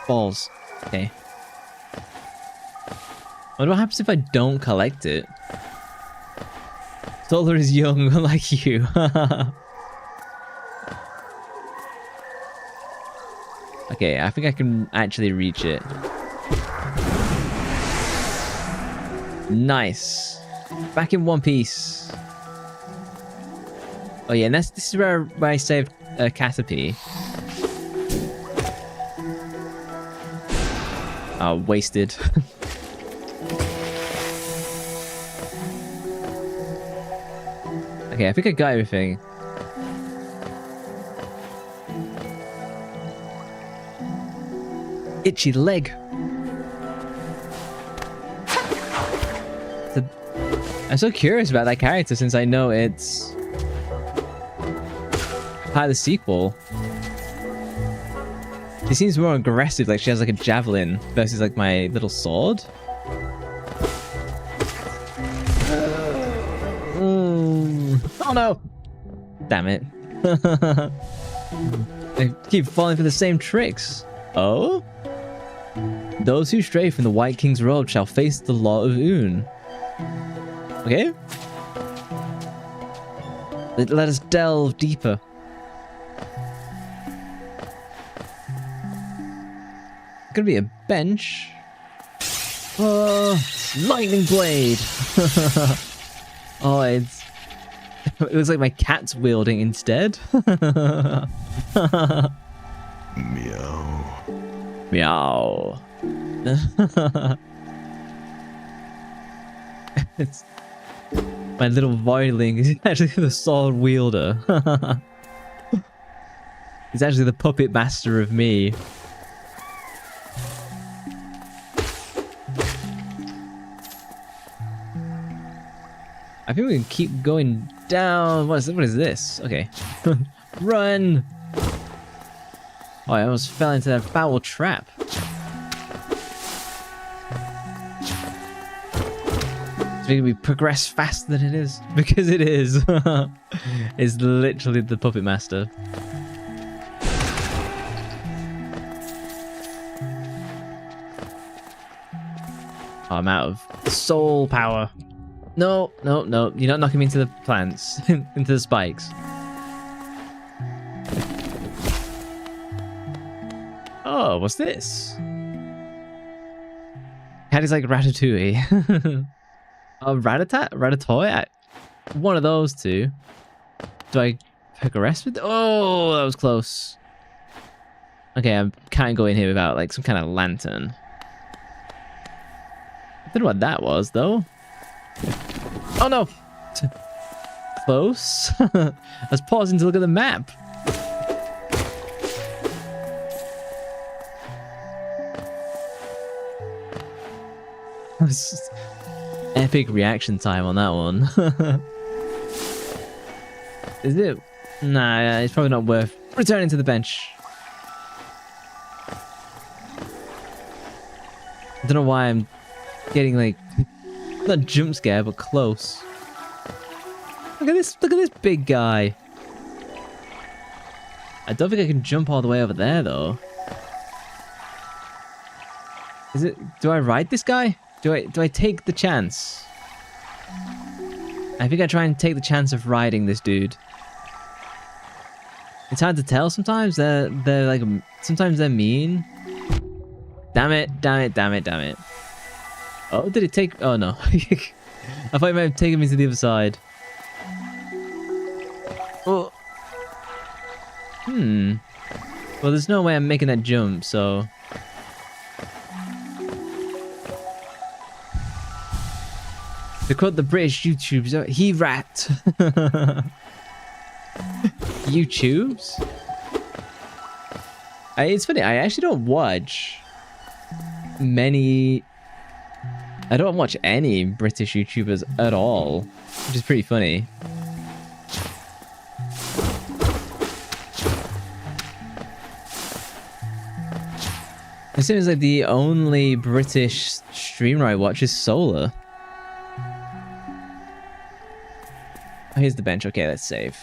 balls. Okay. I wonder what happens if I don't collect it. Solar is young, like you. Okay, I think I can actually reach it. Nice. Back in one piece. Oh yeah, and this is where I saved Caterpie. Oh, wasted. Okay, I think I got everything. Itchy leg. I'm so curious about that character since I know it's part of the sequel. She seems more aggressive, like she has like a javelin versus like my little sword. Oh no! Damn it. They keep falling for the same tricks. Oh? Those who stray from the White King's road shall face the law of Oon. Okay. Let us delve deeper. Gonna be a bench. Lightning blade. Oh, it looks like my cat's wielding instead. Meow. Meow. It's my little voidling is actually the sword wielder. He's actually the puppet master of me. I think we can keep going down. What is this? Okay. Run! Oh, I almost fell into that foul trap. It's making me progress faster than it is. Because it is. It's literally the puppet master. Oh, I'm out of soul power. No, no, no. You're not knocking me into the plants. Into the spikes. Oh, what's this? Caddy's like Ratatouille. Oh, Ratatouille? One of those two. Do I progress with? Oh, that was close. Okay, I can't go in here without like some kind of lantern. I don't know what that was though. Oh no! Close. I was pausing to look at the map. Epic reaction time on that one. Is it? Nah, it's probably not worth returning to the bench. I don't know why I'm getting like not jump scare, but close. Look at this! Look at this big guy. I don't think I can jump all the way over there though. Is it? Do I ride this guy? Do I take the chance? I think I try and take the chance of riding this dude. It's hard to tell sometimes. They're like sometimes they're mean. Damn it! Damn it! Damn it! Damn it! Oh, did it take? Oh no! I thought it might have taken me to the other side. Oh. Well, there's no way I'm making that jump, so. To quote the British YouTubers, he rat. YouTubes? It's funny, I actually don't watch many... I don't watch any British YouTubers at all, which is pretty funny. It seems like the only British streamer I watch is Solar. Here's the bench. Okay, let's save.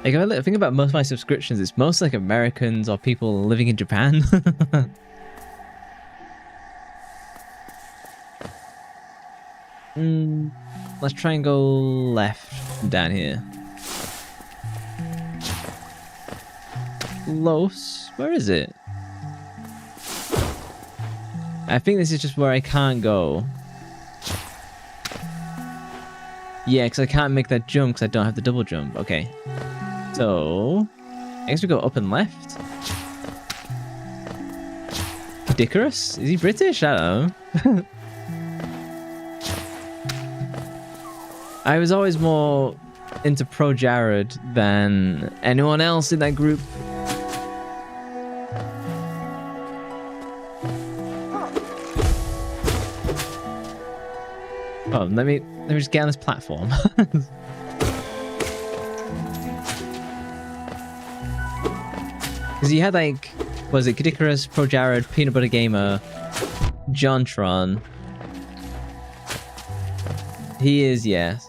Like, if I think about most of my subscriptions, it's most like Americans or people living in Japan. Let's try and go left down here. Close. Where is it? I think this is just where I can't go. Yeah, because I can't make that jump because I don't have the double jump. Okay. So, I guess we go up and left. Icarus? Is he British? I don't know. I was always more into Pro Jared than anyone else in that group. Oh, let me just get on this platform. Because you had like, was it Kid Icarus, Pro Jared, Peanut Butter Gamer, Jontron. He is, yes.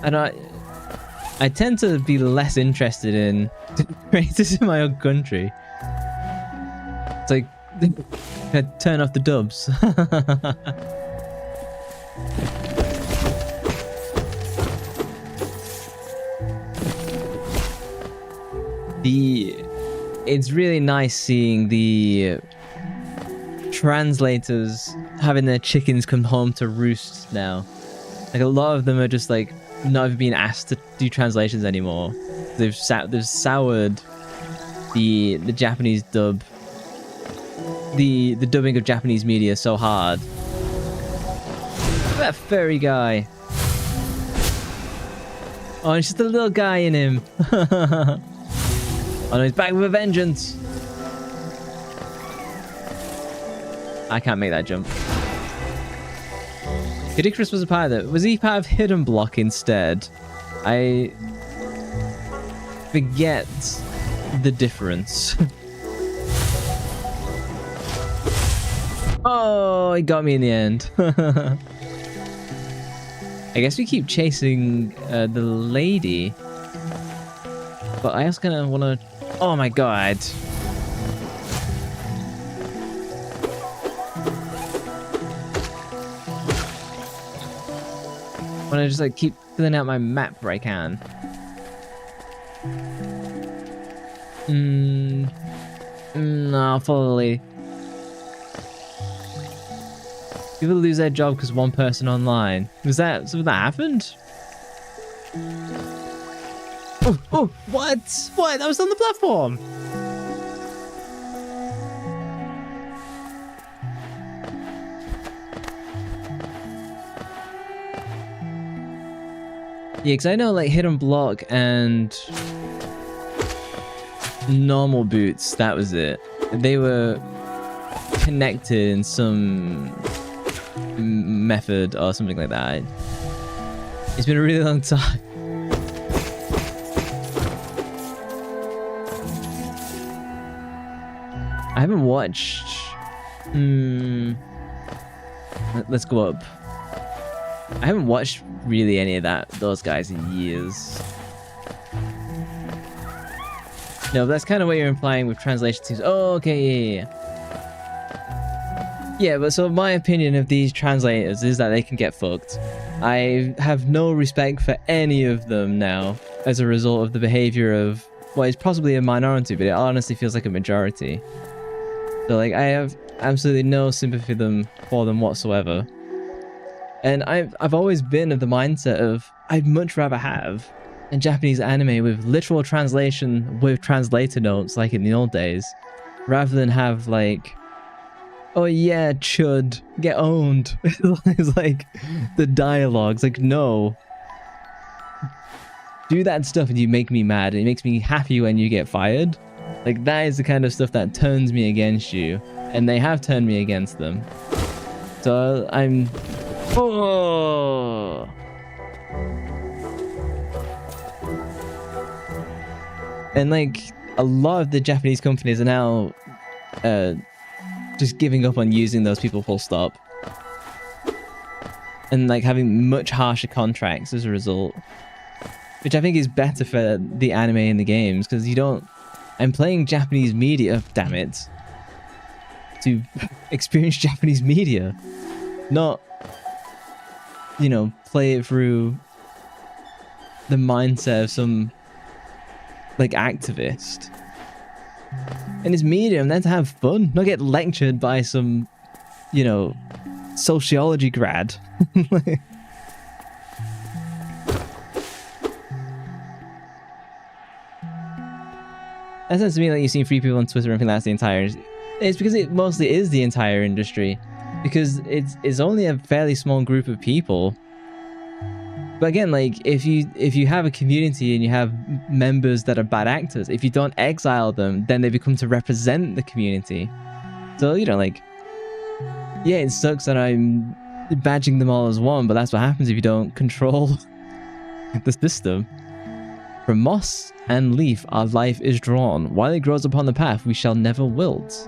And I tend to be less interested in creators in my own country. It's like, turn off the dubs. It's really nice seeing the translators having their chickens come home to roost now. Like, a lot of them are just like not even being asked to do translations anymore. They've soured the Japanese dub, the dubbing of Japanese media so hard. Look at that furry guy. Oh, it's just a little guy in him. Oh no, he's back with a vengeance. I can't make that jump. Kid Icarus was a part of that. Was he part of Hidden Block instead? I forget the difference. Oh, it got me in the end. I guess we keep chasing the lady. But I also kind of want to... Oh my god. I want to just like keep filling out my map where I can. No, I'll follow the lady. People lose their job because one person online. Was that something that happened? Oh, what? What? That was on the platform. Yeah, because I know like hidden block and normal boots, that was it. They were connected in some method or something like that. It's been a really long time. I haven't watched... Let's go up. I haven't watched really any of those guys in years. No, but that's kind of what you're implying with translation teams. Oh, okay, yeah. Yeah, but so my opinion of these translators is that they can get fucked. I have no respect for any of them now as a result of the behavior of what is possibly a minority, but it honestly feels like a majority. So like, I have absolutely no sympathy for them whatsoever. And I've always been of the mindset of I'd much rather have a Japanese anime with literal translation with translator notes like in the old days, rather than have like, oh yeah, chud, get owned. It's like the dialogues, like no. Do that stuff and you make me mad. It makes me happy when you get fired. Like that is the kind of stuff that turns me against you. And they have turned me against them. So I'm... Oh! And like a lot of the Japanese companies are now just giving up on using those people full stop. And like having much harsher contracts as a result. Which I think is better for the anime and the games, because you don't... I'm playing Japanese media, damn it. To experience Japanese media. Not, you know, play it through the mindset of some, like, activist. And it's media, I'm there to have fun, not get lectured by some, you know, sociology grad. That sounds to me like you've seen 3 people on Twitter and think that's the entire... It's because it mostly is the entire industry. Because it's only a fairly small group of people. But again, like, if you have a community and you have members that are bad actors, if you don't exile them, then they become to represent the community. So, you know, like... Yeah, it sucks that I'm badging them all as one, but that's what happens if you don't control the system. From moss and leaf our life is drawn. While it grows upon the path, we shall never wilt.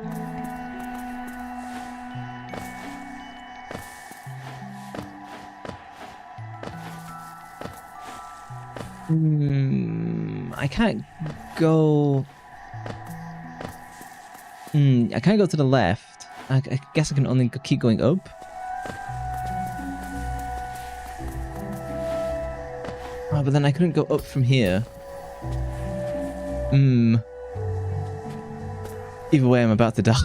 I can't go... I can't go to the left. I guess I can only keep going up. Oh, but then I couldn't go up from here. Either way, I'm about to die.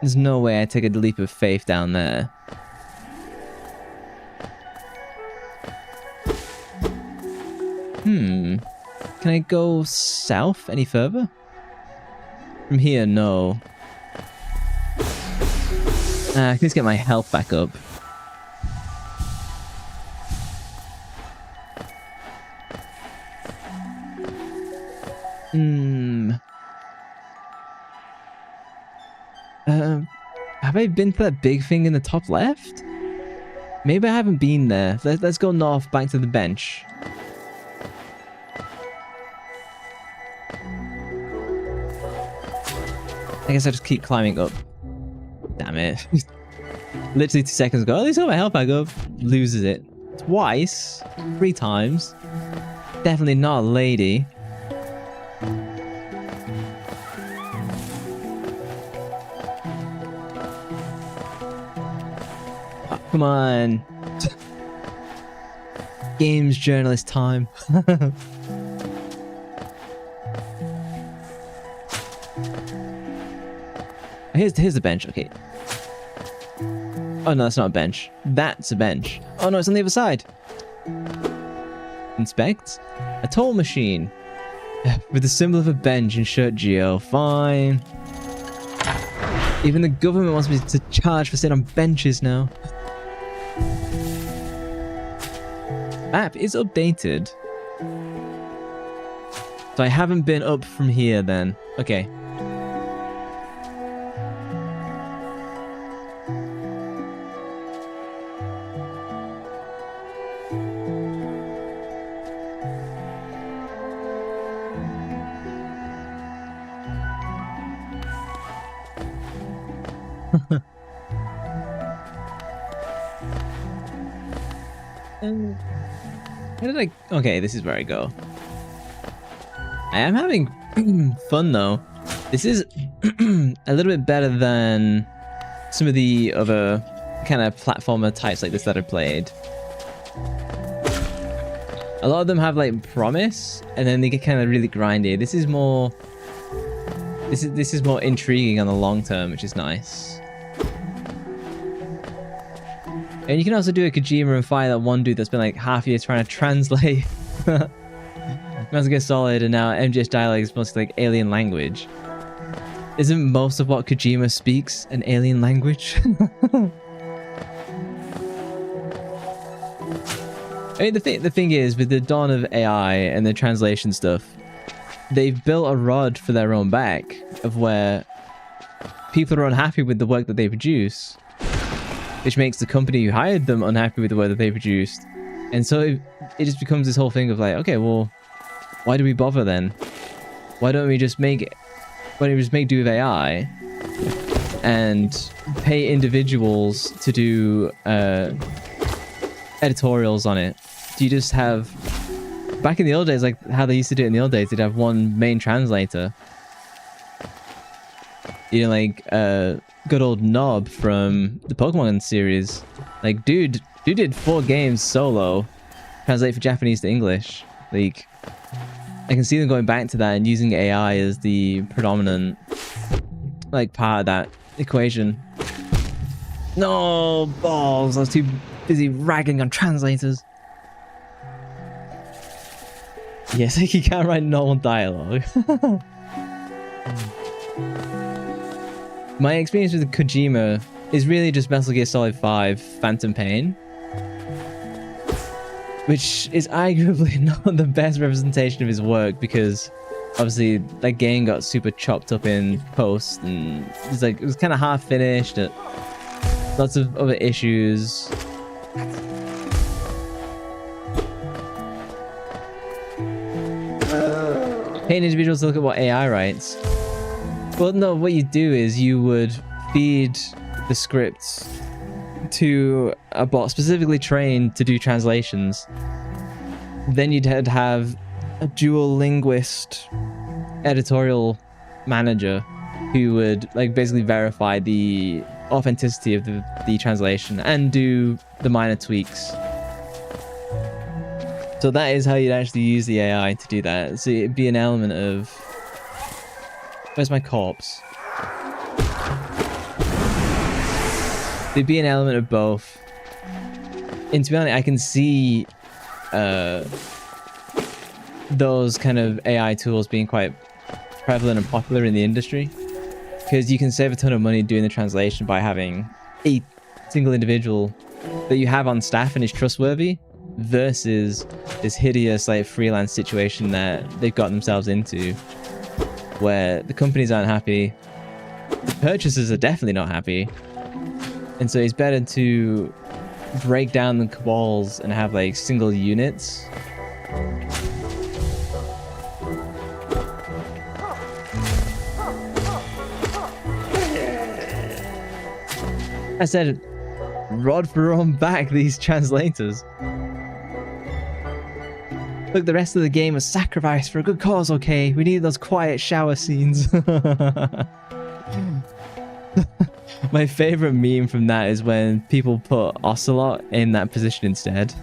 There's no way I take a leap of faith down there. Can I go south any further? From here, no. I can just get my health back up. Have I been to that big thing in the top left? Maybe I haven't been there. Let's go north back to the bench. I guess I'll just keep climbing up. Damn it. Literally 2 seconds ago. At least got my health back up. Loses it. Twice. 3 times. Definitely not a lady. Oh, come on. Games journalist time. Here's the bench. Okay. Oh no, that's not a bench. That's a bench. Oh no, it's on the other side. Inspect. A toll machine. With the symbol of a bench in shirt geo. Fine. Even the government wants me to charge for sitting on benches now. Map is updated. So I haven't been up from here then. Okay. Where did I... Okay, this is where I go. I am having fun though. This is a little bit better than some of the other kind of platformer types like this that I've played. A lot of them have like promise, and then they get kind of really grindy. This is more... This is more intriguing on the long term, which is nice. And you can also do a Kojima and fire that one dude that's been like half a year trying to translate Metal Gear Solid, and now MGS dialogue is mostly like alien language. Isn't most of what Kojima speaks an alien language? I mean, the thing is, with the dawn of AI and the translation stuff, they've built a rod for their own back of where people are unhappy with the work that they produce, which makes the company who hired them unhappy with the work that they produced. And so it just becomes this whole thing of like, okay, well, why do we bother then? Why don't we just make do with AI and pay individuals to do editorials on it? Do you just have... Back in the old days, like how they used to do it in the old days, they'd have one main translator. You know, like good old Nob from the Pokemon series. Like, dude did 4 games solo, translate from Japanese to English. Like, I can see them going back to that and using AI as the predominant, like, part of that equation. No balls! I was too busy ragging on translators. Yes, like you can't write normal dialogue. My experience with Kojima is really just Metal Gear Solid 5 Phantom Pain, which is arguably not the best representation of his work because obviously that game got super chopped up in post and it was kind of half finished. Lots of other issues. Paying individuals to look at what AI writes. Well, no, what you do is you would feed the scripts to a bot specifically trained to do translations. Then you'd have a dual linguist editorial manager who would like basically verify the authenticity of the translation and do the minor tweaks. So that is how you'd actually use the AI to do that. So it'd be an element of... Where's my corpse? There'd be an element of both. And to be honest, I can see those kind of AI tools being quite prevalent and popular in the industry. Because you can save a ton of money doing the translation by having a single individual that you have on staff and is trustworthy, versus this hideous like freelance situation that they've got themselves into, where the companies aren't happy, the purchasers are definitely not happy, And so it's better to break down the cabals and have like single units. I said, rod for own back these translators. Look, the rest of the game was sacrificed for a good cause, okay? We need those quiet shower scenes. My favorite meme from that is when people put Ocelot in that position instead.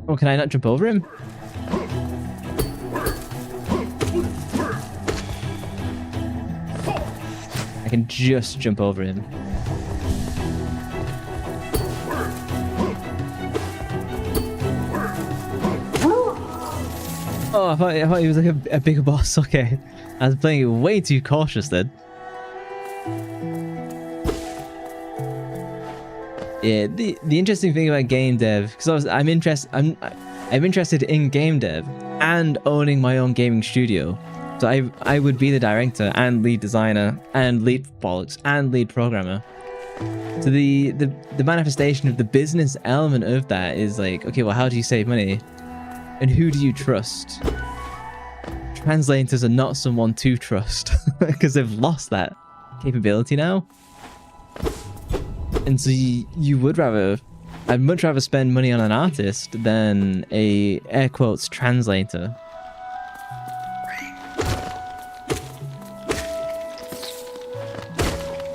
Oh, can I not jump over him? I can just jump over him. Oh, I thought he was like a bigger boss. Okay. I was playing it way too cautious then. Yeah, the interesting thing about game dev, because I'm interested in game dev and owning my own gaming studio. So I would be the director and lead designer and lead bollocks and lead programmer. So the manifestation of the business element of that is like, okay, well, how do you save money? And who do you trust? Translators are not someone to trust because they've lost that capability now. And so you would rather, I'd much rather spend money on an artist than a air quotes translator.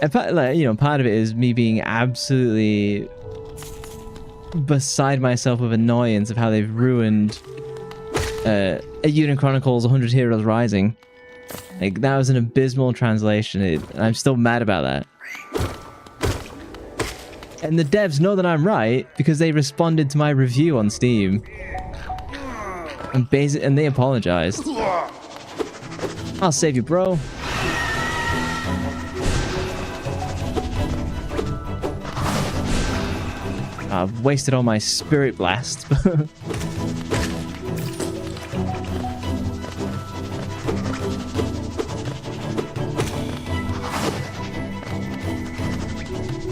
And part, like, you know, part of it is me being absolutely beside myself with annoyance of how they've ruined a Unit Chronicles 100 Heroes Rising. Like, that was an abysmal translation. And I'm still mad about that. And the devs know that I'm right because they responded to my review on Steam. And they apologized. I'll save you, bro. I've wasted all my spirit blast.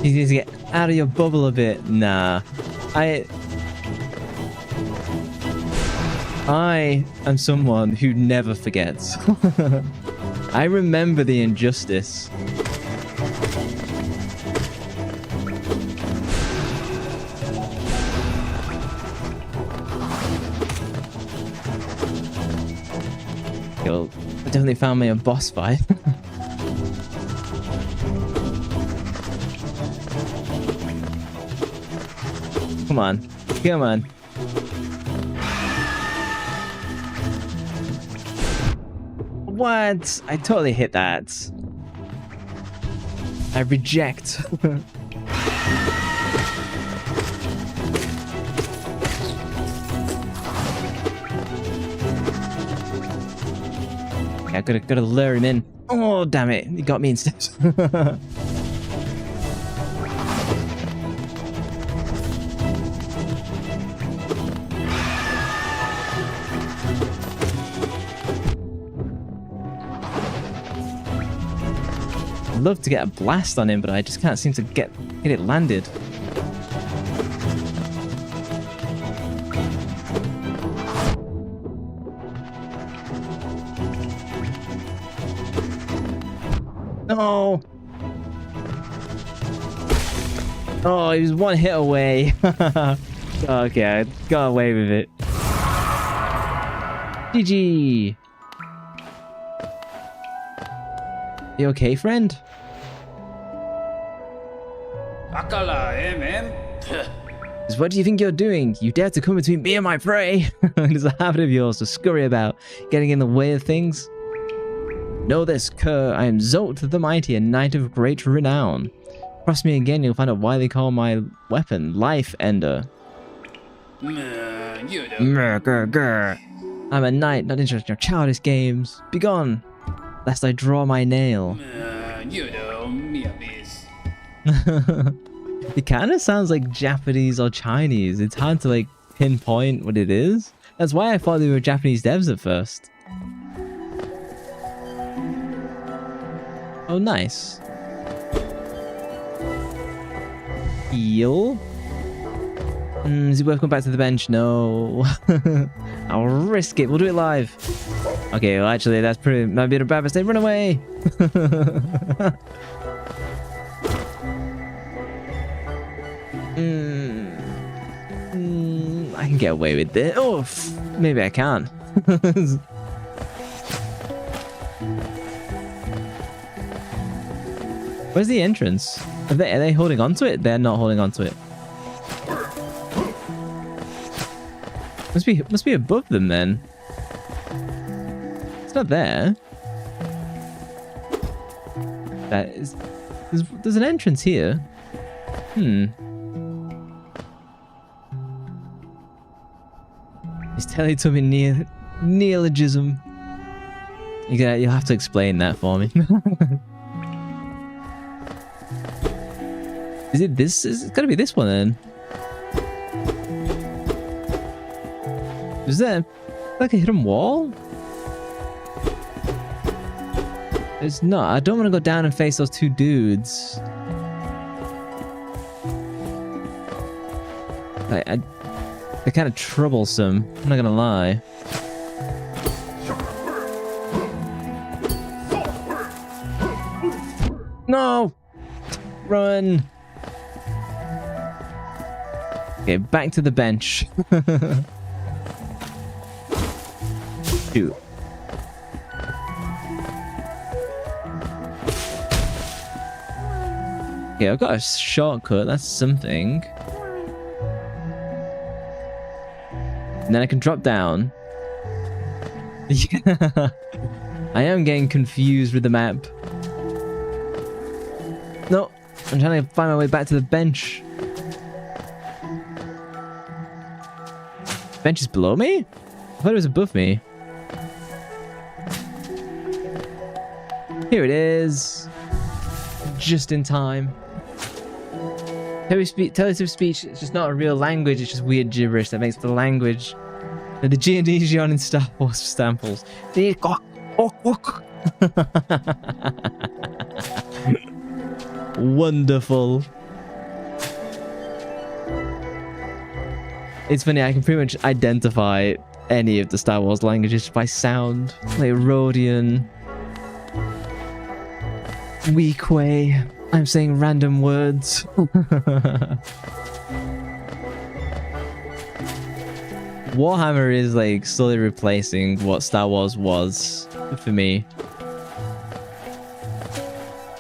You need to get out of your bubble a bit. Nah. I am someone who never forgets. I remember the injustice. Well, I definitely found me a boss fight. Come on. Come on. What? I totally hit that. I reject. I gotta lure him in. Oh, damn it. He got me instead. I'd love to get a blast on him, but I just can't seem to get it landed. No! Oh, he was one hit away. Okay, I got away with it. GG! You okay, friend? What do you think you're doing? You dare to come between me and my prey? It is a habit of yours to scurry about, getting in the way of things. Know this, cur. I am Zolt the Mighty, a knight of great renown. Cross me again, you'll find out why they call my weapon Life Ender. I'm a knight, not interested in your childish games. Begone, lest I draw my nail. It kind of sounds like Japanese or Chinese. It's hard to like pinpoint what it is. That's why I thought they were Japanese devs at first. Oh, nice. Heal. Is it worth going back to the bench? No. I'll risk it. We'll do it live. Okay, well, actually, that's might be a bad mistake. Run away. I can get away with this. Oh, maybe I can. Where's the entrance? Are they holding on to it? They're not holding on to it. Must be above them then. It's not there. That is. There's an entrance here. It's Teletubby neologism. You'll have to explain that for me. Is it this? It's gotta be this one then. Is that like a hidden wall? It's not. I don't want to go down and face those two dudes. They're kind of troublesome. I'm not gonna lie. No! Run! Okay, back to the bench. Shoot. Okay, I've got a shortcut. That's something. And then I can drop down. Yeah. I am getting confused with the map. No, I'm trying to find my way back to the bench. Bench is below me? I thought it was above me. Here it is. Just in time. Television speech is just not a real language, it's just weird gibberish that makes the language. The G&D Gion in Star Wars samples. Wonderful. It's funny, I can pretty much identify any of the Star Wars languages by sound. Like Rhodian, Weequay. I'm saying random words. Warhammer is like slowly replacing what Star Wars was for me.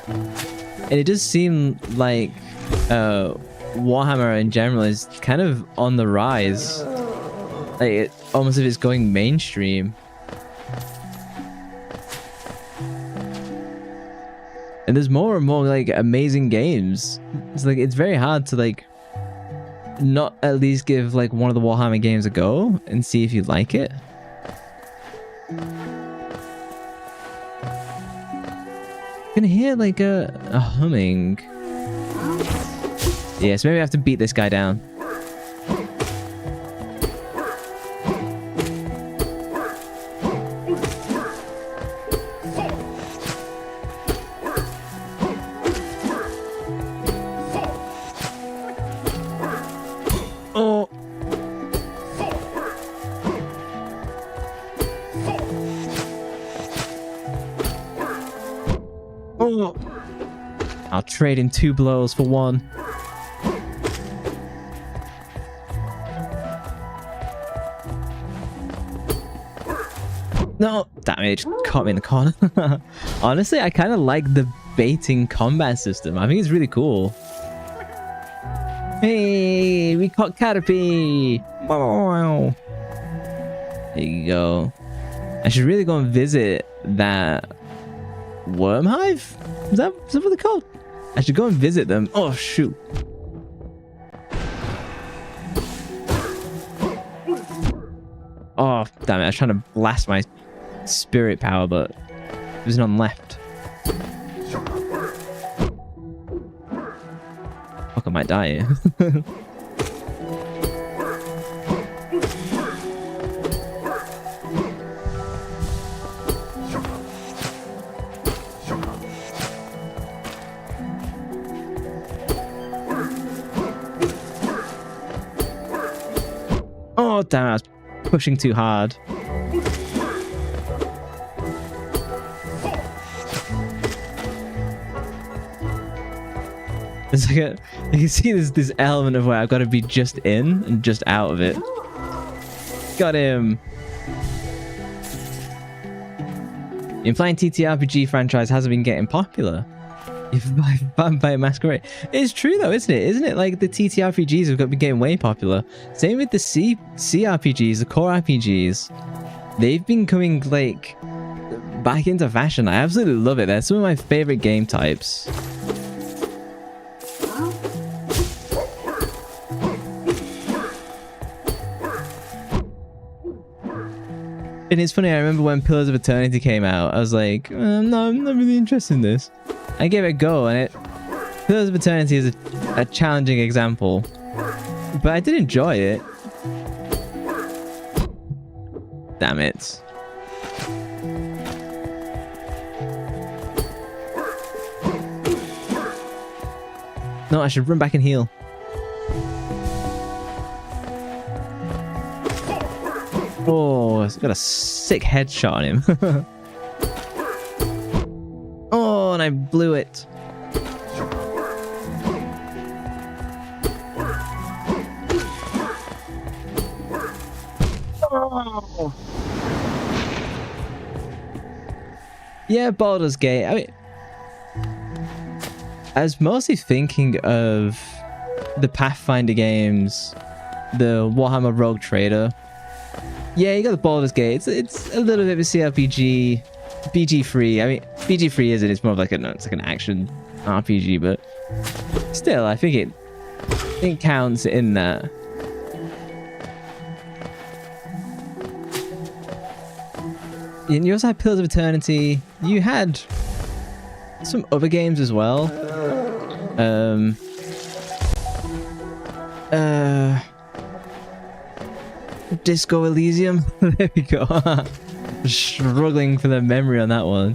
And it does seem like Warhammer in general is kind of on the rise. Like almost if it's going mainstream. And there's more and more like amazing games. It's like it's very hard to like not at least give like one of the Warhammer games a go and see if you like it. You can hear like a humming. Yeah, so maybe I have to beat this guy down. Oh. Oh. I'll trade in 2 blows for 1. No, damn it, it just caught me in the corner. Honestly, I kind of like the baiting combat system. I think it's really cool. Hey, we caught Caterpie! Wow. There you go. I should really go and visit that worm hive? Is that what they're called? I should go and visit them. Oh, shoot. Oh, damn it. I was trying to blast my spirit power, but there's none left. Fuck, I might die here. damn it, I was pushing too hard. It's like you can see this element of where I've got to be just in and just out of it. Got him. The Implying TTRPG franchise hasn't been getting popular. Vampire Masquerade. It's true though, isn't it? Isn't it like the TTRPGs have been getting way popular? Same with the CRPGs, the core RPGs. They've been coming like back into fashion. I absolutely love it. They're some of my favorite game types. And it's funny, I remember when Pillars of Eternity came out, I was like, no, I'm not really interested in this. I gave it a go, and Pillars of Eternity is a challenging example. But I did enjoy it. Damn it. No, I should run back and heal. Oh, it's got a sick headshot on him. Oh, and I blew it. Oh. Yeah, Baldur's Gate. I mean, I was mostly thinking of the Pathfinder games, the Warhammer Rogue Trader. Yeah, you got the Baldur's Gate. It's a little bit of a CRPG, BG3. I mean, BG3 isn't. It's more of like it's like an action RPG, but still, I think it counts in that. And you also had Pillars of Eternity. You had some other games as well. Disco Elysium. There we go. Struggling for the memory on that one,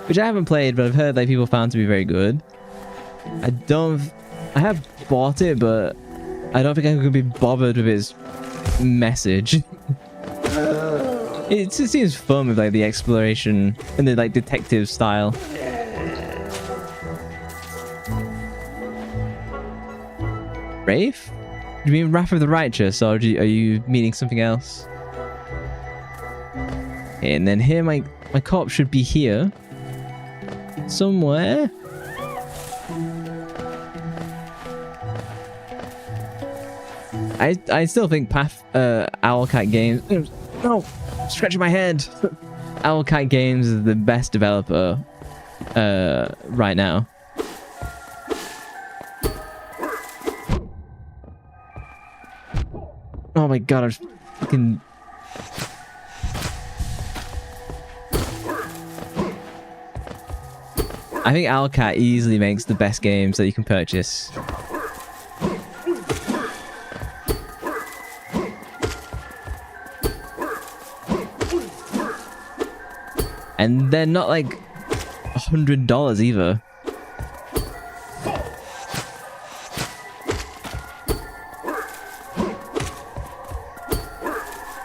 which I haven't played, but I've heard like people found to be very good. I have bought it, but I don't think I could be bothered with its message. It just seems fun with like the exploration and the like detective style. Wraith? Do you mean Wrath of the Righteous, or are you meaning something else? Okay, and then here my corpse should be here somewhere. I still think Owlcat Games. No, scratching my head. Owlcat Games is the best developer right now. Oh my god, I'm just fucking... I think Owlcat easily makes the best games that you can purchase. And they're not like $100 either.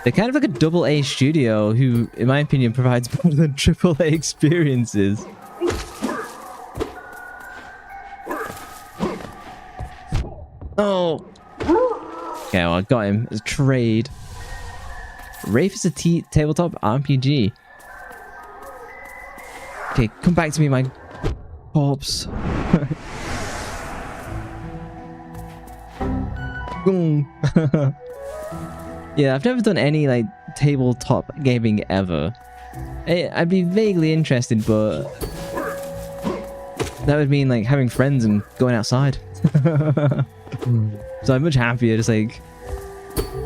They're kind of like a double-A studio who, in my opinion, provides better than triple-A experiences. Oh! Okay, well, I got him. It's a trade. Wraith is a tabletop RPG. Okay, come back to me, my corpse. Boom. Yeah, I've never done any like tabletop gaming ever. I'd be vaguely interested, but that would mean like having friends and going outside. So I'm much happier just like...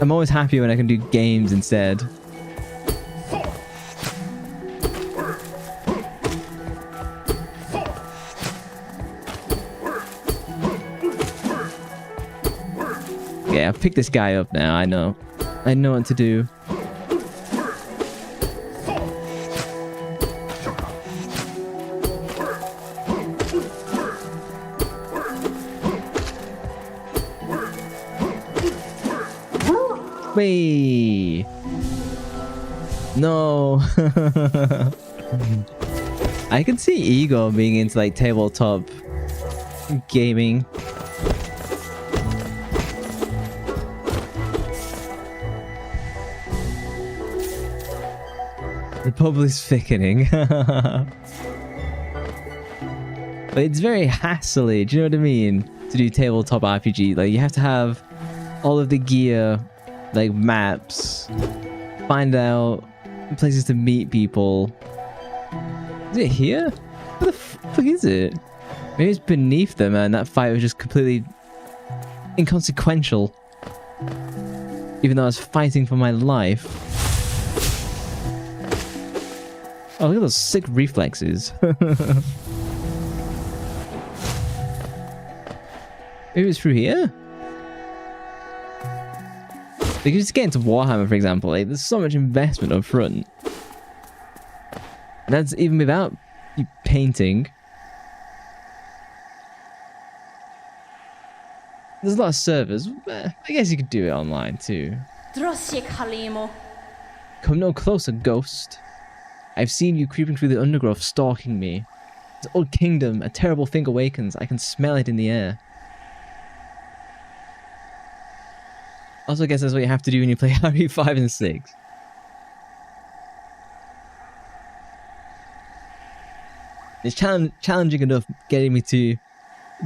I'm always happier when I can do games instead. Okay, I've picked this guy up now, I know what to do. Me. No. I can see Igor being into like tabletop gaming. The public's thickening. But it's very hassly, do you know what I mean? To do tabletop RPG. Like, you have to have all of the gear, like maps, find out places to meet people. Is it here? What the fuck is it? Maybe it's beneath them and that fight was just completely inconsequential. Even though I was fighting for my life. Oh, look at those sick reflexes. Maybe it's through here? Like, you just get into Warhammer, for example, like, there's so much investment up front. And that's even without you painting. There's a lot of servers. I guess you could do it online, too. Come no closer, ghost. I've seen you creeping through the undergrowth, stalking me. This old kingdom, a terrible thing awakens. I can smell it in the air. Also, I guess that's what you have to do when you play RE5 and 6. It's challenging enough getting me to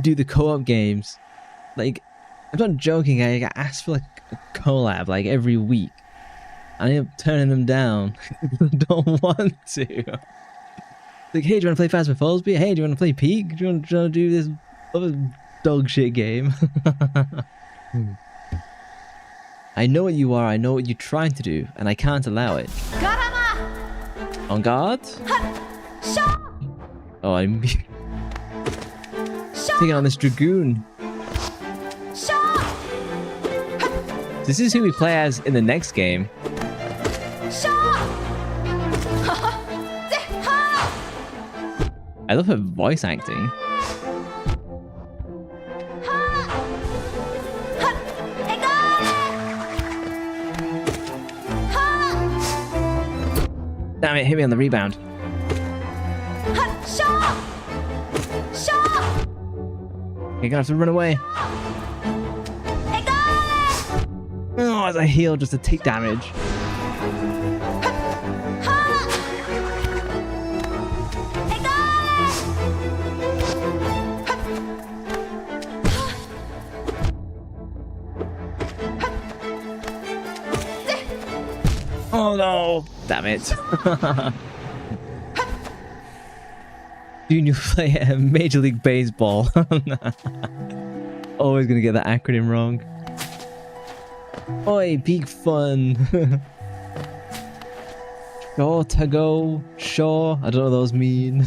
do the co-op games. Like, I'm not joking, I get asked for like a collab like every week. I end up turning them down. I don't want to. Like, hey, do you want to play Phasmophobia? Hey, do you want to play Peak? Do you want to do this other dog shit game? I know what you are, I know what you're trying to do, and I can't allow it. On guard? Oh, I'm taking on this Dragoon. This is who we play as in the next game. I love her voice acting. Damn it, hit me on the rebound. You're gonna have to run away. Oh, as I heal just to take damage. Oh no! Damn it. Dude, you play Major League Baseball. Always gonna get that acronym wrong. Oi, peak fun. Sure to go. Sure. I don't know what those mean.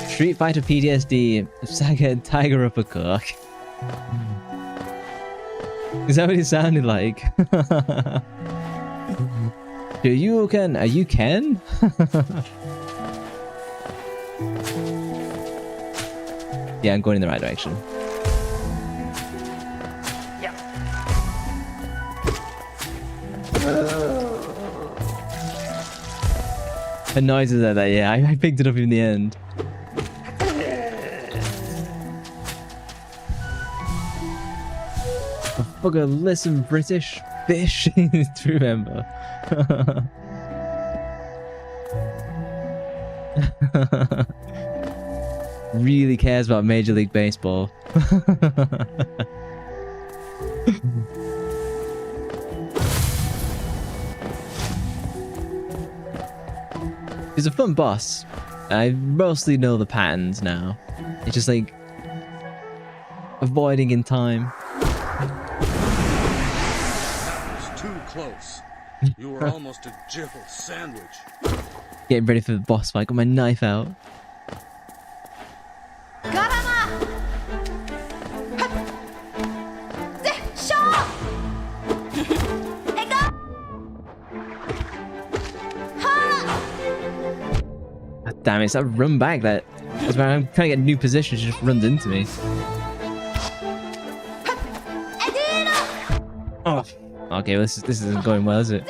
Street Fighter PTSD, Saga Tiger Uppercut. Is that what it sounded like? Are you Ken? Yeah, I'm going in the right direction. The noises like that, yeah, I picked it up in the end. Bugger, listen, British fish to remember. Really cares about Major League Baseball. He's a fun boss. I mostly know the patterns now. It's just like avoiding in time. Too close. You were almost a jibble sandwich. Getting ready for the boss fight. Got my knife out. Damn it, it's that run back that... That's when I'm trying to get a new position, she just runs into me. Oh, okay, well, this isn't going well, is it?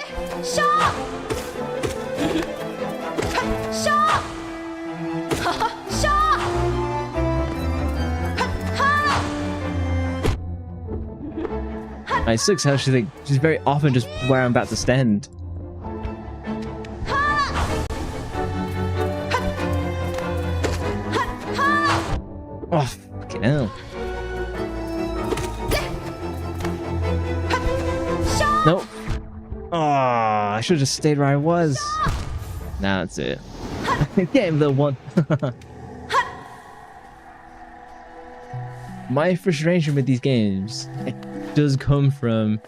It sucks how she's very often just where I'm about to stand. Oh, fucking hell. Nope. Oh, I should have just stayed where I was. Nah, that's it. Get him, little one. My frustration with these games does come from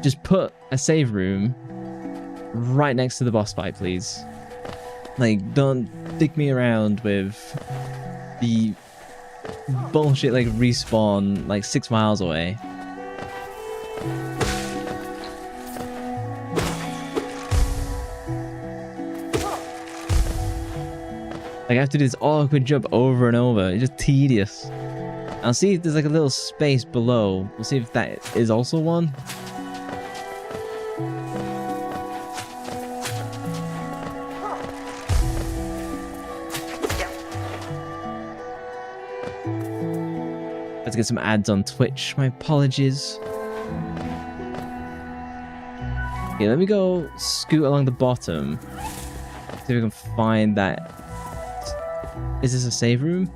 just put a save room right next to the boss fight, please. Like, don't dick me around with the bullshit like respawn like 6 miles away. Like, I have to do this awkward jump over and over. It's just tedious. I'll see if there's like a little space below. We'll see if that is also one. Let's get some ads on Twitch. My apologies. Okay, let me go scoot along the bottom. See if we can find that. Is this a save room?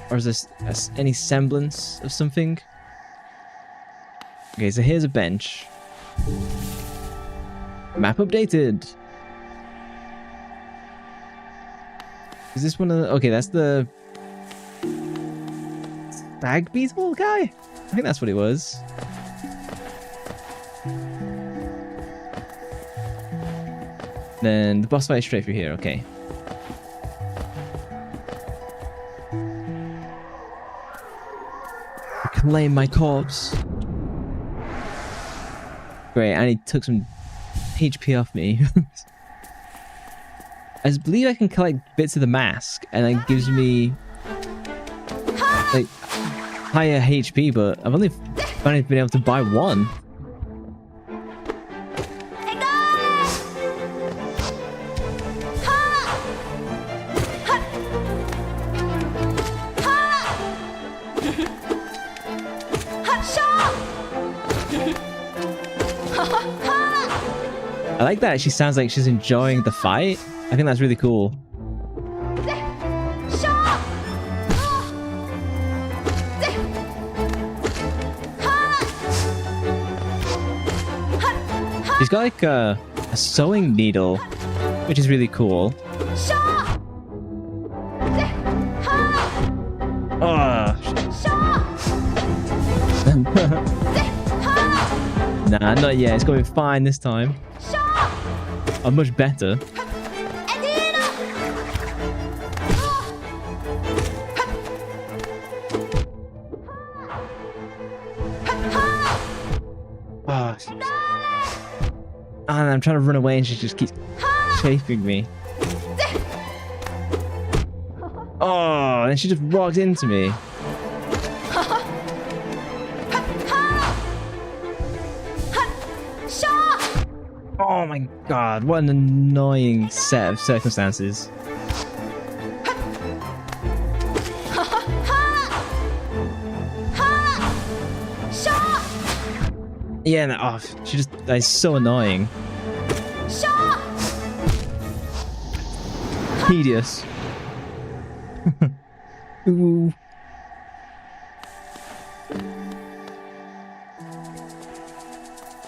Or is this any semblance of something? Okay, so here's a bench. Map updated. Is this one of the... Okay, that's the... Stag beetle guy? I think that's what it was. Then the boss fight is straight through here, okay. Claim my corpse. Great, and he took some HP off me. I believe I can collect bits of the mask, and it gives me like higher HP, but I've only been able to buy one. I like that she sounds like she's enjoying the fight. I think that's really cool. She's got like a sewing needle, which is really cool. Oh. Nah, not yet. It's going to be fine this time. I'm much better. Oh. And I'm trying to run away and she just keeps chasing me. Oh, and she just walked into me. Oh my god, what an annoying set of circumstances. Yeah, no, oh, she just, that's so annoying. Tedious. Ooh.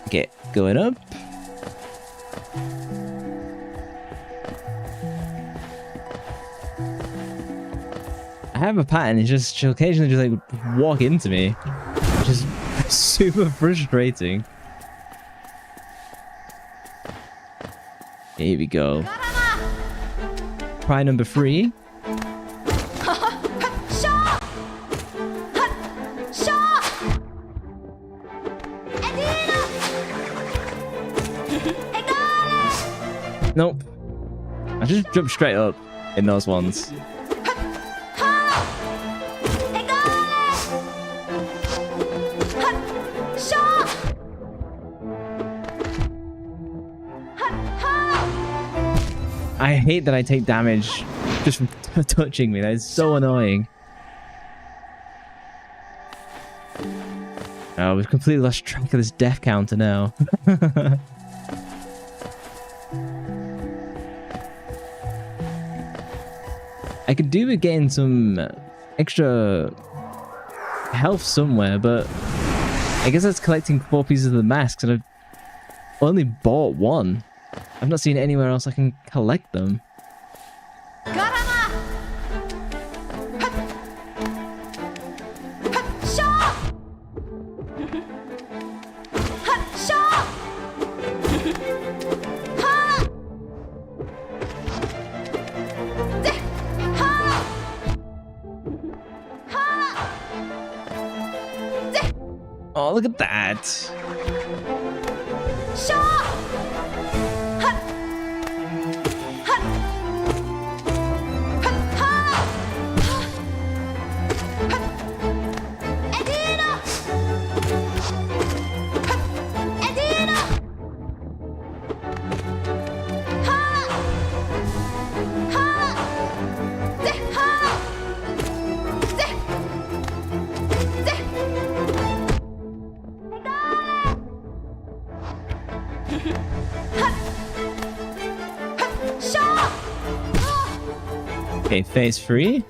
Okay, going up. I have a pattern, it's just she'll occasionally just like walk into me, which is super frustrating. Here we go. Try number 3. Nope. just jump straight up in those ones. I hate that I take damage just from touching me. That is so annoying. Oh, we've completely lost track of this death counter now. I could do with getting some extra health somewhere, but I guess that's collecting 4 pieces of the masks, and I've only bought 1. I've not seen anywhere else I can collect them. Oh, look at that. Okay, phase 3.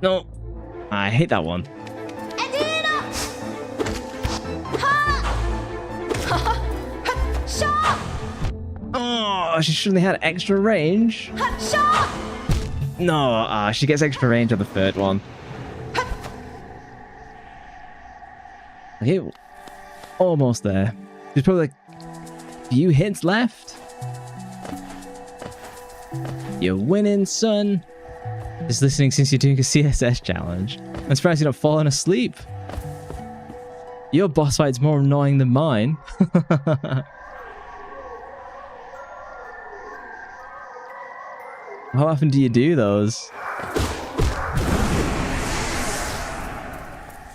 No, I hate that one. Oh, she shouldn't have had extra range. No, she gets extra range on the 3rd one. Okay, almost there. There's probably like a few hits left. You're winning, son. Just listening since you're doing a CSS challenge. I'm surprised you're not falling asleep. Your boss fight's more annoying than mine. How often do you do those?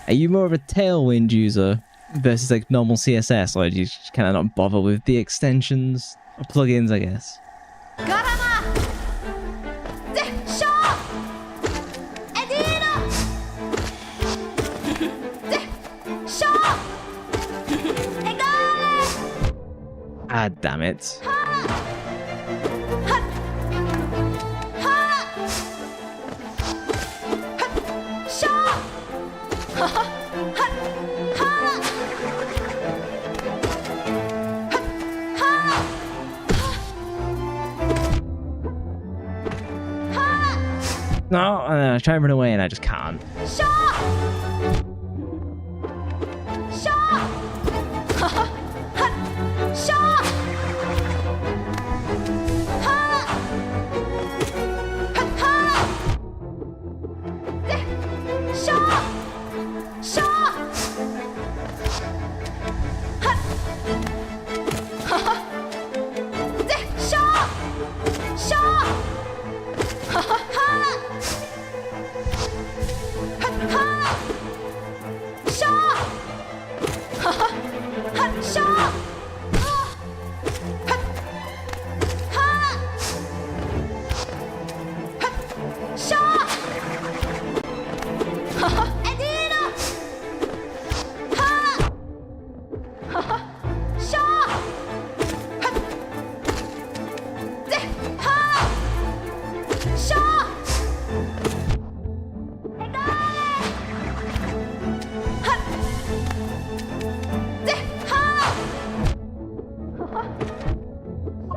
Are you more of a Tailwind user versus like normal CSS, or do you just kind of not bother with the extensions or plugins, I guess? Ah, damn it. No, I try and run away and I just can't.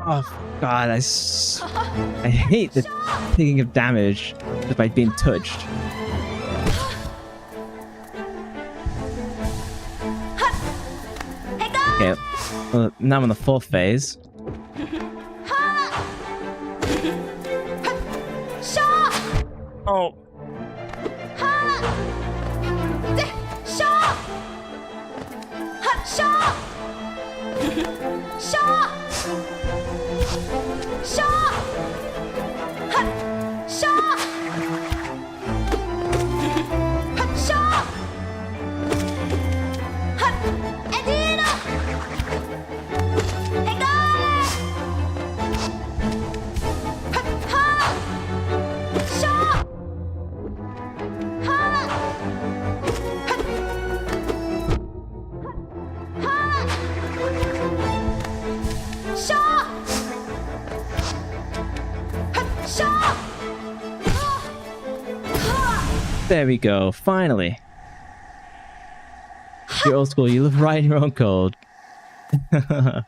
Oh god, I hate the taking of damage just by being touched. Okay, well, now I'm on the fourth phase. Oh. There we go, finally. You're old school, you live right in your own code. No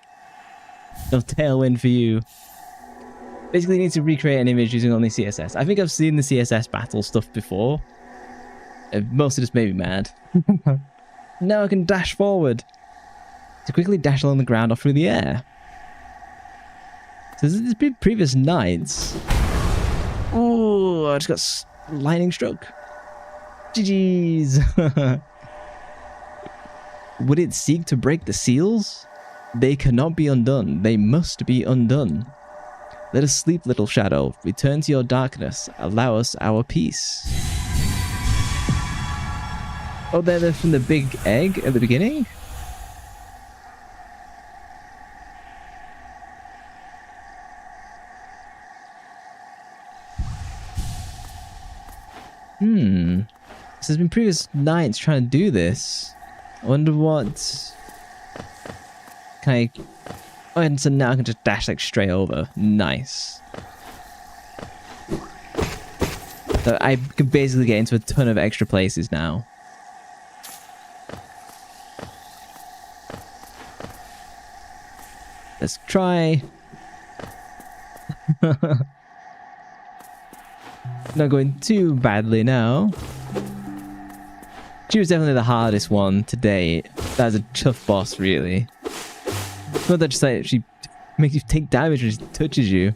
tailwind for you. Basically, you need to recreate an image using only CSS. I think I've seen the CSS battle stuff before. It mostly just made me mad. Now I can dash forward. To quickly dash along the ground or through the air. So this has been previous nights. Oh, I just got lightning struck. GG's. Would it seek to break the seals? They cannot be undone. They must be undone. Let us sleep, little shadow. Return to your darkness. Allow us our peace. Oh, they're from the big egg at the beginning? So there's been previous nights trying to do this. I wonder what... Can I... Oh, and so now I can just dash like straight over. Nice. So I can basically get into a ton of extra places now. Let's try. Not going too badly now. She was definitely the hardest one to date. That's a tough boss, really. Not that just like she makes you take damage when she touches you.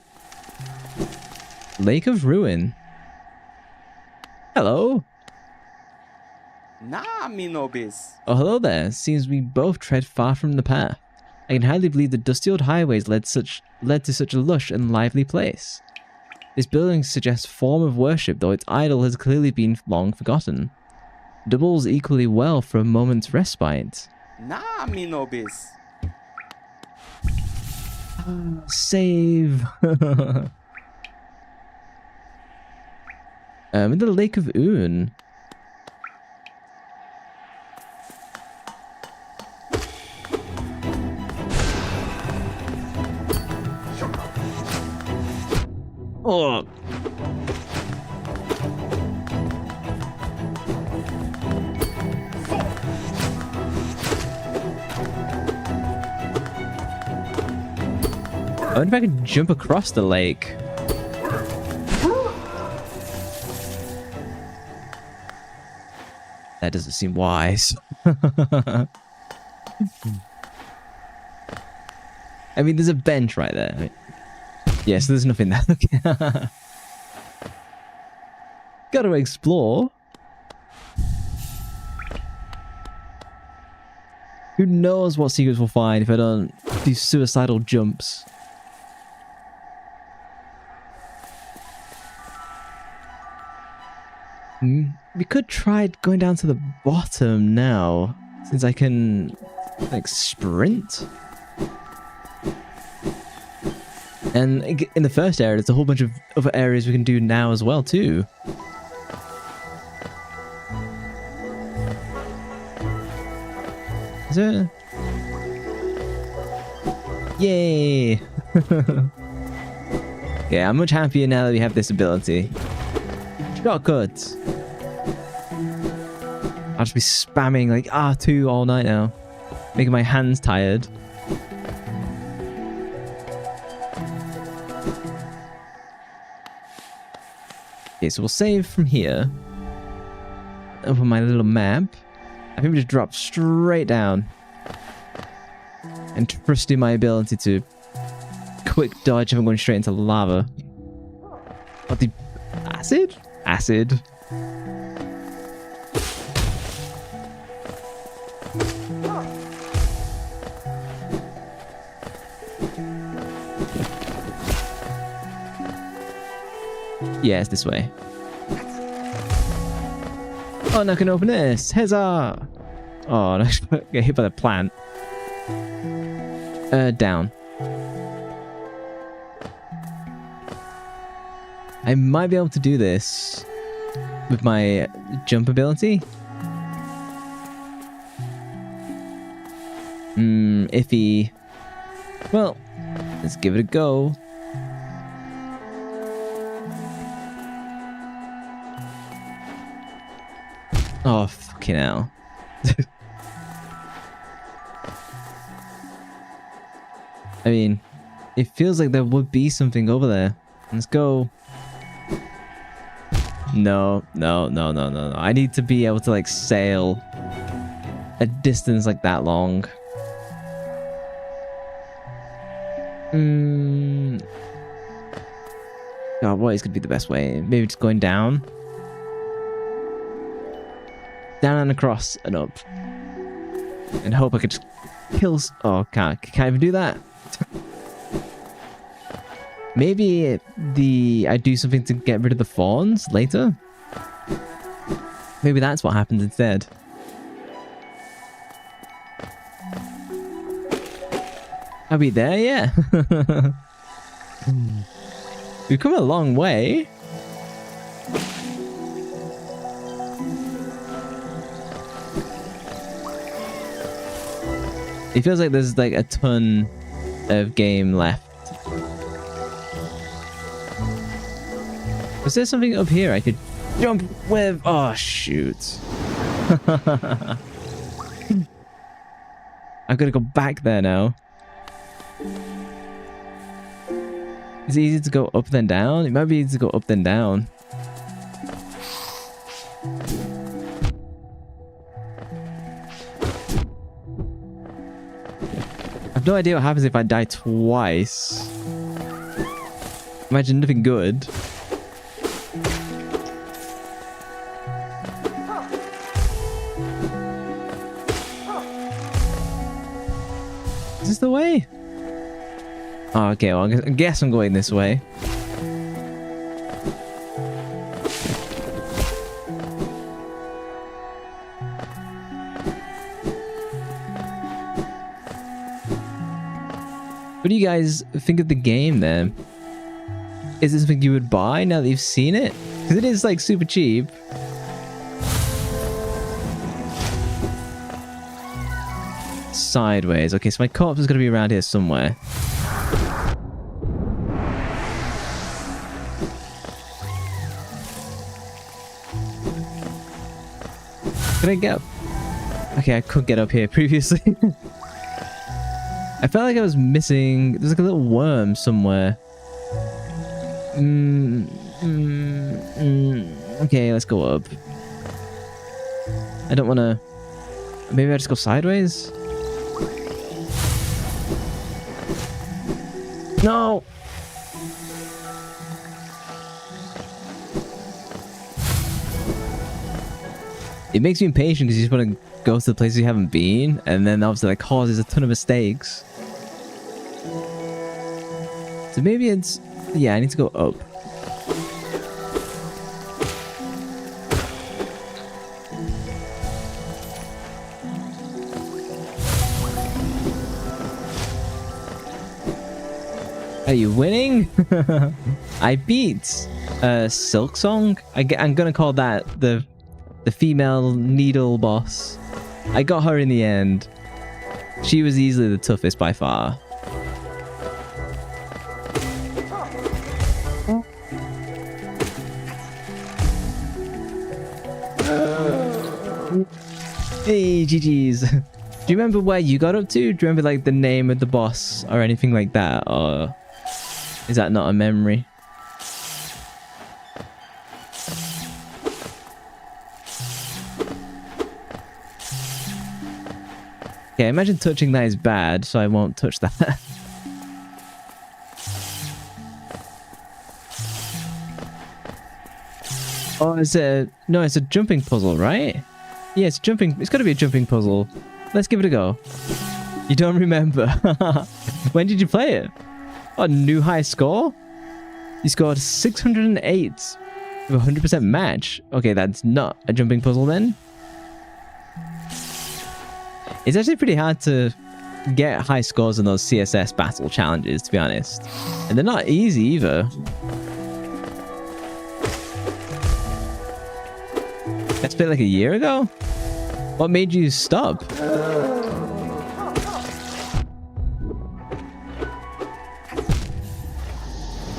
Lake of Ruin. Hello. Nah, me nobis. Oh, hello there. Seems we both tread far from the path. I can hardly believe the dusty old highways led to such a lush and lively place. This building suggests form of worship, though its idol has clearly been long forgotten. Doubles equally well for a moment's respite. Nah, me nobis. Save. In the Lake of Un. Oh. I wonder if I can jump across the lake. That doesn't seem wise. I mean, there's a bench right there. Yeah, so there's nothing there. Gotta explore. Who knows what secrets we'll find if I don't do suicidal jumps. We could try going down to the bottom now, since I can, like, sprint. And in the first area, there's a whole bunch of other areas we can do now as well, too. Is there... Yay! Yeah, I'm much happier now that we have this ability. Shortcuts! I'll just be spamming like R2 all night now. Making my hands tired. Okay, so we'll save from here. Open my little map. I think we just drop straight down. and trusting my ability to quick dodge if I'm going straight into lava. What the acid? Acid. Yeah, it's this way. Oh, now I can open this. Huzzah! Oh, no, get hit by the plant. Down. I might be able to do this with my jump ability. Iffy. Well, let's give it a go. Oh, fucking hell. I mean, it feels like there would be something over there. Let's go. No. I need to be able to, like, sail a distance like that long. God, what is going to be the best way? Maybe just going down? Down and across and up. And hope I could just kill... Oh, can't even do that. Maybe I do something to get rid of the fawns later? Maybe that's what happens instead. Are we there yet? We've come a long way. It feels like there's like a ton of game left. Was there something up here I could jump with? Oh, shoot. I've got to go back there now. Is it easy to go up then down? It might be easy to go up then down. I have no idea what happens if I die twice. Imagine nothing good. Is this the way? Oh, okay, well, I guess I'm going this way. What do you guys think of the game then? Is this something you would buy now that you've seen it? Because it is like super cheap. Sideways. Okay, so my corpse is going to be around here somewhere. Can I get up? Okay, I could get up here previously. I felt like I was missing... There's like a little worm somewhere. Okay, let's go up. I don't want to... Maybe I just go sideways? No! It makes me impatient because you just want to go to the places you haven't been, and then obviously that causes a ton of mistakes. So maybe it's... Yeah, I need to go up. Are you winning? I beat Silk Song. I'm gonna call that the female needle boss. I got her in the end. She was easily the toughest by far. Hey, GG's. Do you remember where you got up to? Do you remember like the name of the boss or anything like that? Or is that not a memory? Okay, imagine touching that is bad, so I won't touch that. Oh, it's a... No, it's a jumping puzzle, right? Yeah, it's jumping... It's gotta be a jumping puzzle. Let's give it a go. You don't remember. When did you play it? Oh, new high score? You scored 608 with a 100% match. Okay, that's not a jumping puzzle then. It's actually pretty hard to get high scores in those CSS battle challenges, to be honest. And they're not easy either. That's been like a year ago? What made you stop?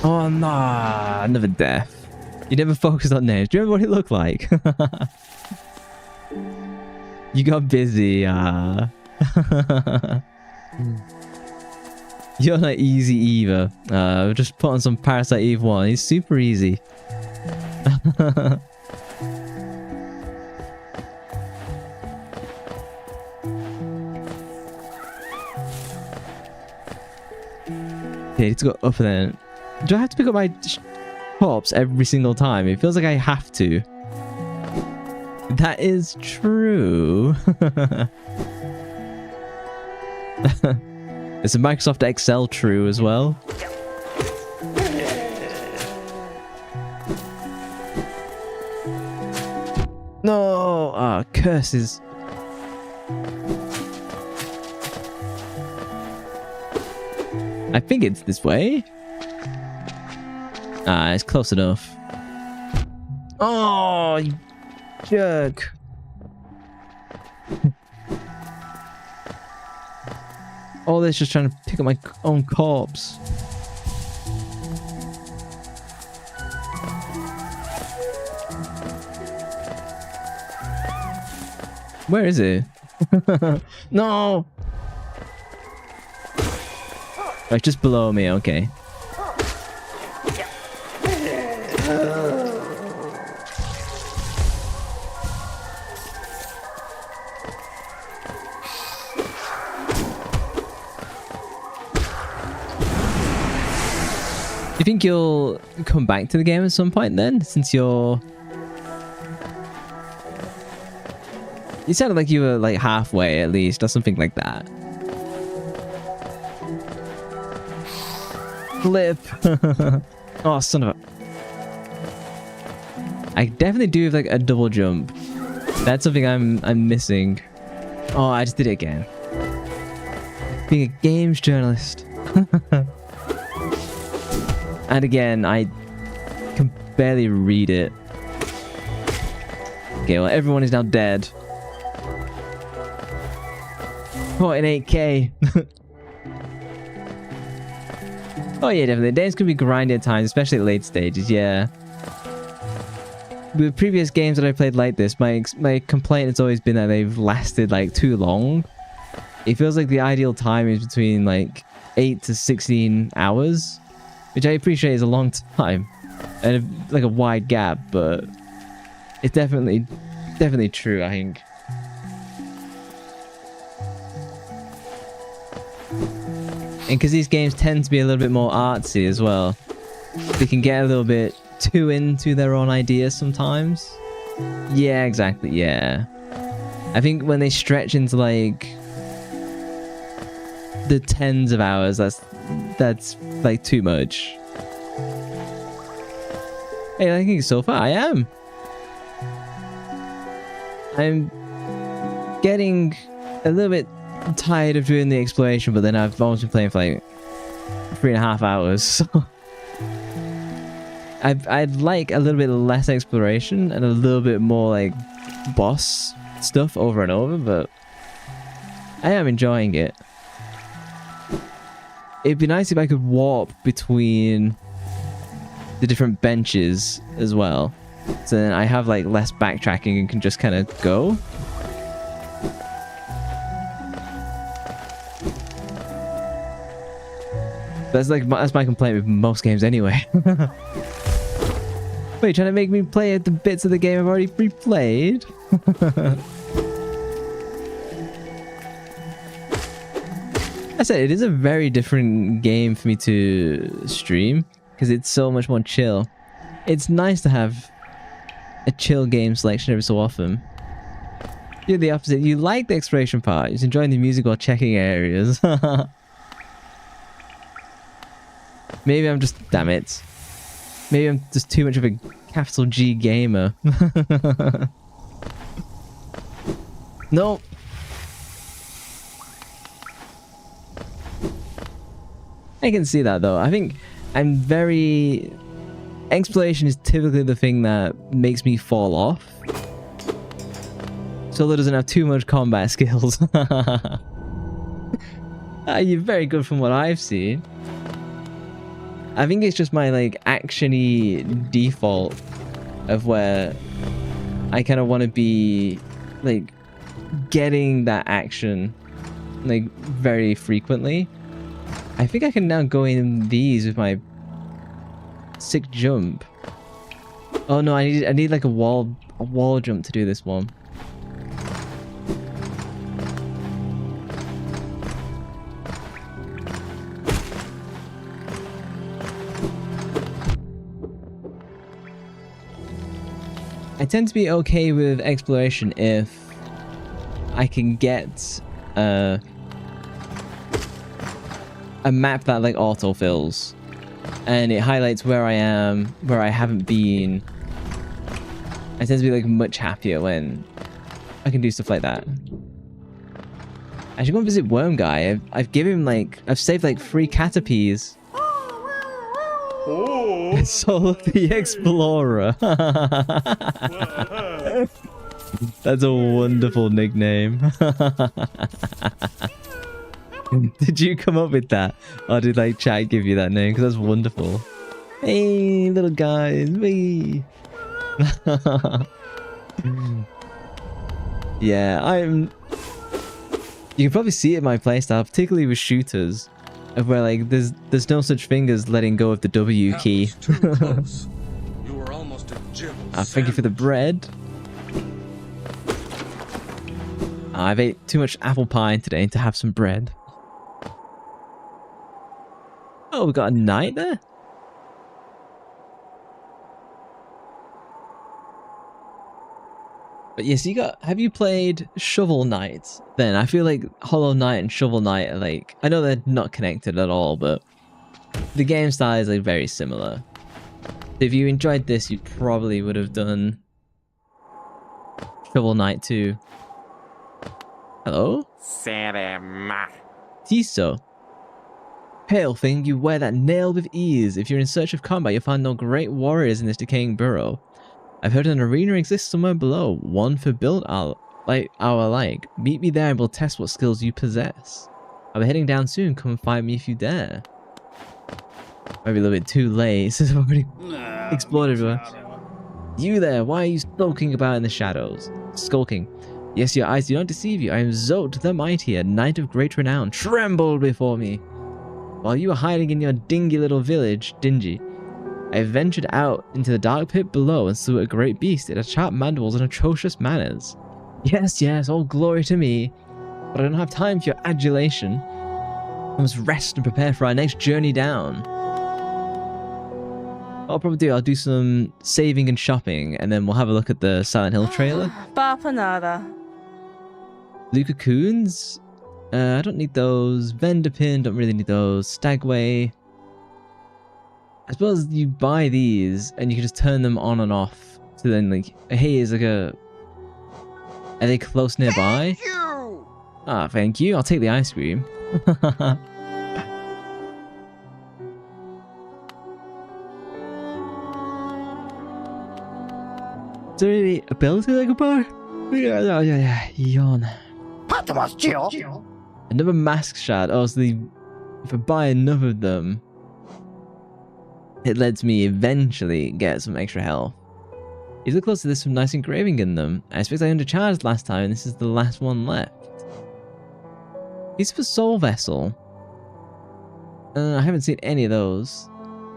Oh no, another death. You never focused on names. Do you remember what it looked like? You got busy. You're not easy either. Just put on some Parasite Eve 1. He's super easy. Okay, let's go up then. Do I have to pick up my corpse every single time? It feels like I have to. That is true. It's a Microsoft Excel true as well. No! Ah, curses. I think it's this way. Ah, it's close enough. Oh, you jerk. All this just trying to pick up my own corpse. Where is it? No! Oh, it's just below me, okay. Do you think you'll come back to the game at some point then? Since you're... You sounded like you were like halfway at least, or something like that. Flip! Oh, son of a... I definitely do have like a double jump. That's something I'm missing. Oh, I just did it again. Being a games journalist. And again, I can barely read it. Okay, well, everyone is now dead. Oh, in 8K. Oh yeah, definitely. The games can be grindy at times, especially at late stages, yeah. With previous games that I played like this, my complaint has always been that they've lasted like too long. It feels like the ideal time is between like 8 to 16 hours. Which I appreciate is a long time and like a wide gap, but it's definitely true, I think. And because these games tend to be a little bit more artsy as well, they can get a little bit too into their own ideas sometimes. Yeah, exactly, yeah. I think when they stretch into like the tens of hours, that's like too much. Hey, I think so far I am. I'm getting a little bit tired of doing the exploration, but then I've almost been playing for like 3.5 hours. So I'd like a little bit less exploration and a little bit more like boss stuff over and over, but I am enjoying it. It'd be nice if I could warp between the different benches as well. So then I have like less backtracking and can just kind of go. That's my complaint with most games anyway. Wait, trying to make me play the bits of the game I've already replayed? I said it is a very different game for me to stream because it's so much more chill. It's nice to have a chill game selection every so often. You're the opposite. You like the exploration part. You're enjoying the music while checking areas. Maybe I'm just... Damn it. Maybe I'm just too much of a capital G gamer. No. I can see that though. I think I'm very... Exploration is typically the thing that makes me fall off. Solo doesn't have too much combat skills. You're very good from what I've seen. I think it's just my like action-y default of where I kind of want to be like getting that action like very frequently. I think I can now go in these with my sick jump. Oh no, I need like a wall jump to do this one. I tend to be okay with exploration if I can get a map that like autofills and it highlights where I am, where I haven't been. I tend to be like much happier when I can do stuff like that. I should go and visit Worm Guy. I've given him like, I've saved like 3 Caterpies. Solo the Explorer. That's a wonderful nickname. Did you come up with that? Or did like chat give you that name? Because that's wonderful. Hey, little guys. Wee. Yeah, you can probably see it in my playstyle, particularly with shooters. Of where like there's no such thing as letting go of the W key. Too close. You were almost a jibble Thank you for the bread. I've ate too much apple pie today to have some bread. Oh, we got a knight there? But yes, have you played Shovel Knight? Then I feel like Hollow Knight and Shovel Knight are like, I know they're not connected at all, but the game style is like very similar. If you enjoyed this, you probably would have done Shovel Knight too. Hello? Tiso. Hail thing, you wear that nail with ease. If you're in search of combat, you'll find no great warriors in this decaying burrow. I've heard an arena exists somewhere below, one for build our like. Meet me there and we'll test what skills you possess. I'll be heading down soon, come and find me if you dare. Maybe a little bit too late since I've already explored everywhere. You there, why are you skulking about in the shadows? Skulking. Yes, your eyes do not deceive you. I am Zot the Mightier, knight of great renown. Tremble before me. While you were hiding in your dingy little village, Dingy, I ventured out into the dark pit below and slew a great beast. It had sharp mandibles and atrocious manners. Yes, yes, all glory to me. But I don't have time for your adulation. I must rest and prepare for our next journey down. What I'll probably do, I'll do some saving and shopping, and then we'll have a look at the Silent Hill trailer. Bapanada. Luca Coons? I don't need those. Vendor Pin, don't really need those. Stagway. I suppose you buy these and you can just turn them on and off. So then like, hey, is like a... Are they close nearby? Thank you! Ah, thank you. I'll take the ice cream. Is there any ability I could buy? Yawn. Another mask shard. Oh, so if I buy enough of them, it lets me eventually get some extra health. These look close to this, some nice engraving in them. I expect I undercharged last time, and this is the last one left. These for Soul Vessel. I haven't seen any of those.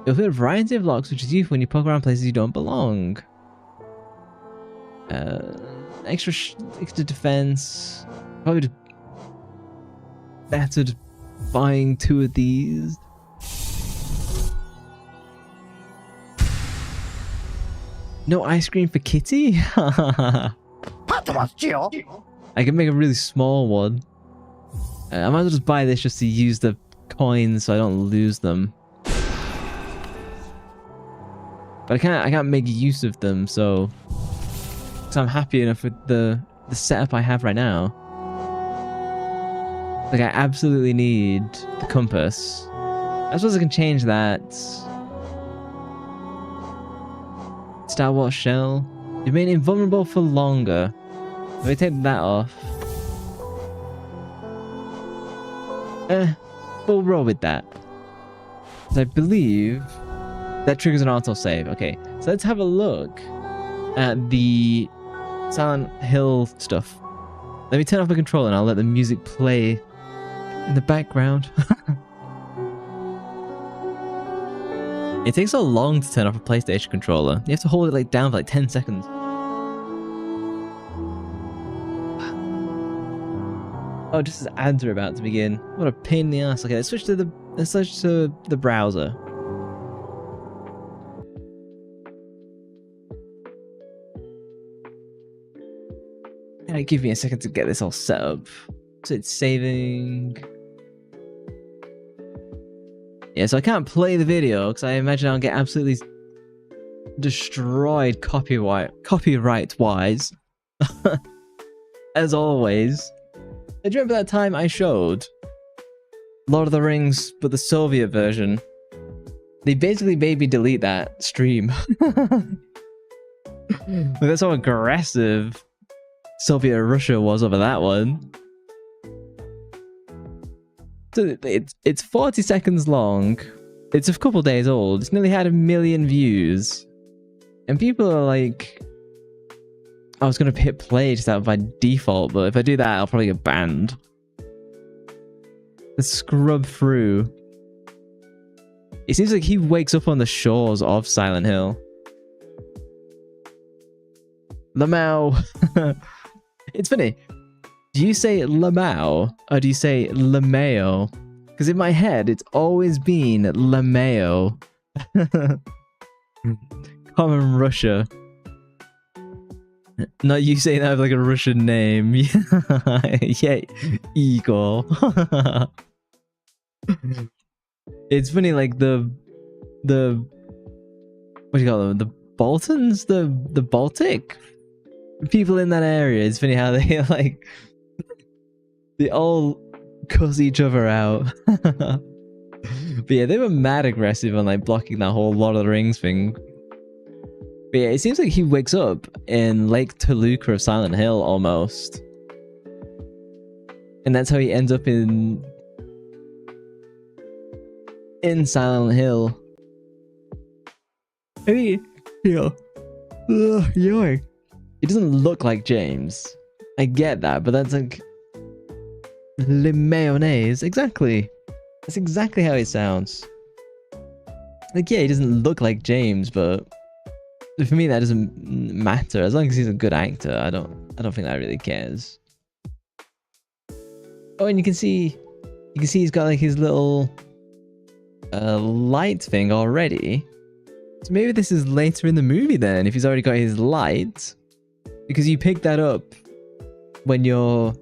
You'll feel a variety of locks, which is useful when you poke around places you don't belong. Extra defense. Probably battered buying 2 of these. No ice cream for Kitty? I can make a really small one. I might as well just buy this just to use the coins so I don't lose them. But I can't make use of them, so I'm happy enough with the setup I have right now. Like, I absolutely need the compass. I suppose I can change that. Star Wars shell. You remain invulnerable for longer. Let me take that off. We'll roll with that. I believe that triggers an autosave. Okay, so let's have a look at the Silent Hill stuff. Let me turn off the controller and I'll let the music play in the background. It takes so long to turn off a PlayStation controller. You have to hold it like down for like 10 seconds. Oh, just as ads are about to begin. What a pain in the ass. Okay, let's switch to the browser. Give me a second to get this all set up. So it's saving. Yeah, so I can't play the video because I imagine I'll get absolutely destroyed copyright-wise. As always. Do you remember that time I showed Lord of the Rings, but the Soviet version? They basically made me delete that stream. That's how aggressive Soviet Russia was over that one. So it's 40 seconds long. It's a couple days old. It's nearly had 1 million views. And people are like, I was going to hit play just out by default, but if I do that, I'll probably get banned. Let's scrub through. It seems like he wakes up on the shores of Silent Hill. Lamau. It's funny. Do you say Lamau or do you say Lameo? Because in my head, it's always been Lameo. Common Russia. Not you saying that like a Russian name. Yeah, Igor. It's funny, like the what do you call them? The Baltans, the Baltic people in that area. It's funny how they like they all cuss each other out. But yeah, they were mad aggressive on like blocking that whole Lord of the Rings thing. But yeah, it seems like he wakes up in Lake Toluca of Silent Hill almost. And that's how he ends up in Silent Hill. I mean, yoink. He doesn't look like James. I get that, but that's like Le Mayonnaise. Exactly. That's exactly how it sounds. Like, yeah, he doesn't look like James, but for me that doesn't matter. As long as he's a good actor, I don't think that really cares. Oh, and you can see he's got like his little light thing already. So maybe this is later in the movie then, if he's already got his light. Because you pick that up when you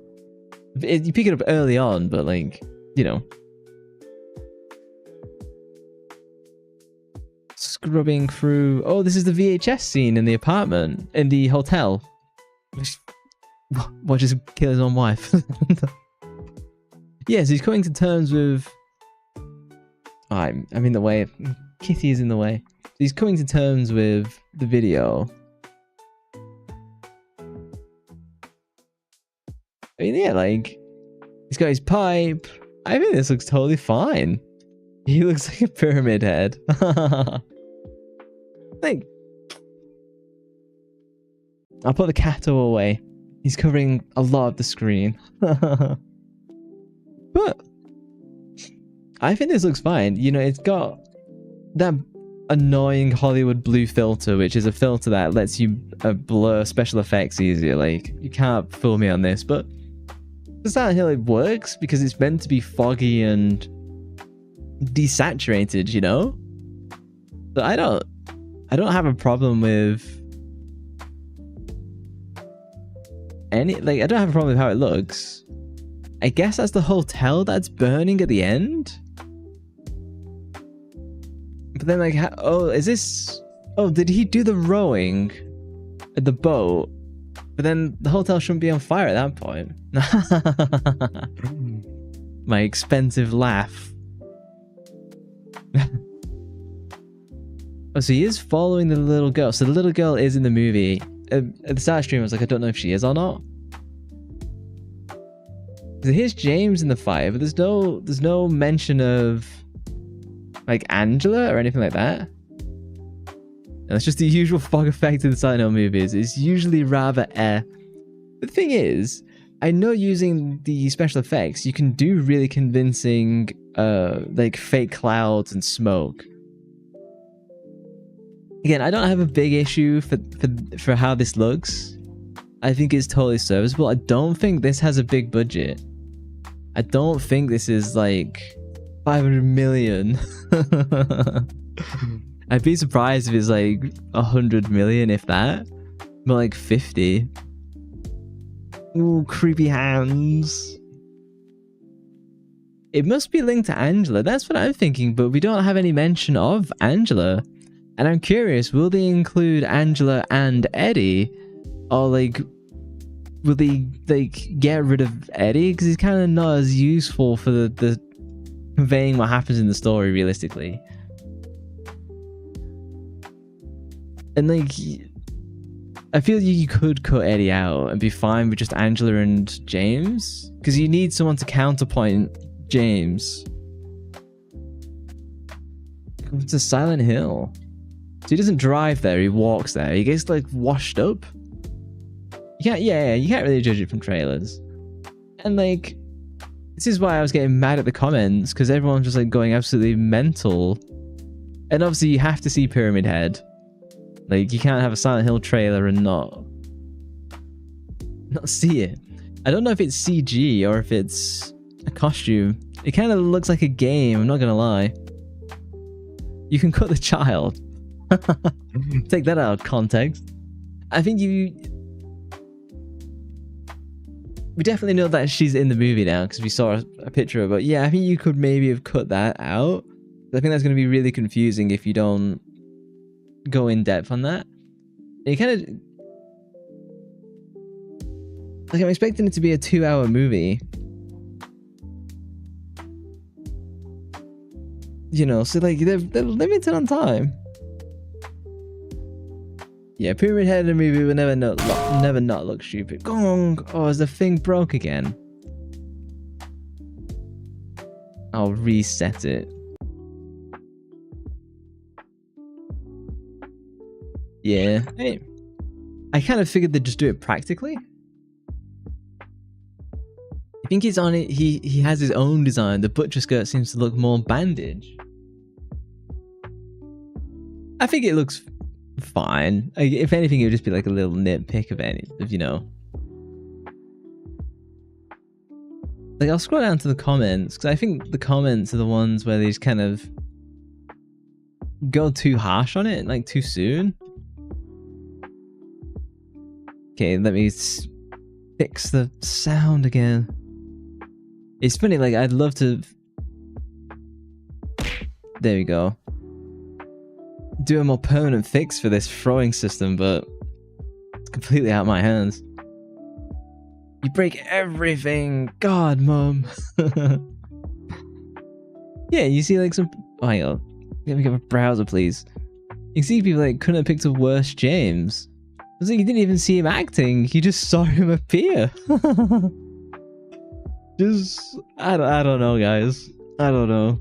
pick it up early on, but like, you know. Scrubbing through. Oh, this is the VHS scene in the apartment, in the hotel. What, just kill his own wife? Yes, he's coming to terms with. I'm in the way. Kitty is in the way. He's coming to terms with the video. I mean, yeah, like he's got his pipe. I think this looks totally fine. He looks like a pyramid head. Think. I'll put the Kato away. He's covering a lot of the screen. But I think this looks fine. You know, it's got that annoying Hollywood blue filter, which is a filter that lets you blur special effects easier. Like, you can't fool me on this, but The Silent Hill, it works because it's meant to be foggy and desaturated, you know? So I don't have a problem with I don't have a problem with how it looks. I guess that's the hotel that's burning at the end. But then like, is this... Oh, did he do the rowing at the boat? But then the hotel shouldn't be on fire at that point. My expensive laugh. Oh, so he is following the little girl. So the little girl is in the movie. At the start of the stream, I was like, I don't know if she is or not. So here's James in the fire, but there's no mention of like Angela or anything like that. And it's just the usual fog effect in the Silent Hill movies. It's usually rather The thing is, I know using the special effects, you can do really convincing like fake clouds and smoke. Again, I don't have a big issue for how this looks. I think it's totally serviceable. I don't think this has a big budget. I don't think this is like 500 million. I'd be surprised if it's like 100 million, if that. But like 50. Ooh, creepy hands. It must be linked to Angela. That's what I'm thinking, but we don't have any mention of Angela. And I'm curious, will they include Angela and Eddie? Or like, will they like get rid of Eddie? Because he's kind of not as useful for the conveying what happens in the story realistically. And like, I feel you could cut Eddie out and be fine with just Angela and James. Because you need someone to counterpoint James. It's a Silent Hill. So he doesn't drive there, he walks there. He gets like washed up. You can't really judge it from trailers. And like, this is why I was getting mad at the comments, because everyone's just like going absolutely mental. And obviously you have to see Pyramid Head. Like, you can't have a Silent Hill trailer and not see it. I don't know if it's CG or if it's a costume. It kind of looks like a game, I'm not gonna lie. You can cut the child. Take that out of context. I think we definitely know that she's in the movie now because we saw a picture of her. But yeah, I think you could maybe have cut that out. I think that's going to be really confusing if you don't go in depth on that. And you kind of like, I'm expecting it to be a 2-hour movie. You know, so like they're limited on time. Yeah, Pyramid Head in the movie will never not look stupid. Gong! Oh, is the thing broke again? I'll reset it. Yeah, hey, I kind of figured they'd just do it practically. I think he's on it. He has his own design. The butcher skirt seems to look more bandage. I think it looks fine. If anything, it would just be like a little nitpick of you know. Like, I'll scroll down to the comments because I think the comments are the ones where they just kind of go too harsh on it, like too soon. Okay, let me fix the sound again. It's funny, like, I'd love to... There we go. Do a more permanent fix for this throwing system, but it's completely out of my hands. You break everything! God, Mum! Yeah, you see, like, some... Oh, hang on. Let me get my browser, please. You see people, like, couldn't have picked a worse James. It's like you didn't even see him acting, you just saw him appear. Just, I don't know, guys. I don't know.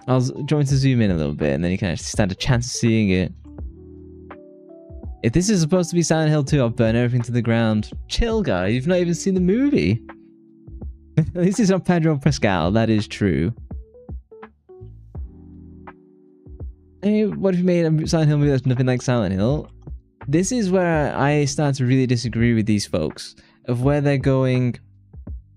I was trying to zoom in a little bit, and then you can actually stand a chance of seeing it. If this is supposed to be Silent Hill 2, I'll burn everything to the ground. Chill, guy. You've not even seen the movie. This is not Pedro Pascal. That is true. Hey, what if you made a Silent Hill movie that's nothing like Silent Hill? this is where I start to really disagree with these folks of where they're going.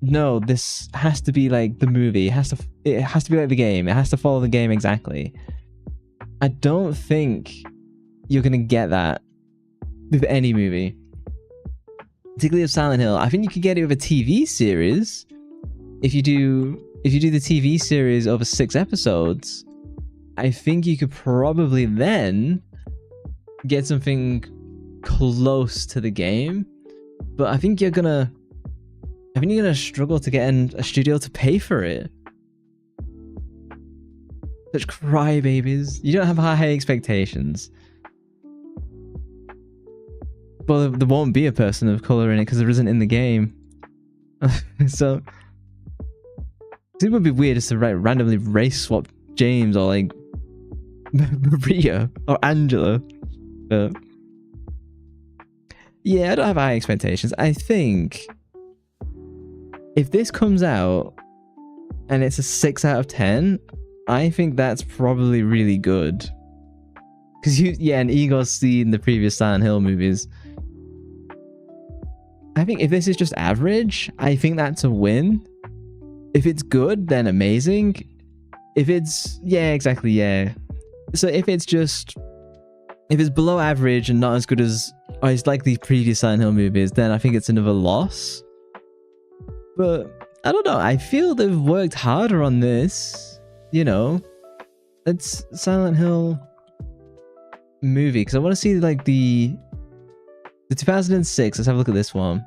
No, this has to be like the movie. It has to be like the game. It has to follow the game exactly. I don't think you're gonna get that with any movie, particularly of Silent Hill. I think you could get it with a TV series. If you do the TV series over 6 episodes, I think you could probably then get something close to the game. But I think you're gonna struggle to get a studio to pay for it. Such crybabies. You don't have high expectations. Well, there won't be a person of color in it because there isn't in the game. So it would be weird just to randomly race swap James or like Maria or Angela. But yeah, I don't have high expectations. I think if this comes out and it's a 6 out of 10, I think that's probably really good. Because and Igor's seen the previous Silent Hill movies. I think if this is just average, I think that's a win. If it's good, then amazing. If it's So if it's below average and not as good as, or it's like these previous Silent Hill movies, then I think it's another loss. But I don't know. I feel they've worked harder on this. You know, it's Silent Hill movie because I want to see like the 2006. Let's have a look at this one.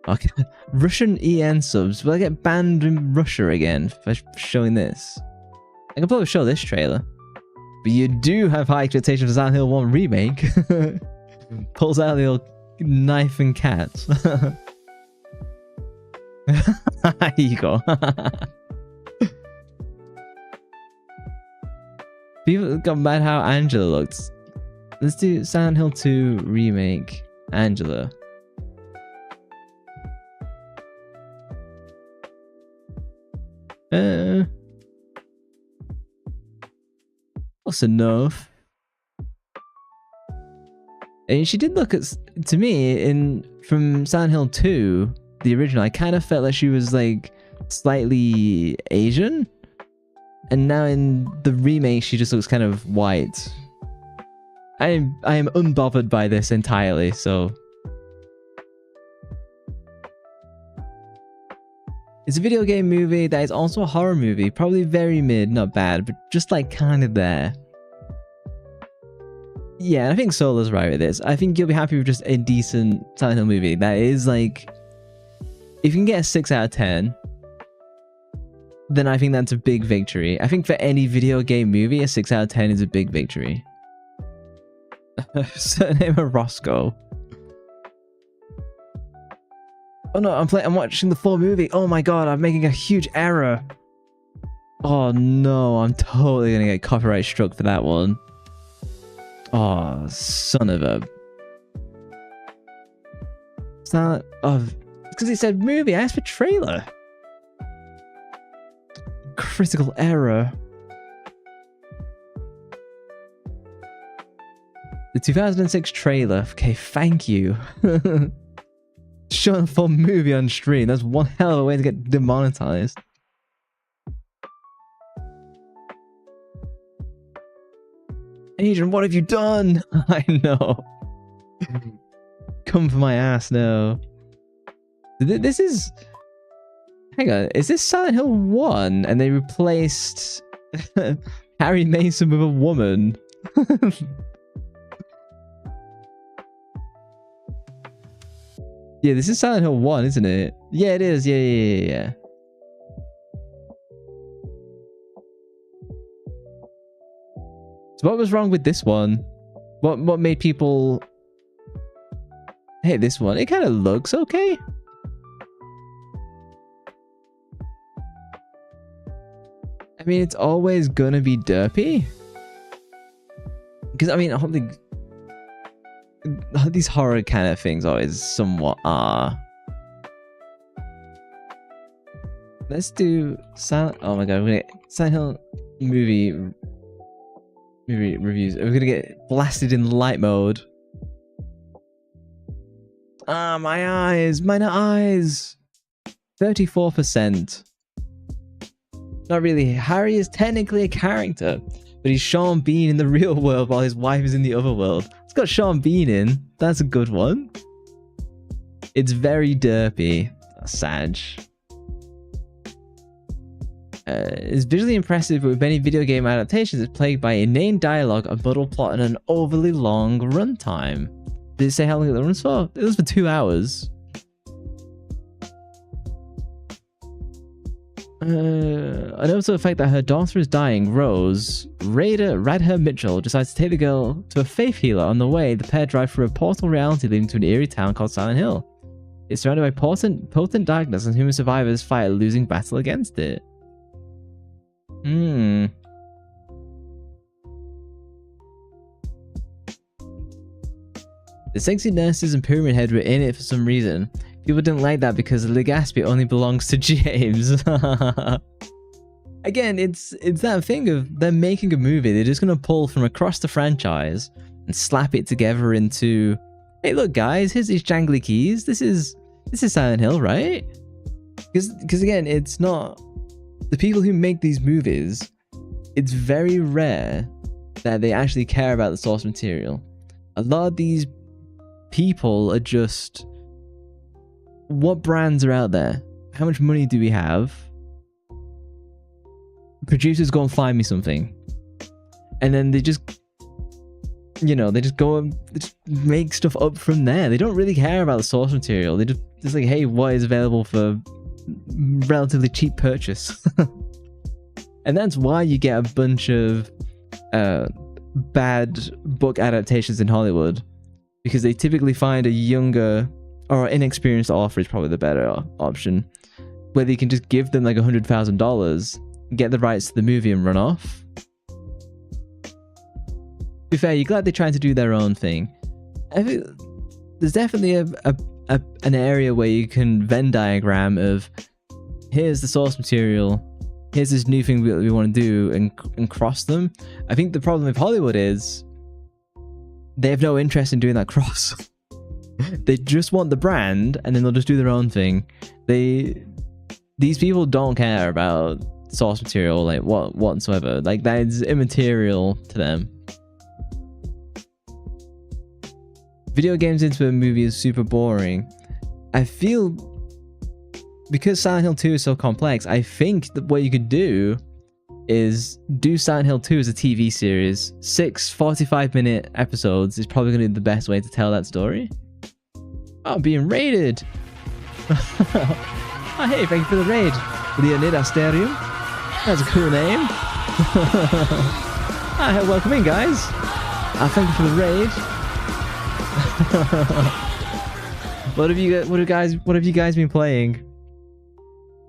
Okay. Russian EN subs. Will I get banned in Russia again for showing this? I can probably show this trailer. But you do have high expectations for Silent Hill 1 remake. Pulls out the old knife and cat. Igor. People got mad how Angela looked. Let's do Silent Hill 2 remake Angela. Close enough. And she did look to me from Silent Hill 2, the original. I kind of felt like she was like slightly Asian, and now in the remake she just looks kind of white. I am unbothered by this entirely. So it's a video game movie that is also a horror movie. Probably very mid, not bad, but just like kind of there. Yeah, I think Sola's right with this. I think you'll be happy with just a decent Silent Hill movie. That is like, if you can get a 6 out of 10, then I think that's a big victory. I think for any video game movie, a 6 out of 10 is a big victory. Surname of Roscoe. Oh no, I'm watching the full movie. Oh my god, I'm making a huge error. Oh no, I'm totally gonna get copyright struck for that one. Oh, son of a... It's not... Oh, because it said movie. I asked for trailer. Critical error. The 2006 trailer. Okay, thank you. Showing a full movie on stream. That's one hell of a way to get demonetized. Adrian, what have you done? I know. Come for my ass now. This is... Hang on, is this Silent Hill 1 and they replaced Harry Mason with a woman? Yeah, this is Silent Hill 1, isn't it? Yeah, it is. Yeah. So what was wrong with this one? What made people... Hey, this one, it kind of looks okay. I mean, it's always gonna be derpy. Because, I mean, I don't think... These horror kind of things always somewhat are. Let's do Silent... Oh my god, we're gonna get Silent Hill movie reviews. We're gonna get blasted in light mode. Ah, my eyes, mine eyes. 34%. Not really. Harry is technically a character, but he's Sean Bean in the real world while his wife is in the other world. It's got Sean Bean in. That's a good one. It's very derpy. Sag. It's visually impressive, but with many video game adaptations, it's plagued by inane dialogue, a muddled plot, and an overly long runtime. Did it say how long it runs for? It was for 2 hours. And also the fact that her daughter is dying, Rose, Radha Mitchell, decides to take the girl to a faith healer. On the way, the pair drive through a portal reality leading to an eerie town called Silent Hill. It's surrounded by potent darkness, and human survivors fight a losing battle against it. The sexy nurses and Pyramid Head were in it for some reason. People didn't like that because Legaspi only belongs to James. Again, it's that thing of them making a movie. They're just gonna pull from across the franchise and slap it together into, hey, look, guys, here's these jangly keys. This is Silent Hill, right? Because again, it's not the people who make these movies. It's very rare that they actually care about the source material. A lot of these people are just, what brands are out there? How much money do we have? Producers go and find me something, and then they just, they just go and just make stuff up from there. They don't really care about the source material. They just like, hey, what is available for relatively cheap purchase? And that's why you get a bunch of bad book adaptations in Hollywood, because they typically find a younger or inexperienced author is probably the better option, where they can just give them like $100,000, get the rights to the movie, and run off. To be fair, you're glad they're trying to do their own thing. I think there's definitely an area where you can Venn diagram of, here's the source material, here's this new thing we want to do, and cross them. I think the problem with Hollywood is they have no interest in doing that cross. They just want the brand, and then they'll just do their own thing. These people don't care about source material like whatsoever. Like, that is immaterial to them. Video games into a movie is super boring. I feel, because Silent Hill 2 is so complex, I think that what you could do is do Silent Hill 2 as a TV series. 6 45-minute episodes is probably going to be the best way to tell that story. Oh, I'm being raided. Oh, hey, thank you for the raid. Leonid Asterium. That's a cool name. Hi, welcome in, guys. Thank you for the raid. What have you guys been playing?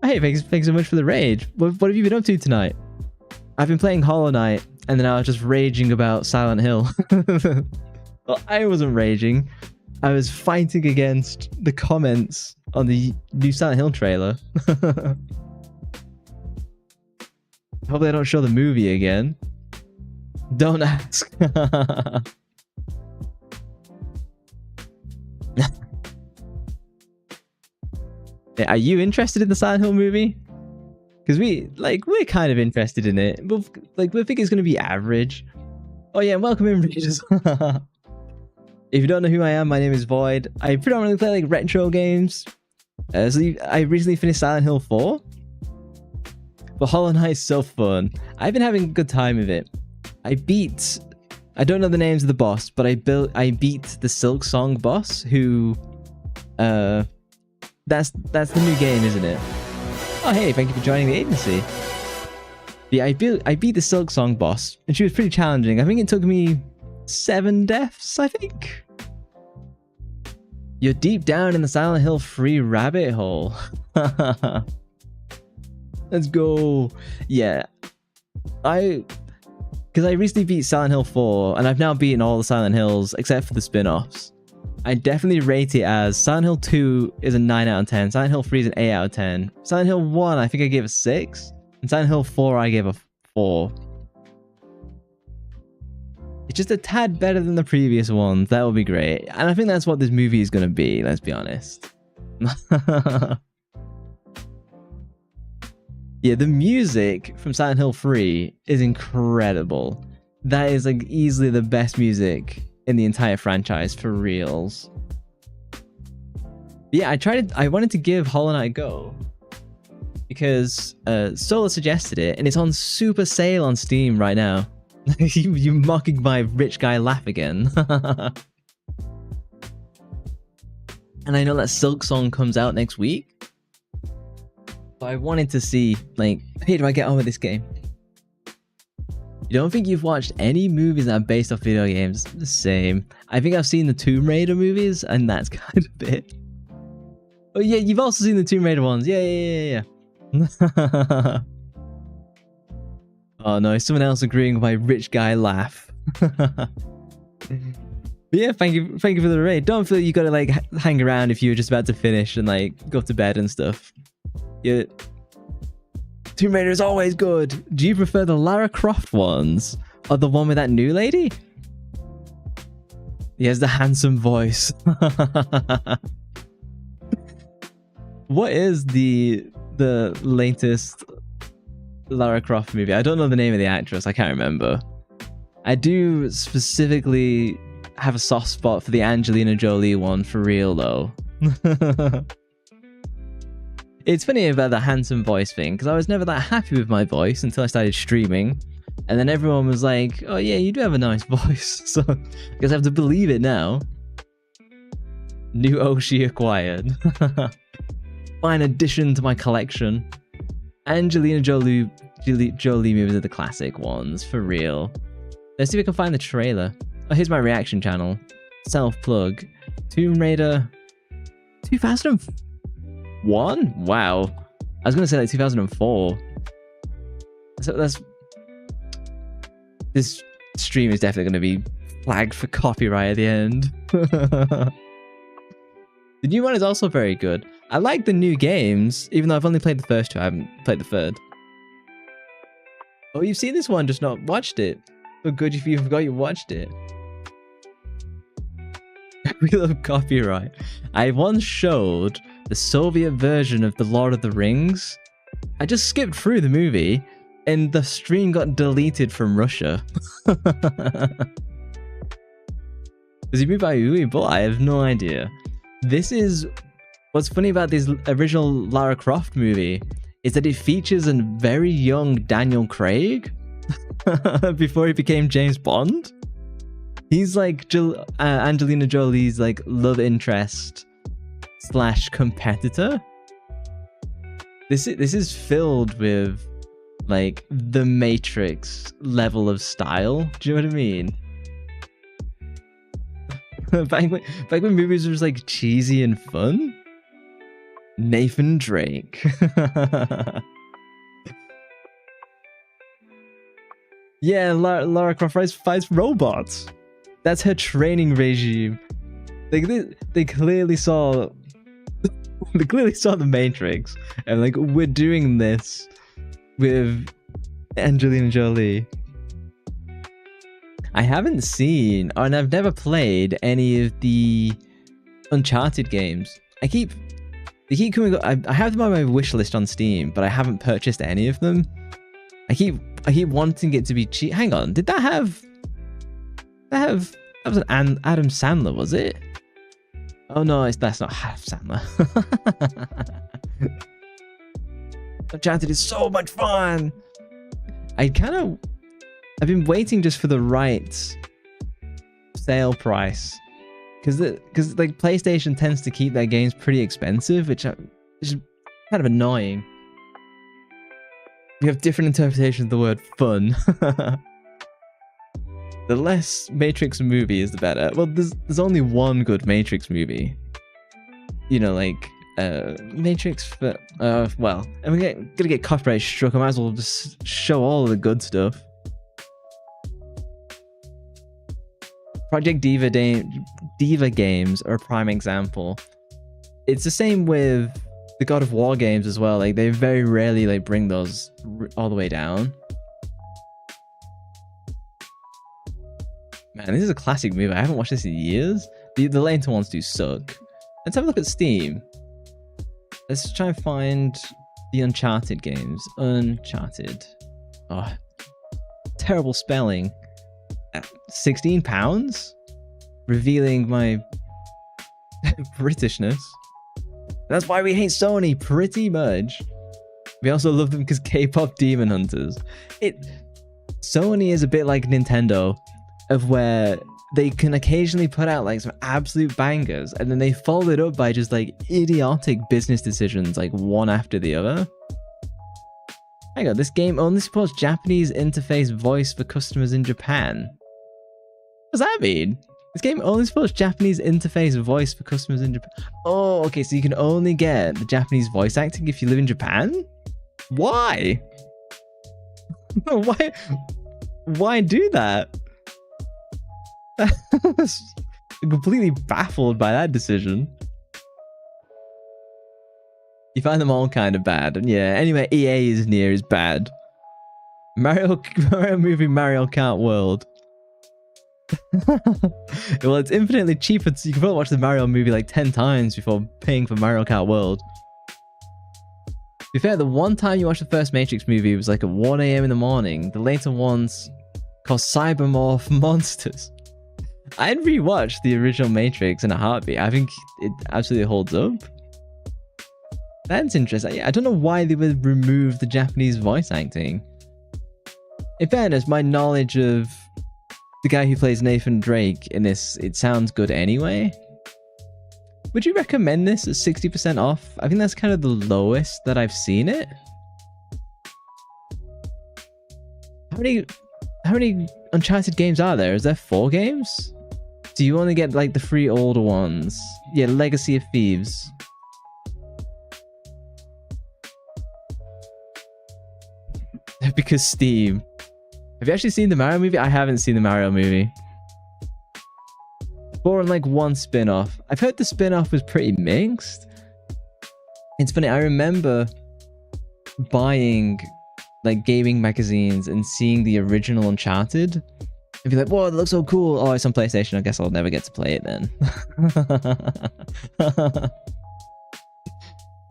Hey, thanks so much for the raid. What have you been up to tonight? I've been playing Hollow Knight, and then I was just raging about Silent Hill. Well, I wasn't raging. I was fighting against the comments on the new Silent Hill trailer. Hopefully I don't show the movie again. Don't ask. Are you interested in the Silent Hill movie? Because we're kind of interested in it, but we think it's going to be average. Oh yeah, welcome in, readers. If you don't know who I am, my name is Void. I predominantly play like retro games. I recently finished Silent Hill 4. But Hollow Knight is so fun. I've been having a good time with it. I don't know the names of the boss, but I beat the Silk Song boss, who that's the new game, isn't it? Oh hey, thank you for joining the agency. Yeah, I beat the Silk Song boss, and she was pretty challenging. I think it took me 7 deaths, I think. You're deep down in the Silent Hill 3 rabbit hole. Let's go. Yeah. Because I recently beat Silent Hill 4, and I've now beaten all the Silent Hills except for the spin-offs. I definitely rate it as Silent Hill 2 is a 9 out of 10, Silent Hill 3 is an 8 out of 10. Silent Hill 1, I think I gave a 6, and Silent Hill 4, I gave a 4. It's just a tad better than the previous ones. That would be great. And I think that's what this movie is going to be, let's be honest. Yeah, the music from Silent Hill 3 is incredible. That is like easily the best music in the entire franchise for reals. But yeah, I wanted to give Hollow Knight a go because Solar suggested it, and it's on super sale on Steam right now. You mocking my rich guy laugh again. And I know that Silk Song comes out next week. So I wanted to see, like, hey, do I get on with this game? You don't think you've watched any movies that are based off video games? The same. I think I've seen the Tomb Raider movies, and that's kind of it. Oh yeah, you've also seen the Tomb Raider ones. Yeah. Oh no, someone else agreeing with my rich guy laugh. But yeah, thank you for the raid. Don't feel you gotta like hang around if you're just about to finish and like go to bed and stuff. Yeah, Tomb Raider is always good. Do you prefer the Lara Croft ones or the one with that new lady? He has the handsome voice. What is the latest Lara Croft movie? I don't know the name of the actress. I can't remember. I do specifically have a soft spot for the Angelina Jolie one for real though. It's funny about the handsome voice thing because I was never that happy with my voice until I started streaming, and then everyone was like, "Oh yeah, you do have a nice voice." So I guess I have to believe it now. New Oshi acquired. Fine addition to my collection. Angelina Jolie movies are the classic ones, for real. Let's see if we can find the trailer. Oh, here's my reaction channel. Self-plug. Tomb Raider 2001? Wow. I was going to say like 2004. So that's... This stream is definitely going to be flagged for copyright at the end. The new one is also very good. I like the new games, even though I've only played the first two. I haven't played the third. Oh, you've seen this one, just not watched it. So good if you forgot you watched it. We love copyright. I once showed the Soviet version of The Lord of the Rings. I just skipped through the movie, and the stream got deleted from Russia. Was he made by Uwe? I have no idea. This is... What's funny about this original Lara Croft movie is that it features a very young Daniel Craig before he became James Bond. He's like Angelina Jolie's like love interest / competitor. This is filled with like the Matrix level of style. Do you know what I mean? back when movies were just like cheesy and fun. Nathan Drake. Yeah, Lara Croft fights robots. That's her training regime. They clearly saw the Matrix, and like we're doing this with Angelina Jolie. I haven't seen, and I've never played any of the Uncharted games. They keep coming. I have them on my wish list on Steam, but I haven't purchased any of them. I keep wanting it to be cheap. Hang on, did that have? That was an Adam Sandler, was it? Oh no, that's not Adam Sandler. Uncharted is so much fun. I've been waiting just for the right sale price. Because like PlayStation tends to keep their games pretty expensive, which is kind of annoying. We have different interpretations of the word fun. The less Matrix movie is the better. Well, there's only one good Matrix movie. You know, like Matrix for well, and we're gonna get copyright struck. I might as well just show all of the good stuff. Project Diva games are a prime example. It's the same with the God of War games as well. Like they very rarely like bring those all the way down. Man, this is a classic movie. I haven't watched this in years. The later ones do suck. Let's have a look at Steam. Let's try and find the Uncharted games. Uncharted. Oh, terrible spelling. £16? Revealing my Britishness. That's why we hate Sony pretty much. We also love them because K-pop Demon Hunters. Sony is a bit like Nintendo, of where they can occasionally put out like some absolute bangers and then they follow it up by just like idiotic business decisions, like one after the other. Hang on, this game only supports Japanese interface voice for customers in Japan. What does that mean? This game only supports Japanese interface voice for customers in Japan. Oh, okay, so you can only get the Japanese voice acting if you live in Japan? Why? Why do that? I'm completely baffled by that decision. You find them all kind of bad. And yeah, anyway, EA is near is bad. Mario movie Mario Kart World. Well, it's infinitely cheaper, so you can probably watch the Mario movie like 10 times before paying for Mario Kart World. To be fair, the one time you watched the first Matrix movie was like at 1 AM in the morning. The later ones called Cybermorph Monsters. I'd rewatch the original Matrix in a heartbeat. I think it absolutely holds up. That's interesting. I don't know why they would remove the Japanese voice acting. In fairness, my knowledge of the guy who plays Nathan Drake in this, it sounds good anyway. Would you recommend this at 60% off? I think that's kind of the lowest that I've seen it. How many Uncharted games are there? Is there 4 games? Do you only get like the 3 older ones? Yeah, Legacy of Thieves. Because Steam. Have you actually seen the Mario movie? I haven't seen the Mario movie. Or like one spin-off. I've heard the spin-off was pretty mixed. It's funny, I remember buying like gaming magazines and seeing the original Uncharted and be like, whoa, that looks so cool. Oh, it's on PlayStation. I guess I'll never get to play it then.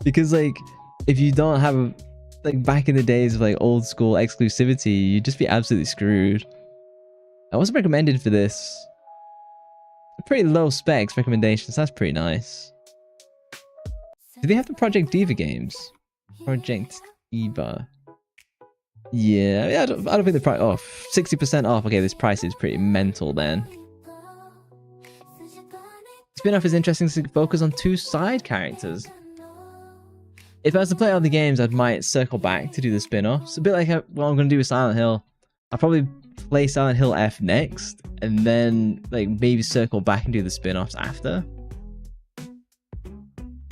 Because like, if you don't have like back in the days of like old school exclusivity, you'd just be absolutely screwed. I wasn't recommended for this. Pretty low specs recommendations. That's pretty nice. Do they have the Project Diva games? Project Diva. Yeah, I don't think the price. Oh, 60% off. Okay, this price is pretty mental then. Spin-off is interesting to focus on 2 side characters. If I was to play all the games, I might circle back to do the spin-offs. A bit like what I'm going to do with Silent Hill. I'll probably play Silent Hill F next, and then like maybe circle back and do the spin-offs after.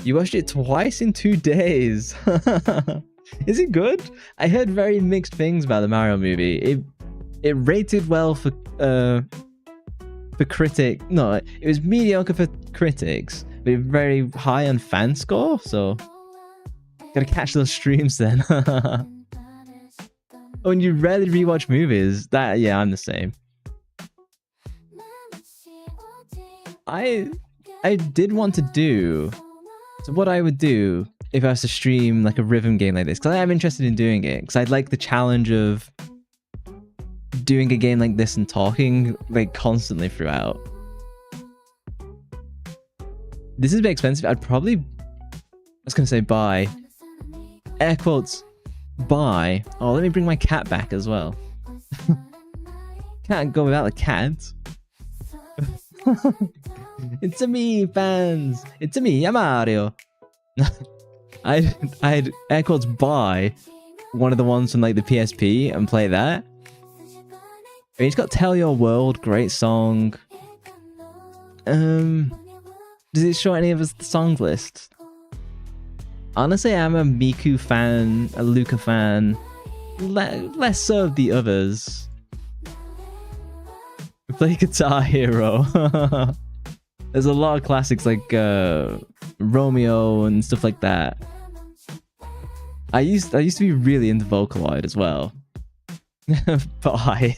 You watched it twice in 2 days. Is it good? I heard very mixed things about the Mario movie. It rated well for critic. No, it was mediocre for critics, but very high on fan score. So gotta catch those streams then. Oh, and you rarely rewatch movies. That, yeah, I'm the same. I did want to do. So what I would do if I was to stream like a rhythm game like this, because I am interested in doing it, because I'd like the challenge of doing a game like this and talking like constantly throughout. This is a bit expensive. I was gonna say buy. Air quotes. Buy. Oh, let me bring my cat back as well. Can't go without the cat. It's a me, fans. It's a me, I'm Mario. I'd air quotes buy one of the ones from like the PSP and play that. I mean, it's got Tell Your World, great song. Does it show any of us the songs list? Honestly, I'm a Miku fan, a Luca fan. Less so of the others. Play Guitar Hero. There's a lot of classics like Romeo and stuff like that. I used to be really into Vocaloid as well. Bye.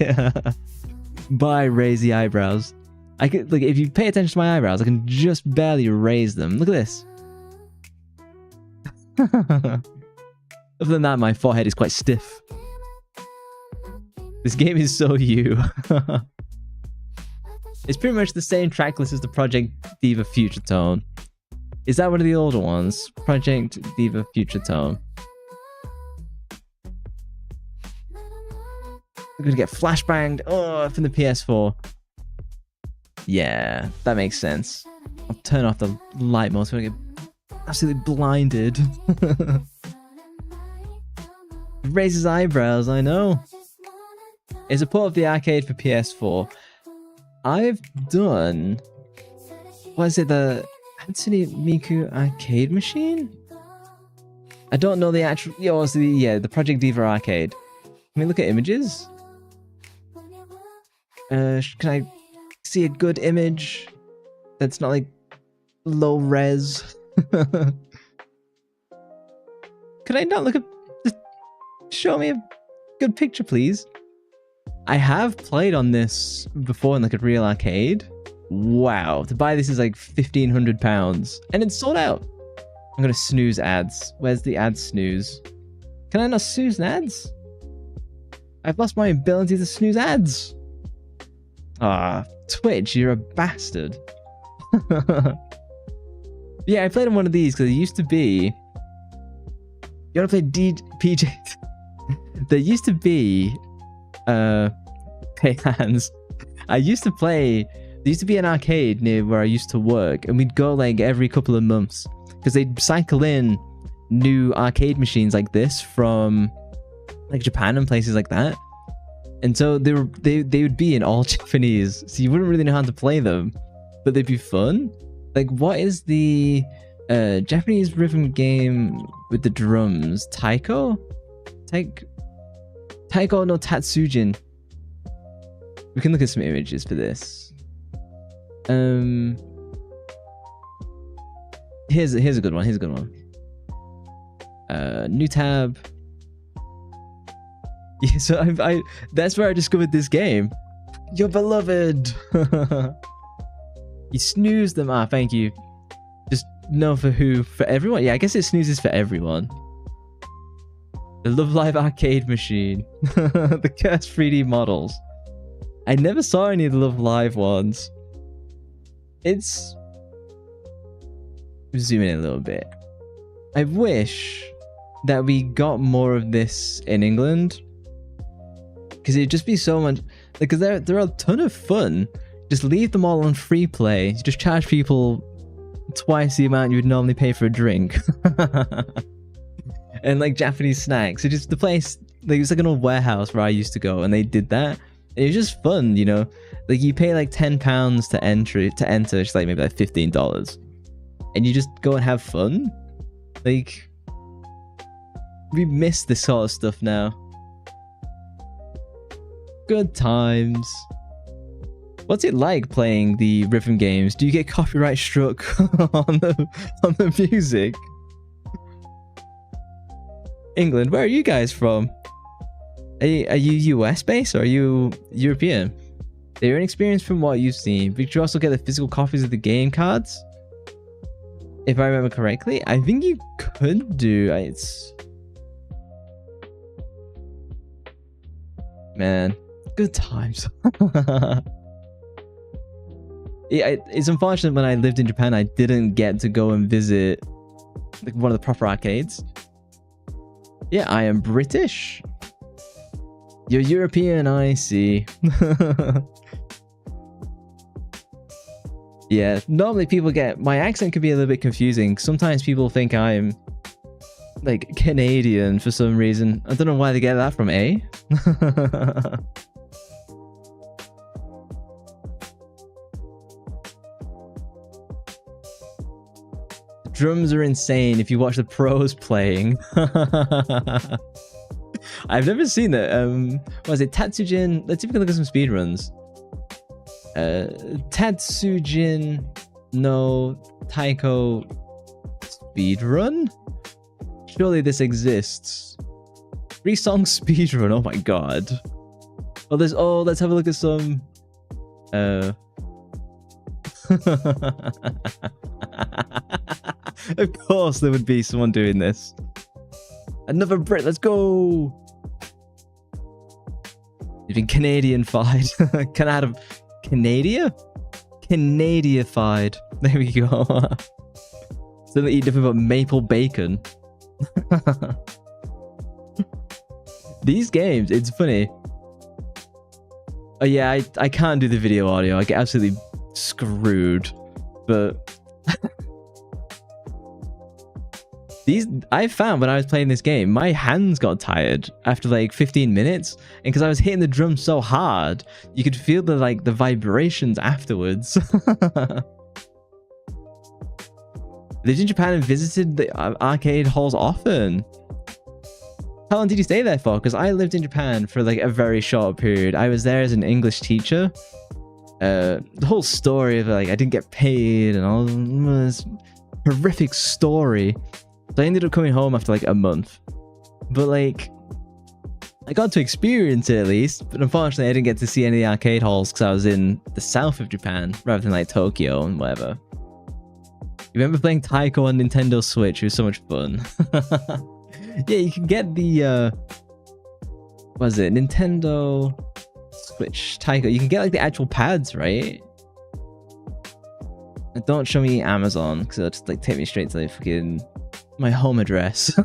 by raise the eyebrows. I could, like, if you pay attention to my eyebrows, I can just barely raise them. Look at this. Other than that, my forehead is quite stiff. This game is so you. It's pretty much the same track list as the Project Diva Future Tone. Is that one of the older ones? Project Diva Future Tone. We're gonna get flashbanged. Oh, from the PS4. Yeah, that makes sense. I'll turn off the light mode so I get absolutely blinded. Raises eyebrows, I know. It's a port of the arcade for PS4. I've done... What is it? The Hatsune Miku arcade machine? I don't know the actual... Yeah, the Project Diva arcade. Can we look at images? Can I see a good image that's not like low res? Could I not look at... Just show me a good picture, please? I have played on this before in like a real arcade. Wow, to buy this is like £1,500 and it's sold out. I'm gonna snooze ads. Where's the ad snooze? Can I not snooze ads? I've lost my ability to snooze ads. Ah, Twitch, you're a bastard. Yeah, I played on one of these because it used to be... You wanna play PJ? There used to be... Hey hands. I used to play... There used to be an arcade near where I used to work, and we'd go like every couple of months because they'd cycle in new arcade machines like this from like Japan and places like that. And so they would be in all Japanese, so you wouldn't really know how to play them, but they'd be fun. Like, what is the Japanese rhythm game with the drums? Taiko no Tatsujin. We can look at some images for this. Here's a good one. Here's a good one. New tab. Yeah, so I that's where I discovered this game. Your beloved. You snooze them. Ah, thank you. Just know for who? For everyone? Yeah, I guess it snoozes for everyone. The Love Live arcade machine. The cursed 3D models. I never saw any of the Love Live ones. It's... Zoom in a little bit. I wish that we got more of this in England. Because it'd just be so much... Because they're a ton of fun. Just leave them all on free play. Just charge people twice the amount you would normally pay for a drink. And like Japanese snacks. So just the place... Like, it was like an old warehouse where I used to go, and they did that. It was just fun, you know? Like, you pay like £10 to enter, it's like maybe like $15. And you just go and have fun? Like, we miss this sort of stuff now. Good times. What's it like playing the rhythm games? Do you get copyright struck on the music? England, where are you guys from? Are you US based or are you European? They're inexperienced from what you've seen, but you also get the physical copies of the game cards. If I remember correctly, I think you could do. It's... Man, good times. It's unfortunate when I lived in Japan, I didn't get to go and visit like one of the proper arcades. Yeah, I am British. You're European, I see. Yeah, normally people get... My accent could be a little bit confusing. Sometimes people think I'm like Canadian for some reason. I don't know why they get that from, eh? The drums are insane if you watch the pros playing. I've never seen it. What is it? Tatsujin. Let's see if we can look at some speedruns. Tatsujin no Taiko speedrun? Surely this exists. 3-song speedrun. Oh my god. Oh, let's have a look at some Of course there would be someone doing this. Another Brit, let's go! You've been Canadian-fied. Canadian-fied. There we go. So they eat nothing but maple bacon. These games, it's funny. Oh yeah, I can't do the video audio. I get absolutely screwed. But these, I found when I was playing this game, my hands got tired after like 15 minutes, and because I was hitting the drum so hard, you could feel the the vibrations afterwards. Lived in Japan and visited the arcade halls often. How long did you stay there for? Because I lived in Japan for like a very short period. I was there as an English teacher. The whole story of like I didn't get paid and all this horrific story. So I ended up coming home after like a month. But like, I got to experience it at least. But unfortunately, I didn't get to see any of the arcade halls because I was in the south of Japan rather than like Tokyo and whatever. You remember playing Taiko on Nintendo Switch? It was so much fun. Yeah, you can get the what is it? Nintendo Switch Taiko. You can get like the actual pads, right? And don't show me Amazon because it'll just like take me straight to like fucking my home address.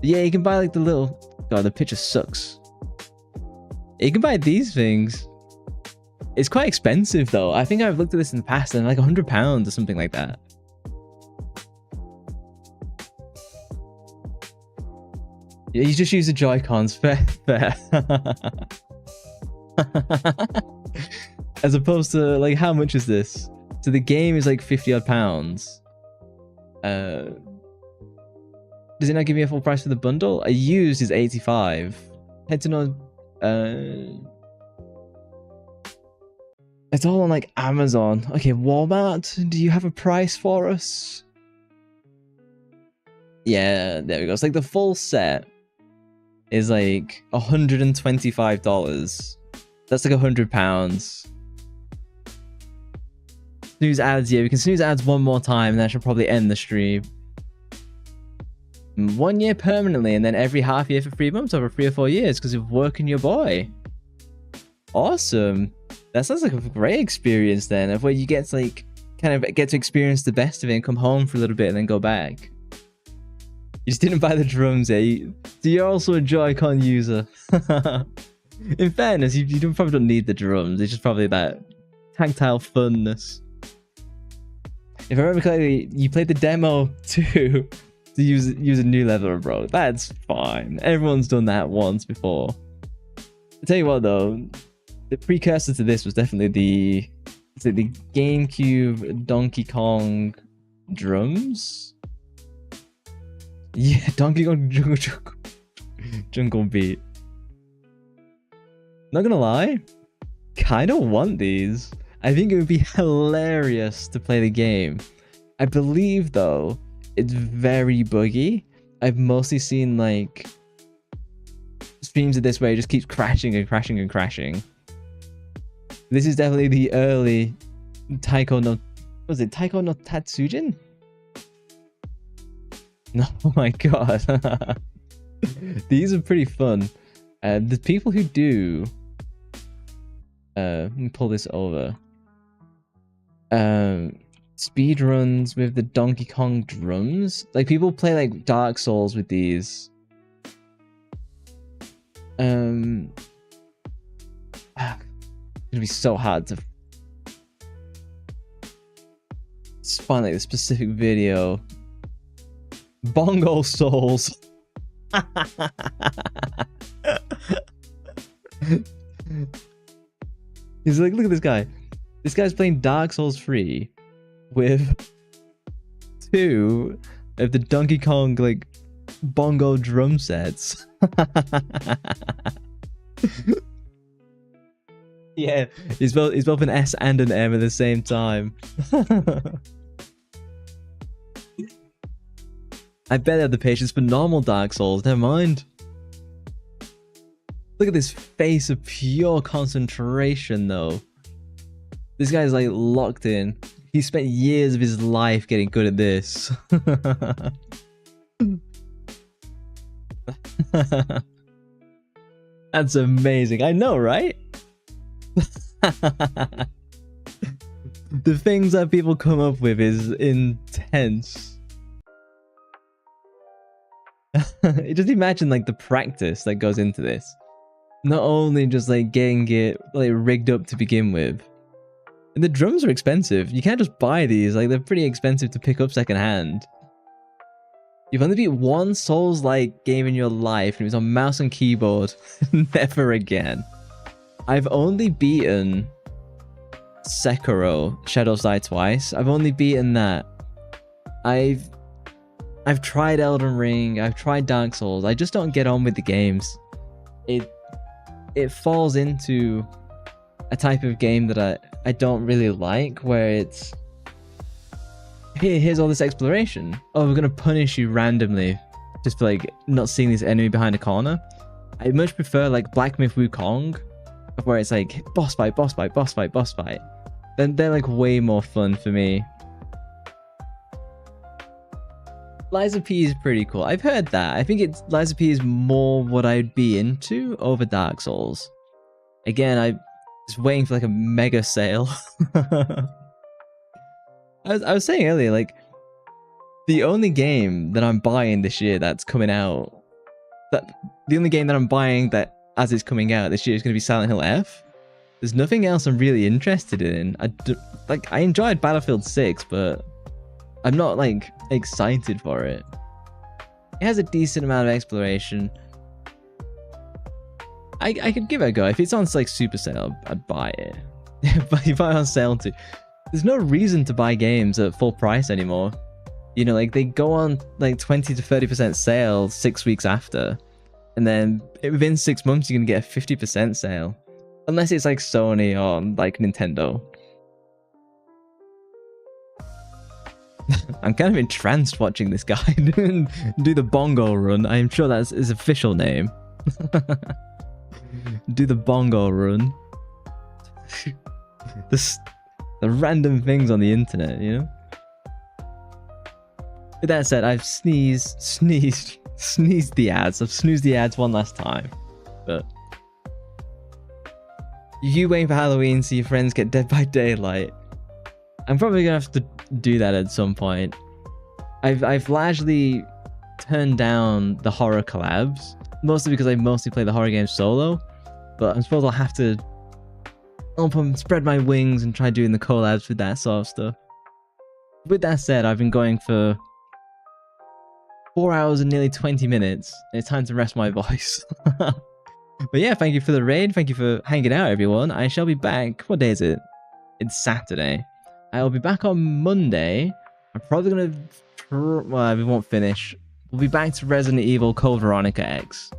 Yeah, you can buy like the little. God, the picture sucks. You can buy these things. It's quite expensive though. I think I've looked at this in the past and like £100 or something like that. Yeah, you just use the Joy-Cons. Fair. As opposed to like, how much is this? So the game is like 50 odd pounds. Does it not give me a full price for the bundle? A used is 85. Head to know. It's all on like Amazon. Okay, Walmart, do you have a price for us? Yeah, there we go. It's like the full set is like $125. That's like £100. Snooze ads, yeah, we can snooze ads one more time and that should probably end the stream. 1 year permanently and then every half year for 3 months over 3 or 4 years because of working your boy. Awesome. That sounds like a great experience then, of where you get to like kind of get to experience the best of it and come home for a little bit and then go back. You just didn't buy the drums, eh? So you're also a Joy-Con user. In fairness, you probably don't need the drums. It's just probably that tactile funness. If I remember correctly, you played the demo too to use a new level, bro. That's fine. Everyone's done that once before. I'll tell you what though. The precursor to this was definitely the GameCube Donkey Kong drums. Yeah, Donkey Kong Jungle Beat. Not gonna lie, kind of want these. I think it would be hilarious to play the game. I believe though, it's very buggy. I've mostly seen like streams of this where it just keeps crashing and crashing and crashing. This is definitely the early Taiko no... Was it Taiko no Tatsujin? No, oh my god. These are pretty fun. The people who do... let me pull this over. Speed runs with the Donkey Kong drums. Like, people play like Dark Souls with these. It's gonna be so hard to find like the specific video. Bongo Souls. He's like, look at this guy. This guy's playing Dark Souls 3 with 2 of the Donkey Kong like bongo drum sets. Yeah, he's both an S and an M at the same time. I bet they have the patience for normal Dark Souls, never mind. Look at this face of pure concentration, though. This guy's like locked in. He spent years of his life getting good at this. That's amazing. I know, right? The things that people come up with is intense. Just imagine like the practice that goes into this. Not only just like getting it like rigged up to begin with. And the drums are expensive. You can't just buy these. Like they're pretty expensive to pick up secondhand. You've only beat one Souls-like game in your life, and it was on mouse and keyboard. Never again. I've only beaten Sekiro, Shadows Die Twice. I've only beaten that. I've tried Elden Ring. I've tried Dark Souls. I just don't get on with the games. It falls into a type of game that I don't really like, where it's here's all this exploration. Oh, we're gonna punish you randomly just for like not seeing this enemy behind a corner. I much prefer like Black Myth Wukong, where it's like boss fight, boss fight, boss fight, boss fight. Then they're like way more fun for me. Liza P is pretty cool. I've heard that. I think Liza P is more what I'd be into over Dark Souls. Again, I was waiting for like a mega sale. I was saying earlier, like, the only game that I'm buying this year that's coming out, the only game that I'm buying that as it's coming out this year is going to be Silent Hill F. There's nothing else I'm really interested in. I enjoyed Battlefield 6, but I'm not like excited for it. It has a decent amount of exploration. I could give it a go. If it's on like super sale, I'd buy it. But if I'm on sale too, there's no reason to buy games at full price anymore. You know, like they go on like 20 to 30% sale 6 weeks after, and then within 6 months you're gonna get a 50% sale, unless it's like Sony or like Nintendo. I'm kind of entranced watching this guy do the bongo run. I'm sure that's his official name. Do the bongo run. The random things on the internet, you know? With that said, I've sneezed the ads. I've snoozed the ads one last time. But you waiting for Halloween so your friends get Dead by Daylight. I'm probably gonna have to do that at some point. I've largely turned down the horror collabs, mostly because I mostly play the horror games solo. But I suppose I'll have to spread my wings and try doing the collabs with that sort of stuff. With that said, I've been going for 4 hours and nearly 20 minutes. And it's time to rest my voice. But yeah, thank you for the raid. Thank you for hanging out, everyone. I shall be back. What day is it? It's Saturday. I will be back on Monday. I'm probably going to... Well, we won't finish. We'll be back to Resident Evil Code Veronica X.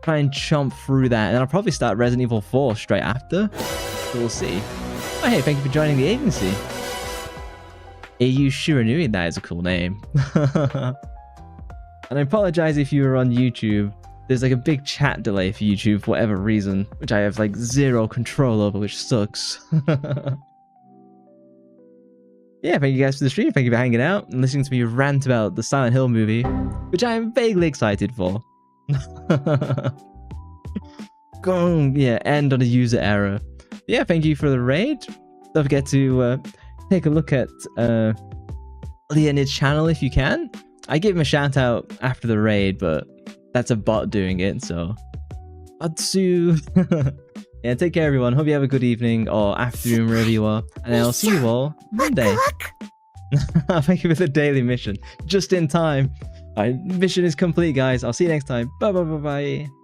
Try and chomp through that. And then I'll probably start Resident Evil 4 straight after. So we'll see. Oh, hey, thank you for joining the agency. AU Shiranui, that is a cool name. And I apologize if you were on YouTube. There's like a big chat delay for YouTube for whatever reason, which I have like zero control over, which sucks. Yeah, thank you guys for the stream. Thank you for hanging out and listening to me rant about the Silent Hill movie, which I am vaguely excited for. Yeah, end on a user error. Yeah, thank you for the raid. Don't forget to take a look at Leonid's channel if you can. I gave him a shout out after the raid, but that's a bot doing it, so Atsu. Yeah, take care everyone. Hope you have a good evening or afternoon wherever you are, and I'll see you all Monday. Thank you for the daily mission. Just in time. Alright, mission is complete, guys. I'll see you next time. Bye bye bye bye.